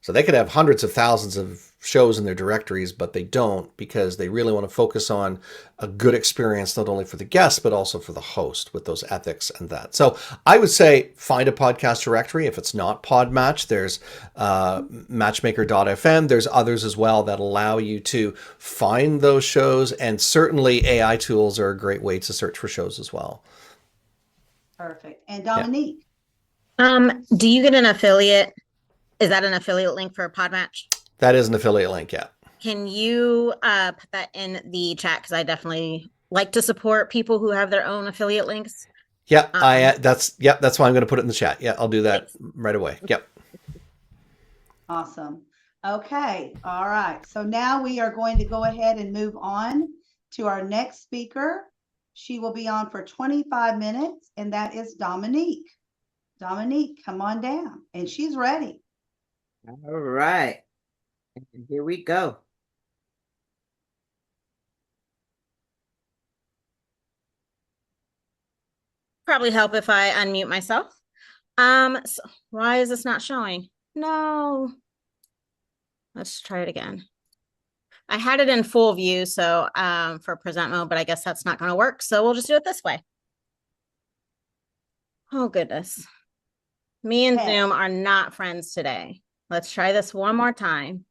So they could have hundreds of thousands of shows in their directories, but they don't because they really want to focus on a good experience, not only for the guests, but also for the host with those ethics and that. So I would say find a podcast directory. If it's not Podmatch, there's matchmaker.fm. There's others as well that allow you to find those shows. And certainly AI tools are a great way to search for shows as well. Perfect. And Dominique? Do you get an affiliate? Is that an affiliate link for Podmatch? That is an affiliate link, yeah. Can you put that in the chat? Because I definitely like to support people who have their own affiliate links. Yeah, that's why I'm going to put it in the chat. Yeah, I'll do that right away. Yep. Awesome. Okay. All right. So now we are going to go ahead and move on to our next speaker. She will be on for 25 minutes, and that is Dominique. Dominique, come on down. And she's ready. All right. And here we go. Probably help if I unmute myself. So why is this not showing? No. Let's try it again. I had it in full view, so for present mode, but I guess that's not going to work. So we'll just do it this way. Oh, goodness. Me and Zoom are not friends today. Let's try this one more time.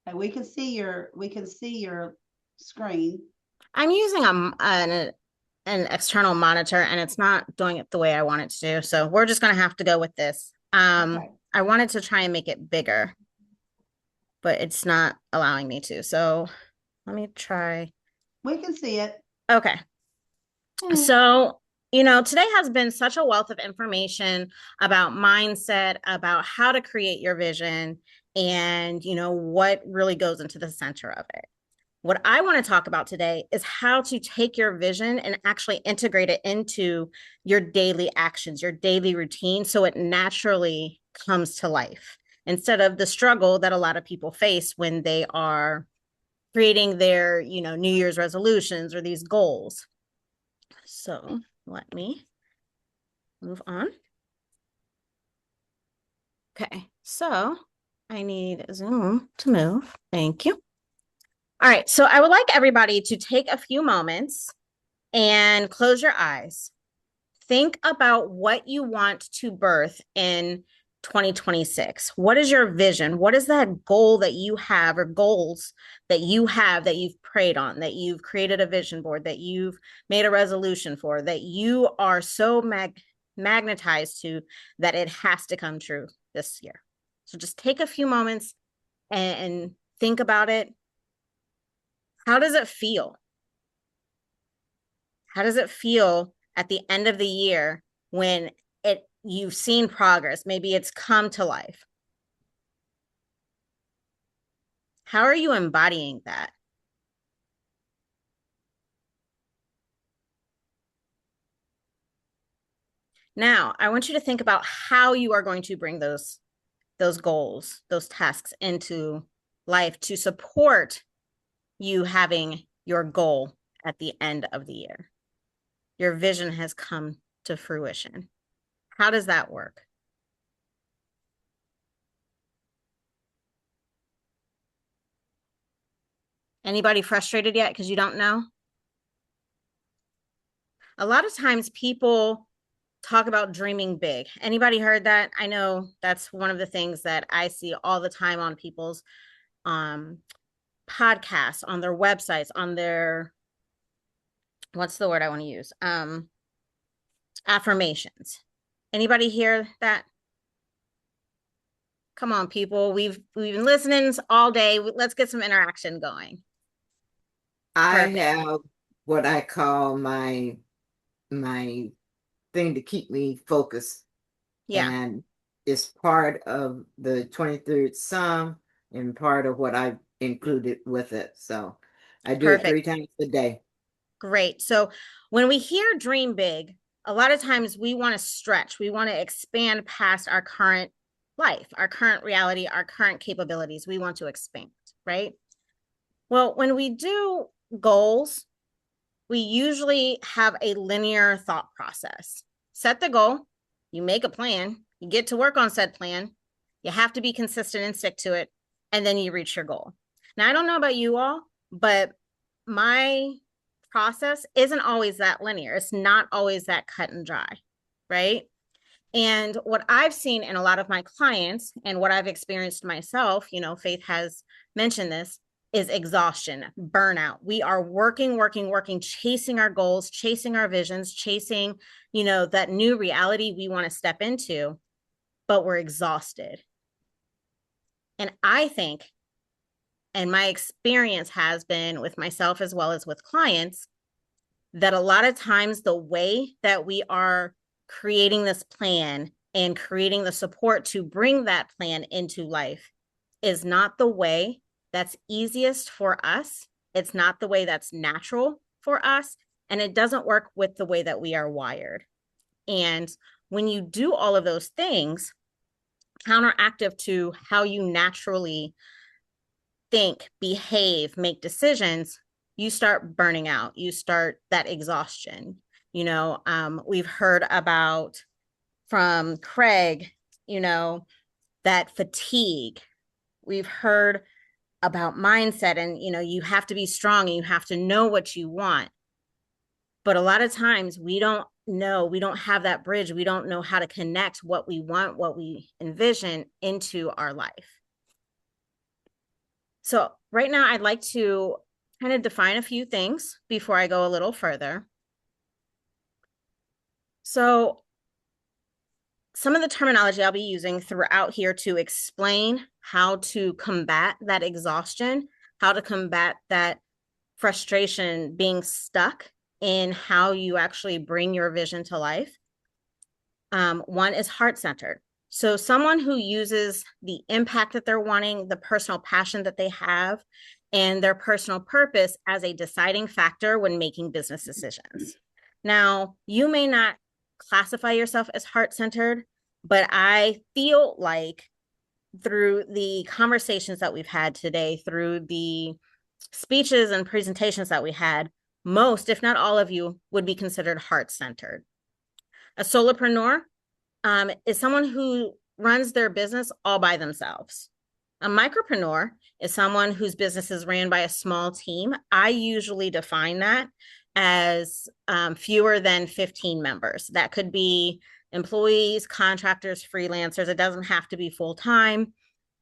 And we can see your screen. I'm using an external monitor, and it's not doing it the way I want it to do. So we're just going to have to go with this. Okay. I wanted to try and make it bigger, but it's not allowing me to. So let me try. We can see it. Okay. So, today has been such a wealth of information about mindset, about how to create your vision, and, what really goes into the center of it. What I want to talk about today is how to take your vision and actually integrate it into your daily actions, your daily routine, so it naturally comes to life instead of the struggle that a lot of people face when they are creating their, New Year's resolutions or these goals. So let me move on. Okay, so I need Zoom to move. Thank you. All right, so I would like everybody to take a few moments and close your eyes. Think about what you want to birth in 2026. What is your vision? What is that goal that you have, or goals that you have that you've prayed on, that you've created a vision board, that you've made a resolution for, that you are so magnetized to that it has to come true this year? So just take a few moments and think about it. How does it feel? How does it feel at the end of the year when you've seen progress? Maybe it's come to life. How are you embodying that? Now, I want you to think about how you are going to bring those goals, those tasks into life to support you having your goal at the end of the year. Your vision has come to fruition. How does that work? Anybody frustrated yet because you don't know? A lot of times people talk about dreaming big. Anybody heard that? I know that's one of the things that I see all the time on people's podcasts, on their websites, on their, what's the word I want to use? Affirmations. Anybody hear that? Come on, people. We've been listening all day. Let's get some interaction going. I have what I call my thing to keep me focused. Yeah. And it's part of the 23rd Psalm and part of what I've included with it. So I do it 3 times a day. Great. So when we hear dream big, a lot of times we want to stretch. We want to expand past our current life, our current reality, our current capabilities. We want to expand, right? Well, when we do goals, we usually have a linear thought process. Set the goal, you make a plan, You get to work on said plan. You have to be consistent and stick to it. And then you reach your goal. Now, I don't know about you all, but my process isn't always that linear. It's not always that cut and dry, right? And what I've seen in a lot of my clients and what I've experienced myself, you know, Faith has mentioned this, is exhaustion, burnout. We are working, chasing our goals, chasing our visions, chasing, you know, that new reality we want to step into, but we're exhausted. And I think, and my experience has been with myself as well as with clients, that a lot of times the way that we are creating this plan and creating the support to bring that plan into life is not the way that's easiest for us. It's not the way that's natural for us. And it doesn't work with the way that we are wired. And when you do all of those things, counteractive to how you naturally think, behave, make decisions, you start burning out. You start that exhaustion. You know, we've heard about from Craig, you know, that fatigue. We've heard about mindset and, you know, you have to be strong and you have to know what you want. But a lot of times we don't know, we don't have that bridge. We don't know how to connect what we want, what we envision into our life. So right now I'd like to kind of define a few things before I go a little further. So some of the terminology I'll be using throughout here to explain how to combat that exhaustion, how to combat that frustration, being stuck in how you actually bring your vision to life. One is heart-centered. So someone who uses the impact that they're wanting, the personal passion that they have, and their personal purpose as a deciding factor when making business decisions. Now, you may not classify yourself as heart-centered, but I feel like through the conversations that we've had today, through the speeches and presentations that we had, most, if not all of you, would be considered heart-centered. A solopreneur is someone who runs their business all by themselves. A micropreneur is someone whose business is ran by a small team. I usually define that as fewer than 15 members. That could be employees, contractors, freelancers. It doesn't have to be full-time.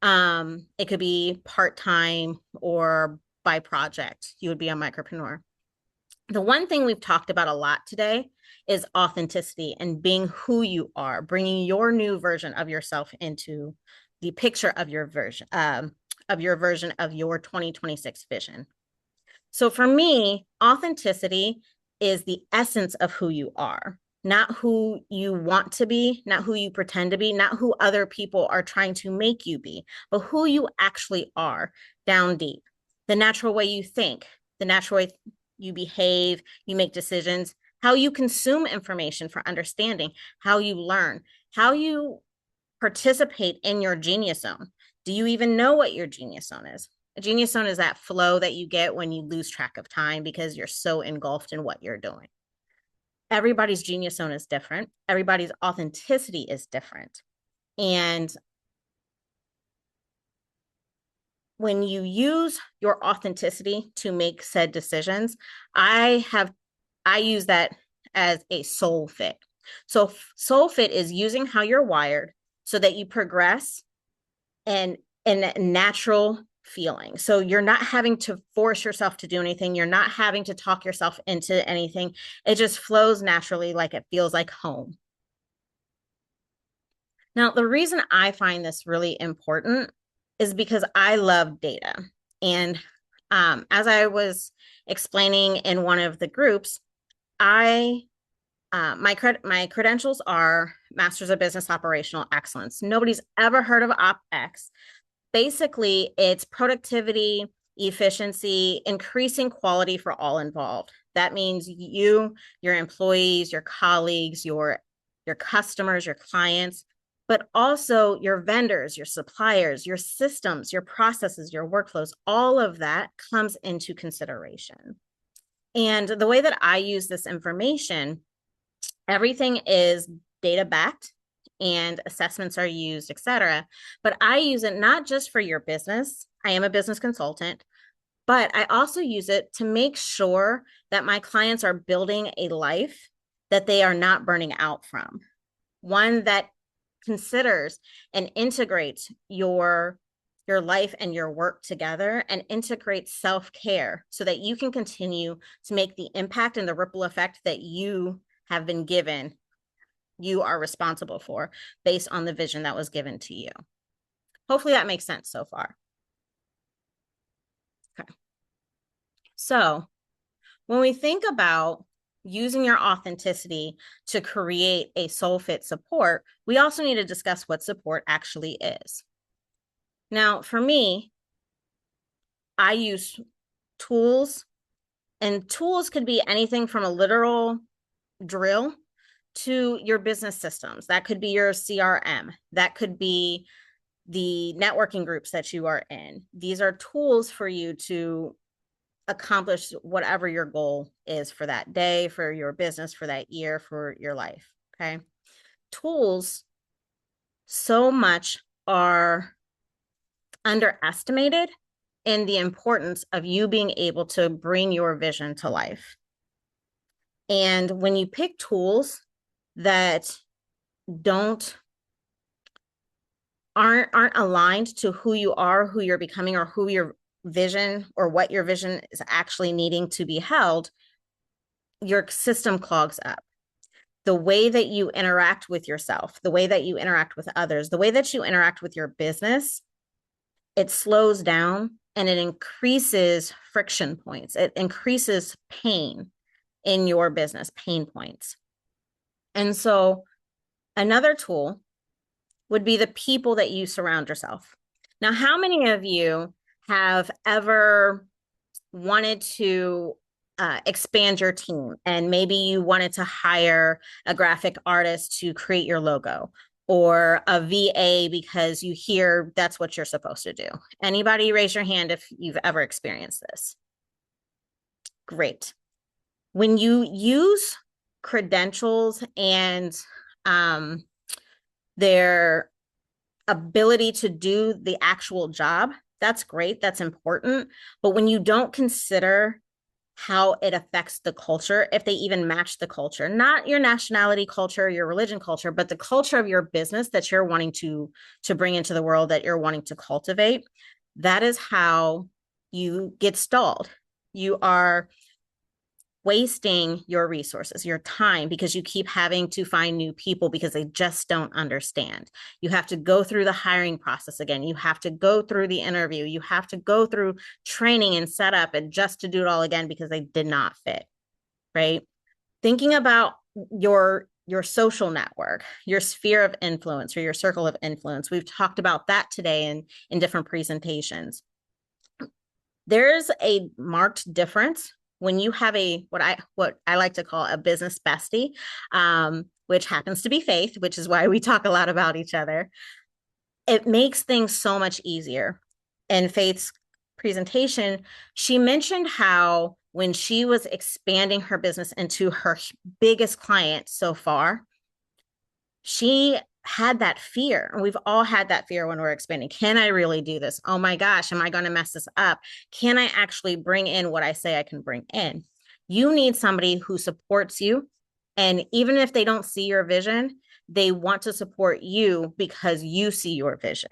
It could be part-time or by project. You would be a micropreneur. The one thing we've talked about a lot today is authenticity and being who you are, bringing your new version of yourself into the picture of your version of your 2026 vision. So for me, authenticity is the essence of who you are, not who you want to be, not who you pretend to be, not who other people are trying to make you be, but who you actually are down deep. The natural way you think, the natural way you behave, you make decisions, how you consume information for understanding, how you learn, how you participate in your genius zone. Do you even know what your genius zone is? A genius zone is that flow that you get when you lose track of time because you're so engulfed in what you're doing. Everybody's genius zone is different. Everybody's authenticity is different. And when you use your authenticity to make said decisions, I use that as a soul fit. So soul fit is using how you're wired so that you progress and in a natural feeling. So you're not having to force yourself to do anything. You're not having to talk yourself into anything. It just flows naturally, like it feels like home. Now, the reason I find this really important is because I love data. And as I was explaining in one of the groups, my credentials are Masters of Business Operational Excellence. Nobody's ever heard of OpEx. Basically, it's productivity, efficiency, increasing quality for all involved. That means you, your employees, your colleagues, your customers, your clients, but also your vendors, your suppliers, your systems, your processes, your workflows, all of that comes into consideration. And the way that I use this information, everything is data backed and assessments are used, etc. But I use it not just for your business. I am a business consultant, but I also use it to make sure that my clients are building a life that they are not burning out from. One that considers and integrates your life and your work together, and integrates self-care so that you can continue to make the impact and the ripple effect that you have been given, you are responsible for, based on the vision that was given to you. Hopefully that makes sense so far. Okay. So when we think about using your authenticity to create a soul fit support, we also need to discuss what support actually is. Now, for me, I use tools, and tools could be anything from a literal drill to your business systems. That could be your CRM. That could be the networking groups that you are in. These are tools for you to accomplish whatever your goal is for that day, for your business, for that year, for your life. Okay. Tools so much are underestimated in the importance of you being able to bring your vision to life. And when you pick tools that aren't aligned to who you are, who you're becoming, or who your vision or what your vision is actually needing to be held, your system clogs up. The way that you interact with yourself, the way that you interact with others, the way that you interact with your business, it slows down and it increases friction points. It increases pain in your business, pain points. And so another tool would be the people that you surround yourself. Now, how many of you have ever wanted to expand your team, and maybe you wanted to hire a graphic artist to create your logo, or a VA because you hear that's what you're supposed to do? Anybody raise your hand if you've ever experienced this? Great. When you use credentials and their ability to do the actual job, that's great, that's important. But when you don't consider how it affects the culture, if they even match the culture, not your nationality culture, your religion culture, but the culture of your business that you're wanting to bring into the world, that you're wanting to cultivate, that is how you get stalled. You are wasting your resources, your time, because you keep having to find new people because they just don't understand. You have to go through the hiring process again. You have to go through the interview. You have to go through training and setup, and just to do it all again because they did not fit, right? Thinking about your social network, your sphere of influence, or your circle of influence. We've talked about that today in different presentations. There's a marked difference when you have what I like to call a business bestie, which happens to be Faith, which is why we talk a lot about each other. It makes things so much easier. In Faith's presentation, she mentioned how when she was expanding her business into her biggest client so far, she had that fear. And we've all had that fear when we're expanding. Can I really do this? Oh my gosh, am I going to mess this up? Can I actually bring in what I say I can bring in? You need somebody who supports you. And even if they don't see your vision, they want to support you because you see your vision,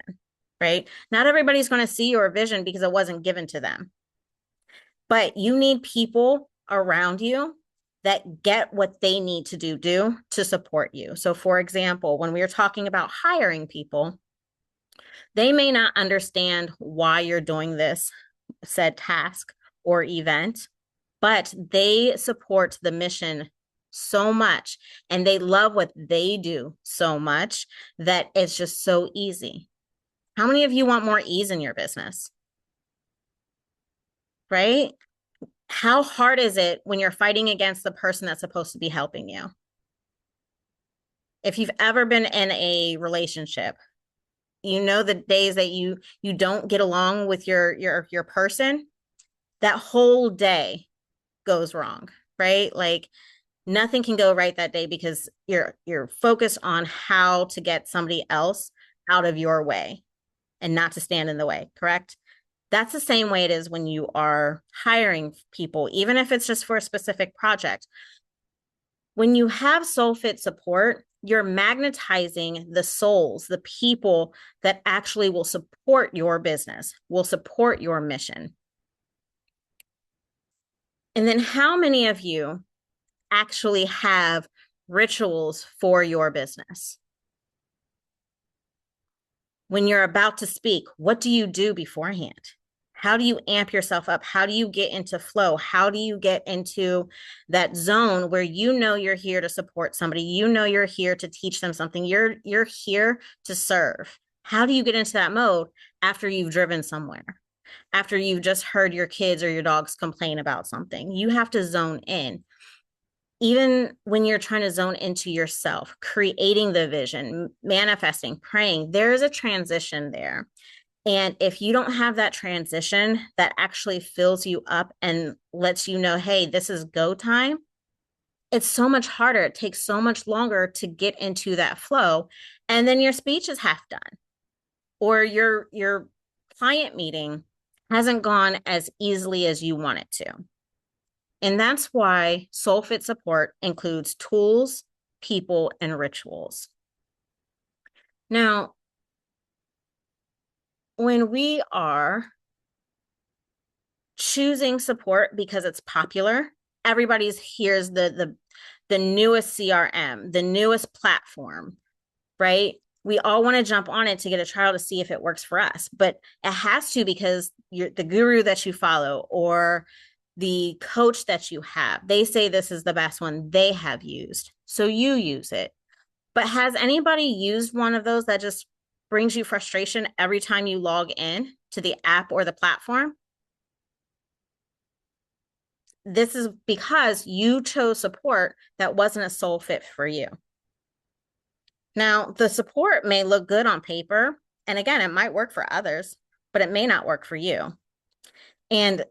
right? Not everybody's going to see your vision because it wasn't given to them. But you need people around you that get what they need to do to support you. So for example, when we are talking about hiring people, they may not understand why you're doing this said task or event, but they support the mission so much and they love what they do so much that it's just so easy. How many of you want more ease in your business? Right? How hard is it when you're fighting against the person that's supposed to be helping you? If you've ever been in a relationship, you know the days that you don't get along with your person, that whole day goes wrong, right? Like Nothing can go right that day because you're focused on how to get somebody else out of your way and not to stand in the way, correct? That's the same way it is when you are hiring people, even if it's just for a specific project. When you have soul fit support, you're magnetizing the souls, the people that actually will support your business, will support your mission. And then how many of you actually have rituals for your business? When you're about to speak, what do you do beforehand? How do you amp yourself up? How do you get into flow? How do you get into that zone where you know you're here to support somebody? You know you're here to teach them something. You're here to serve. How do you get into that mode after you've driven somewhere? After you've just heard your kids or your dogs complain about something? You have to zone in. Even when you're trying to zone into yourself, creating the vision, manifesting, praying, there is a transition there. And if you don't have that transition that actually fills you up and lets you know, hey, this is go time, it's so much harder. It takes so much longer to get into that flow. And then your speech is half done, or your client meeting hasn't gone as easily as you want it to. And that's why Soul Fit support includes tools, people, and rituals. Now, when we are choosing support because it's popular, everybody's here's the newest CRM, the newest platform, right? We all want to jump on it to get a trial to see if it works for us, but it has to because you're the guru that you follow or the coach that you have, they say this is the best one they have used, so you use it. But has anybody used one of those that just brings you frustration every time you log in to the app or the platform? This is because you chose support that wasn't a soul fit for you. Now, the support may look good on paper, and again, it might work for others, but it may not work for you. And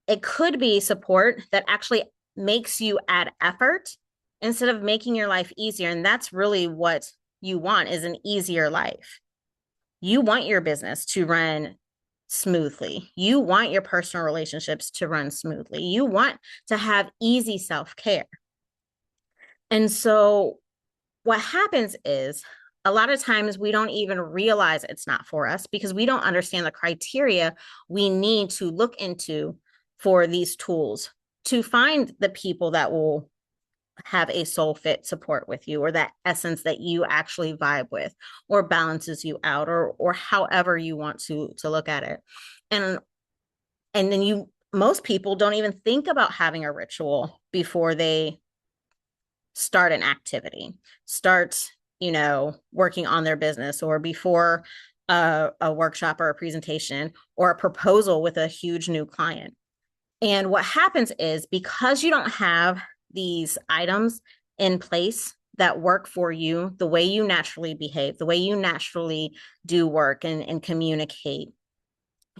it could be support that actually makes you add effort instead of making your life easier. And that's really what you want, is an easier life. You want your business to run smoothly. You want your personal relationships to run smoothly. You want to have easy self-care. And so what happens is a lot of times we don't even realize it's not for us because we don't understand the criteria we need to look into for these tools to find the people that will have a soul fit support with you, or that essence that you actually vibe with or balances you out, or however you want to look at it. And then most people don't even think about having a ritual before they start an activity, start working on their business, or before a workshop or a presentation or a proposal with a huge new client. And what happens is, because you don't have these items in place that work for you, the way you naturally behave, the way you naturally do work and communicate,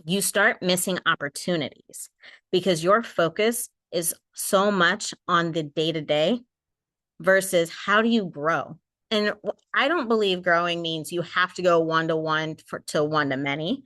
you start missing opportunities because your focus is so much on the day-to-day versus how do you grow. And I don't believe growing means you have to go one-to-one to one-to-many,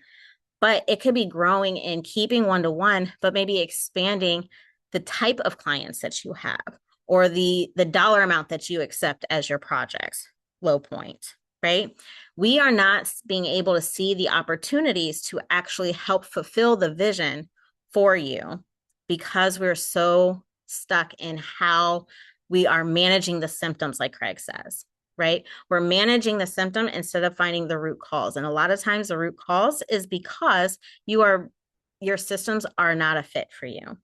but it could be growing and keeping one-to-one, but maybe expanding the type of clients that you have, or the dollar amount that you accept as your project's low point, right? We are not being able to see the opportunities to actually help fulfill the vision for you because we're so stuck in how we are managing the symptoms, like Craig says, right? We're managing the symptom instead of finding the root cause. And a lot of times the root cause is because your systems are not a fit for you.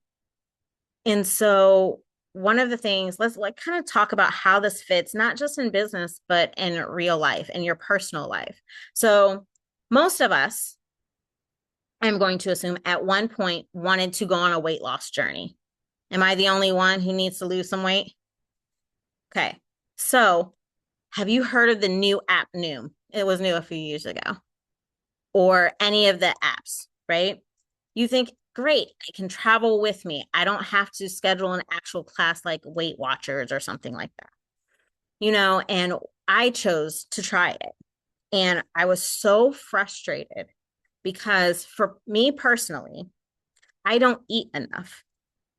And so one of the things, let's kind of talk about how this fits, not just in business, but in real life, in your personal life. So most of us, I'm going to assume, at one point wanted to go on a weight loss journey. Am I the only one who needs to lose some weight? Okay. So have you heard of the new app Noom? It was new a few years ago. Or any of the apps, right? You think great. I can travel with me. I don't have to schedule an actual class like Weight Watchers or something like that, and I chose to try it. And I was so frustrated because for me personally, I don't eat enough.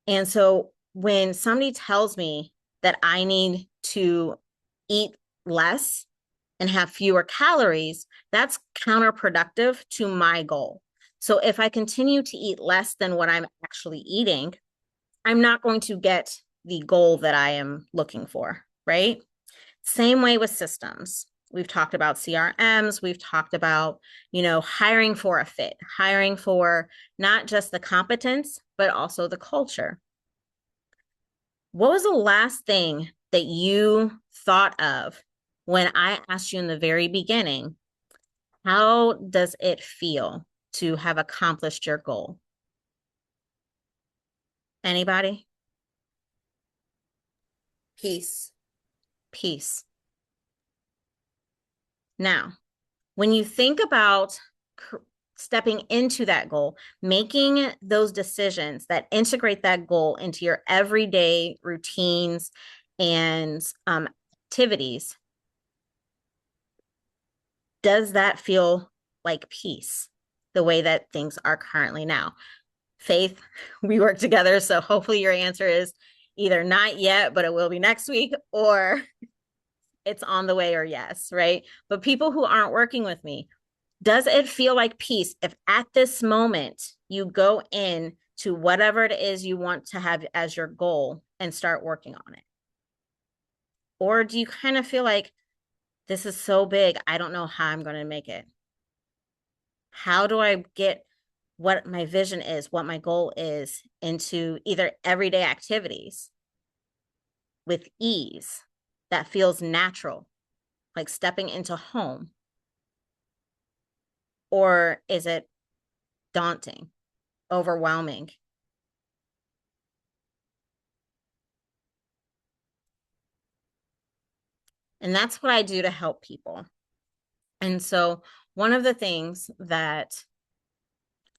And so when somebody tells me that I need to eat less and have fewer calories, that's counterproductive to my goal. So if I continue to eat less than what I'm actually eating, I'm not going to get the goal that I am looking for, right? Same way with systems. We've talked about CRMs. We've talked about, hiring for a fit, hiring for not just the competence, but also the culture. What was the last thing that you thought of when I asked you in the very beginning, how does it feel to have accomplished your goal? Anybody? Peace. Peace. Now, when you think about stepping into that goal, making those decisions that integrate that goal into your everyday routines and activities, does that feel like peace the way that things are currently now? Faith, we work together, so hopefully your answer is either not yet, but it will be next week, or it's on the way, or yes, right? But people who aren't working with me, does it feel like peace if at this moment you go in to whatever it is you want to have as your goal and start working on it? Or do you kind of feel like, this is so big, I don't know how I'm going to make it? How do I get what my vision is, what my goal is, into either everyday activities with ease that feels natural, like stepping into home? Or is it daunting, overwhelming? And that's what I do to help people. And so one of the things that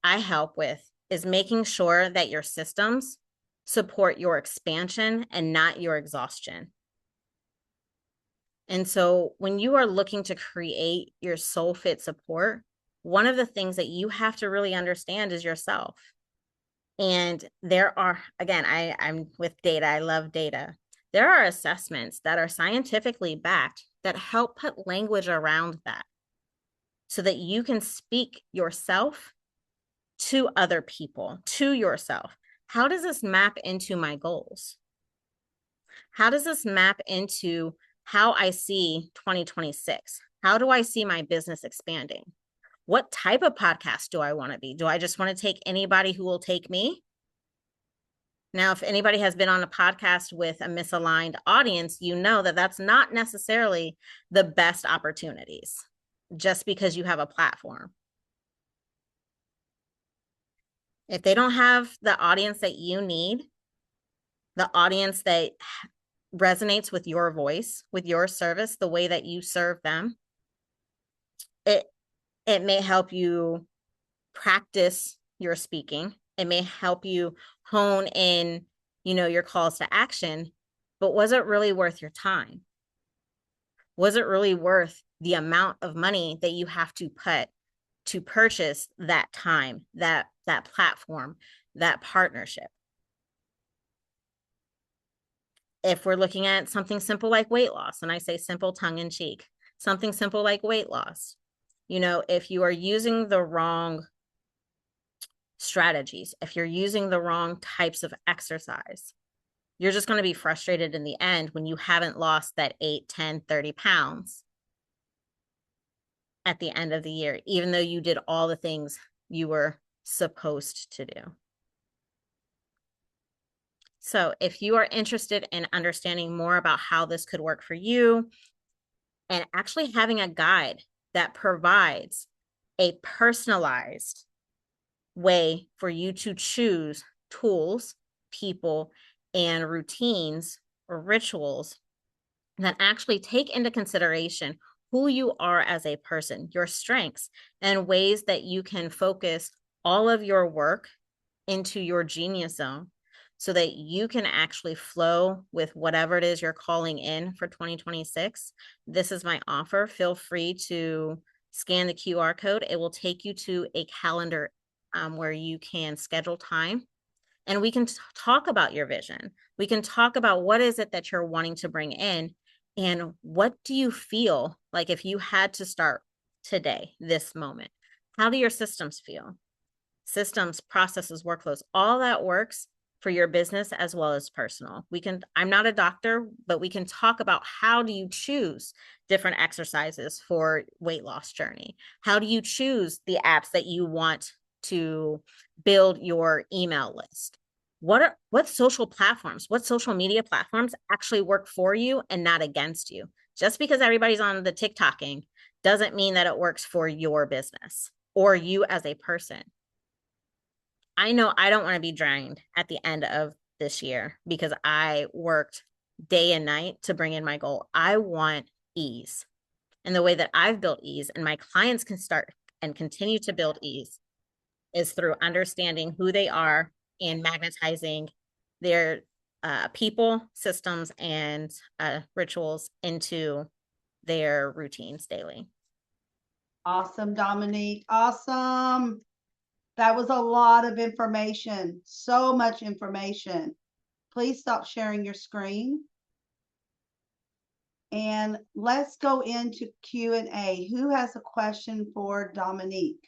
I help with is making sure that your systems support your expansion and not your exhaustion. And so when you are looking to create your soul fit support, one of the things that you have to really understand is yourself. And there are, again, I'm with data. I love data. There are assessments that are scientifically backed that help put language around that so that you can speak yourself to other people, to yourself. How does this map into my goals? How does this map into how I see 2026? How do I see my business expanding? What type of podcast do I want to be? Do I just want to take anybody who will take me? Now, if anybody has been on a podcast with a misaligned audience, you know that that's not necessarily the best opportunities just because you have a platform. If they don't have the audience that you need, the audience that resonates with your voice, with your service, the way that you serve them, it may help you practice your speaking. It may help you hone in, your calls to action. But was it really worth your time? Was it really worth the amount of money that you have to put to purchase that time, that platform, that partnership? If we're looking at something simple like weight loss, and I say simple tongue in cheek, something simple like weight loss, if you are using the wrong strategies, if you're using the wrong types of exercise, you're just going to be frustrated in the end when you haven't lost that 8, 10, 30 pounds at the end of the year, even though you did all the things you were supposed to do. So if you are interested in understanding more about how this could work for you and actually having a guide that provides a personalized way for you to choose tools, people, and routines or rituals that actually take into consideration who you are as a person, your strengths, and ways that you can focus all of your work into your genius zone so that you can actually flow with whatever it is you're calling in for 2026. This is my offer. Feel free to scan the QR code. It will take you to a calendar where you can schedule time, and we can talk about your vision. We can talk about what is it that you're wanting to bring in, and what do you feel like if you had to start today, this moment? How do your systems feel? Systems, processes, workflows, all that works for your business as well as personal. I'm not a doctor, but we can talk about how do you choose different exercises for weight loss journey? How do you choose the apps that you want to build your email list? What social platforms, what social media platforms actually work for you and not against you? Just because everybody's on the TikToking doesn't mean that it works for your business or you as a person. I know I don't want to be drained at the end of this year because I worked day and night to bring in my goal. I want ease. And the way that I've built ease and my clients can start and continue to build ease is through understanding who they are and magnetizing their people, systems, and rituals into their routines daily. Awesome, Dominique. Awesome. That was a lot of information. So much information. Please stop sharing your screen. And let's go into Q&A. Who has a question for Dominique?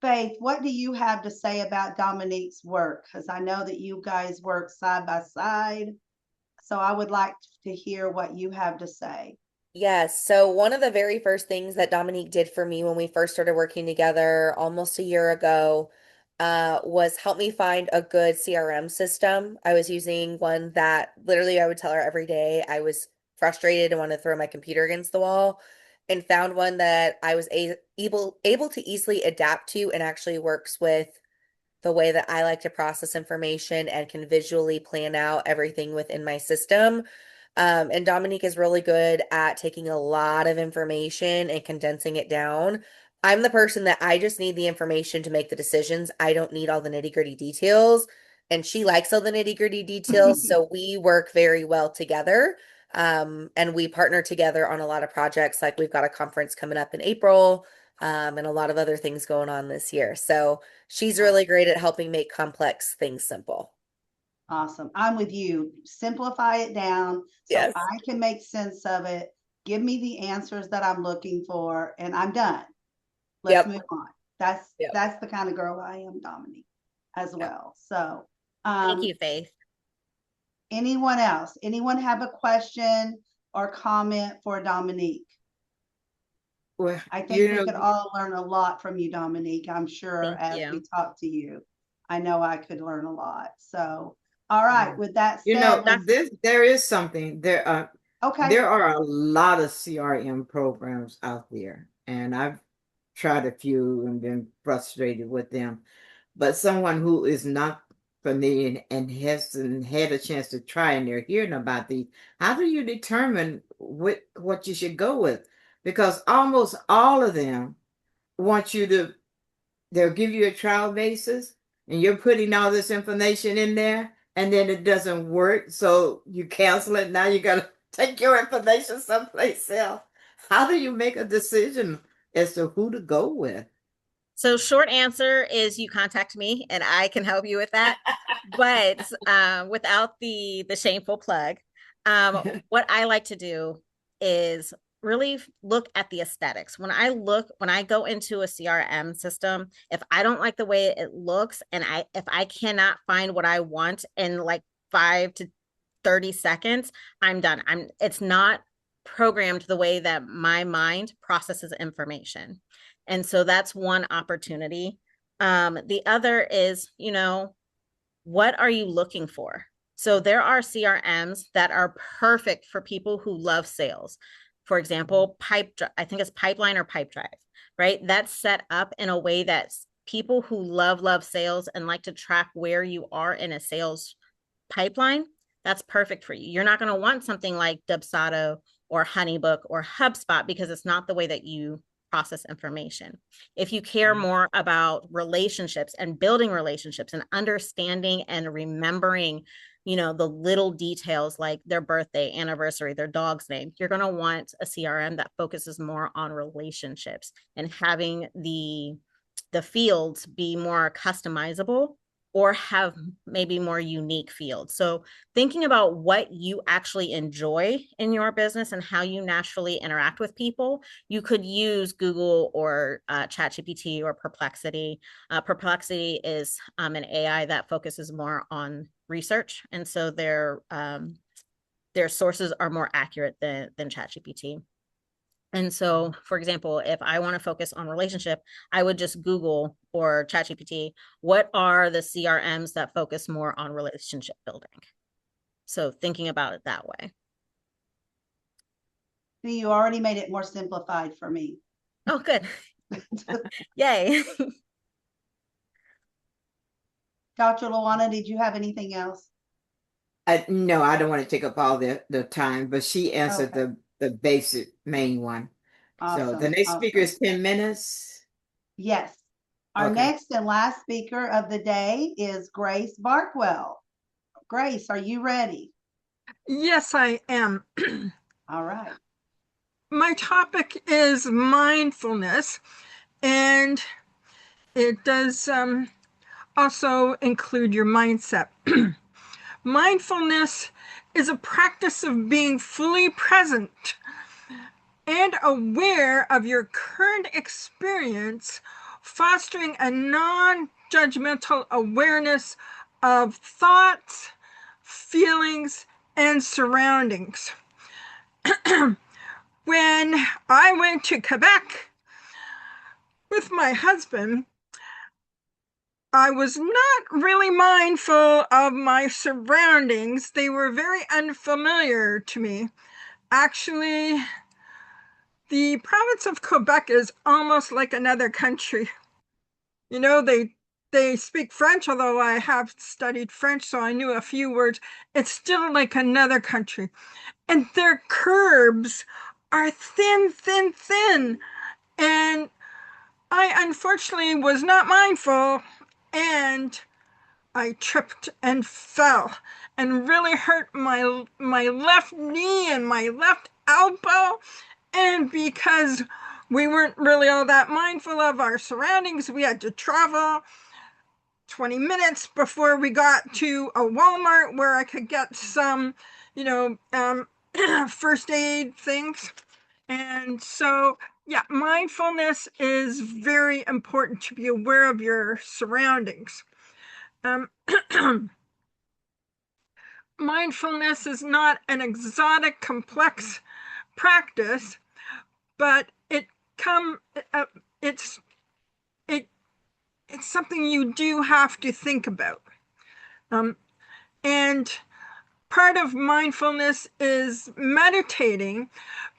Faith, what do you have to say about Dominique's work? Because I know that you guys work side by side. So I would like to hear what you have to say. Yes. So one of the very first things that Dominique did for me when we first started working together almost a year ago was help me find a good CRM system. I was using one that literally I would tell her every day I was frustrated and wanted to throw my computer against the wall, and found one that I was able to easily adapt to and actually works with the way that I like to process information and can visually plan out everything within my system. And Dominique is really good at taking a lot of information and condensing it down. I'm the person that I just need the information to make the decisions. I don't need all the nitty-gritty details. And she likes all the nitty-gritty details. So we work very well together. And we partner together on a lot of projects. Like we've got a conference coming up in April, and a lot of other things going on this year. So she's really great at helping make complex things simple. Awesome. I'm with you. Simplify it down so Yes. I can make sense of it. Give me the answers that I'm looking for, and I'm done. Let's move on. That's the kind of girl I am, Dominique, as well. So thank you, Faith. Anyone else? Anyone have a question or comment for Dominique? Well, I think we could all learn a lot from you, Dominique. I'm sure as we talk to you. I know I could learn a lot. So, all right. With that said, there is something there. Okay. There are a lot of CRM programs out there, and I've tried a few and been frustrated with them. But someone who is not familiar and hasn't had a chance to try, and they're hearing about these, how do you determine what you should go with? Because almost all of them want you to, they'll give you a trial basis, and you're putting all this information in there, and then it doesn't work, so you cancel it. Now you got to take your information someplace else. How do you make a decision as to who to go with? So short answer is you contact me and I can help you with that. But without the shameful plug, what I like to do is really look at the aesthetics. When I go into a CRM system, if I don't like the way it looks and if I cannot find what I want in like 5 to 30 seconds, I'm done. It's not programmed the way that my mind processes information. And so that's one opportunity. The other is, what are you looking for? So there are CRMs that are perfect for people who love sales. For example, I think it's Pipeline or Pipedrive, right? That's set up in a way that people who love sales and like to track where you are in a sales pipeline, that's perfect for you. You're not going to want something like Dubsado or Honeybook or HubSpot because it's not the way that you process information. If you care more about relationships and building relationships and understanding and remembering, the little details like their birthday, anniversary, their dog's name, you're going to want a CRM that focuses more on relationships and having the fields be more customizable or have maybe more unique fields. So thinking about what you actually enjoy in your business and how you naturally interact with people, you could use Google or ChatGPT or Perplexity. Perplexity is an AI that focuses more on research. And so their sources are more accurate than ChatGPT. And so, for example, if I want to focus on relationship, I would just Google or ChatGPT, what are the CRMs that focus more on relationship building? So thinking about it that way. See, you already made it more simplified for me. Oh, good. Yay. Dr. Luana, did you have anything else? No, I don't want to take up all the time, but she answered the basic main one. Awesome. So the next speaker is 10 minutes. Yes. Our next and last speaker of the day is Grace Barkwell. Grace, are you ready? Yes, I am. All right. My topic is mindfulness, and it does also include your mindset. Mindfulness is a practice of being fully present and aware of your current experience, fostering a non-judgmental awareness of thoughts, feelings, and surroundings. When I went to Quebec with my husband, I was not really mindful of my surroundings. They were very unfamiliar to me. Actually, the province of Quebec is almost like another country. They speak French, although I have studied French, so I knew a few words. It's still like another country. And their curbs are thin, thin, thin. And I unfortunately was not mindful, and I tripped and fell and really hurt my left knee and my left elbow. And because we weren't really all that mindful of our surroundings, we had to travel 20 minutes before we got to a Walmart where I could get some, first aid things. And so, yeah, mindfulness is very important to be aware of your surroundings. Mindfulness is not an exotic, complex practice, but it's something you do have to think about. And part of mindfulness is meditating,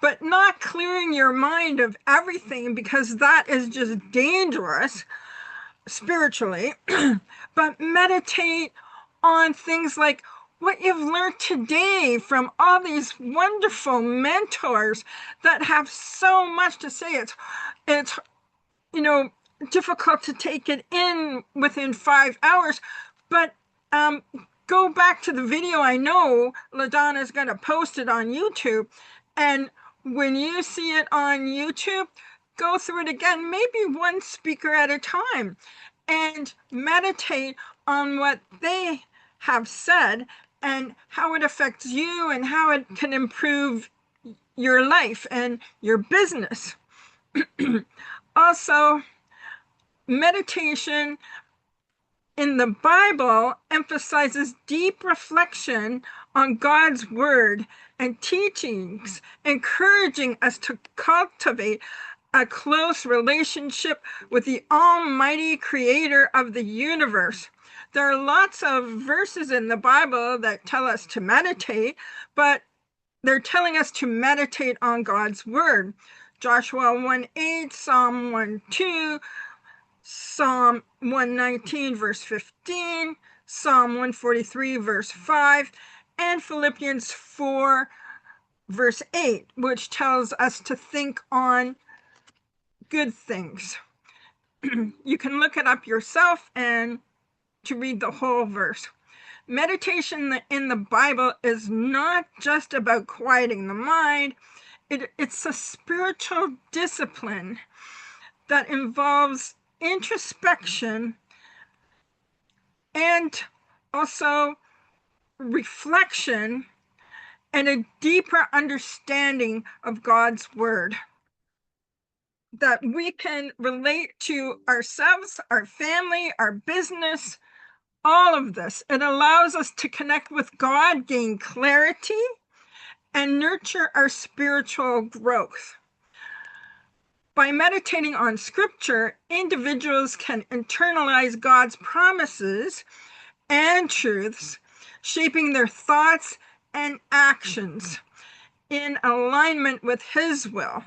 but not clearing your mind of everything, because that is just dangerous spiritually. But meditate on things like what you've learned today from all these wonderful mentors that have so much to say. It's difficult to take it in within 5 hours, but go back to the video. I know LaDonna's going to post it on YouTube, and when you see it on YouTube, go through it again, maybe one speaker at a time, and meditate on what they have said and how it affects you and how it can improve your life and your business. Also, meditation in the Bible emphasizes deep reflection on God's word and teachings, encouraging us to cultivate a close relationship with the Almighty Creator of the universe. There are lots of verses in the Bible that tell us to meditate, but they're telling us to meditate on God's word. Joshua 1:8, Psalm 1:2, Psalm 119, verse 15, Psalm 143, verse 5, and Philippians 4, verse 8, which tells us to think on good things. You can look it up yourself and to read the whole verse. Meditation in the Bible is not just about quieting the mind. It's a spiritual discipline that involves introspection and also reflection and a deeper understanding of God's word that we can relate to ourselves, our family, our business, all of this. It allows us to connect with God, gain clarity, and nurture our spiritual growth. By meditating on scripture, individuals can internalize God's promises and truths, shaping their thoughts and actions in alignment with His will,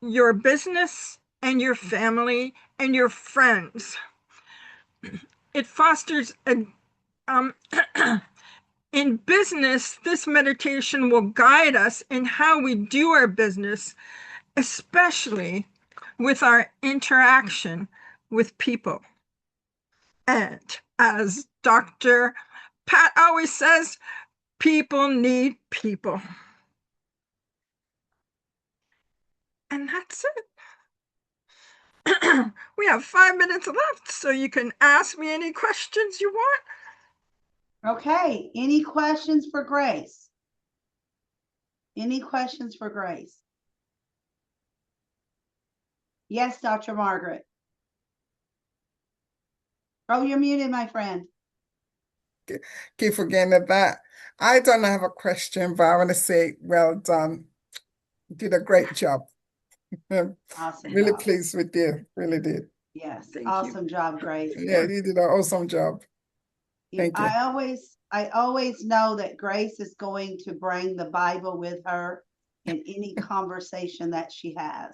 your business and your family and your friends. It fosters a in business, this meditation will guide us in how we do our business, especially with our interaction with people. And as Dr. Pat always says, people need people. And that's it. We have 5 minutes left, so you can ask me any questions you want. Okay, any questions for Grace? Any questions for Grace? Yes, Dr. Margaret. Oh, you're muted, my friend. Keep forgetting that. I don't have a question, but I want to say, well done. You did a great job. Awesome Really job. pleased with you. Really did. Yes, awesome job, Grace. Yeah, you did an awesome job. Thank you. I always know that Grace is going to bring the Bible with her in any conversation that she has.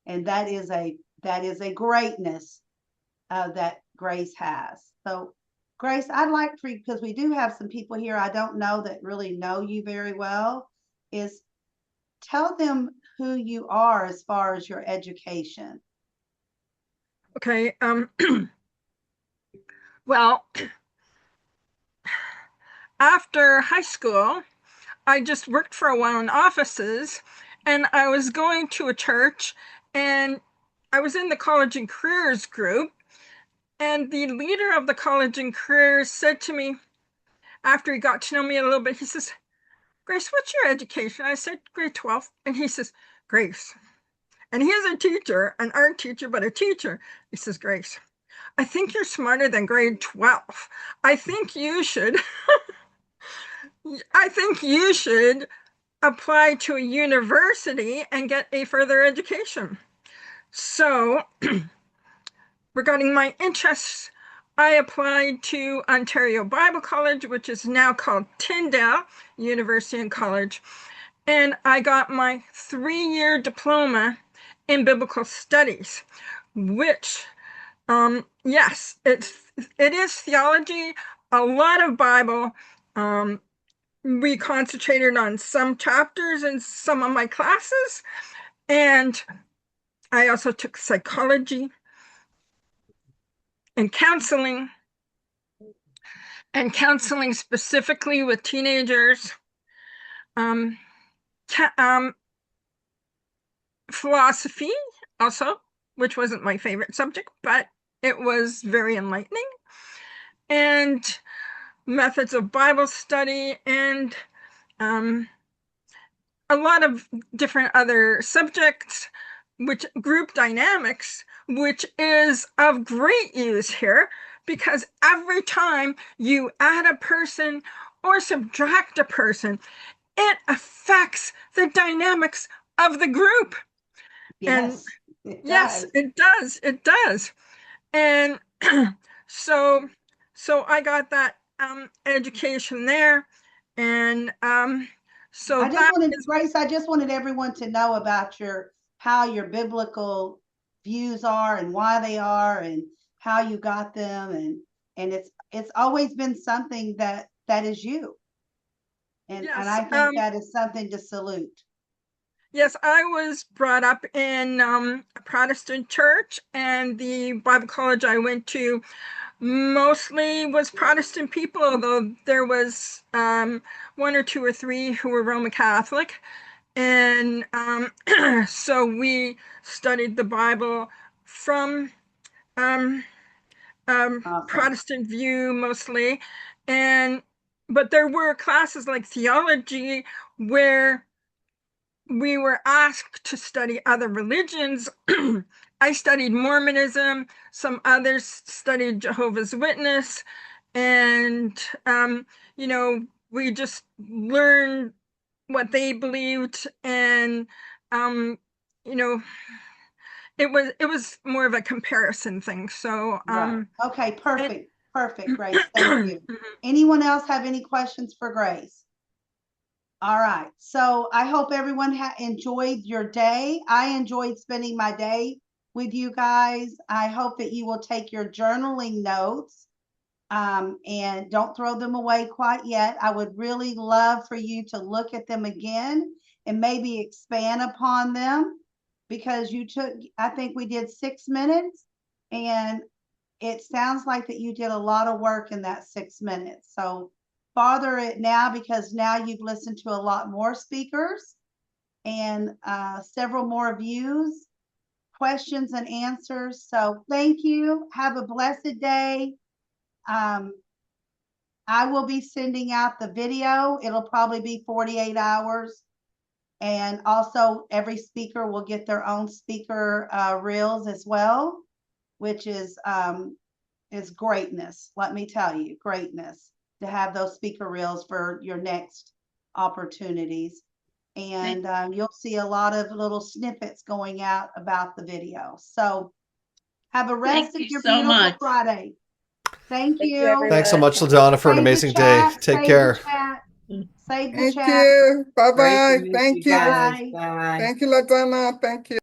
And that is a greatness that Grace has. So Grace, I'd like for you, because we do have some people here I don't know that really know you very well, is tell them who you are as far as your education. Okay, well, after high school, I just worked for a while in offices, and I was going to a church, and I was in the college and careers group, and the leader of the college and careers said to me, after he got to know me a little bit, he says, Grace, what's your education? I said, grade 12. And he says, Grace. And he's a teacher, an art teacher, but a teacher. He says, Grace, I think you're smarter than grade 12. I think you should apply to a university and get a further education. So, regarding my interests, I applied to Ontario Bible College, which is now called Tyndale University and College, and I got my 3-year diploma in biblical studies, which, yes, it is theology, a lot of Bible. We concentrated on some chapters in some of my classes, and I also took psychology and counseling specifically with teenagers, philosophy also, which wasn't my favorite subject, but it was very enlightening, and methods of Bible study, and a lot of different other subjects, which group dynamics, which is of great use here, because every time you add a person or subtract a person, it affects the dynamics of the group. Yes, and it yes, does. it does. And so I got that education there, and so Grace, I just wanted everyone to know about how your biblical views are and why they are and how you got them, and it's always been something that is you. And yes, I think that is something to salute. Yes, I was brought up in a Protestant church, and the Bible college I went to mostly was Protestant people, although there was one or two or three who were Roman Catholic. And so we studied the Bible from Protestant view mostly. But there were classes like theology where we were asked to study other religions. I studied Mormonism, some others studied Jehovah's Witness, and we just learned what they believed, and you know, it was more of a comparison thing. So right. Okay, perfect. Perfect, Grace. Thank you. Anyone else have any questions for Grace? All right. So I hope everyone enjoyed your day. I enjoyed spending my day with you guys. I hope that you will take your journaling notes and don't throw them away quite yet. I would really love for you to look at them again and maybe expand upon them, because I think we did 6 minutes, and it sounds like that you did a lot of work in that 6 minutes. So farther it now, because now you've listened to a lot more speakers and several more views, questions and answers. So thank you. Have a blessed day. I will be sending out the video. It'll probably be 48 hours. And also every speaker will get their own speaker reels as well, which is greatness. Let me tell you, greatness to have those speaker reels for your next opportunities. And you'll see a lot of little snippets going out about the video. So have a rest of your beautiful Friday. Thank you. Thanks so much, LaDonna, for an amazing day. Take care. Save the Thank chat. you. Bye Great to bye. meet Thank you you. guys. Bye. Thank you, LaDonna. Thank you.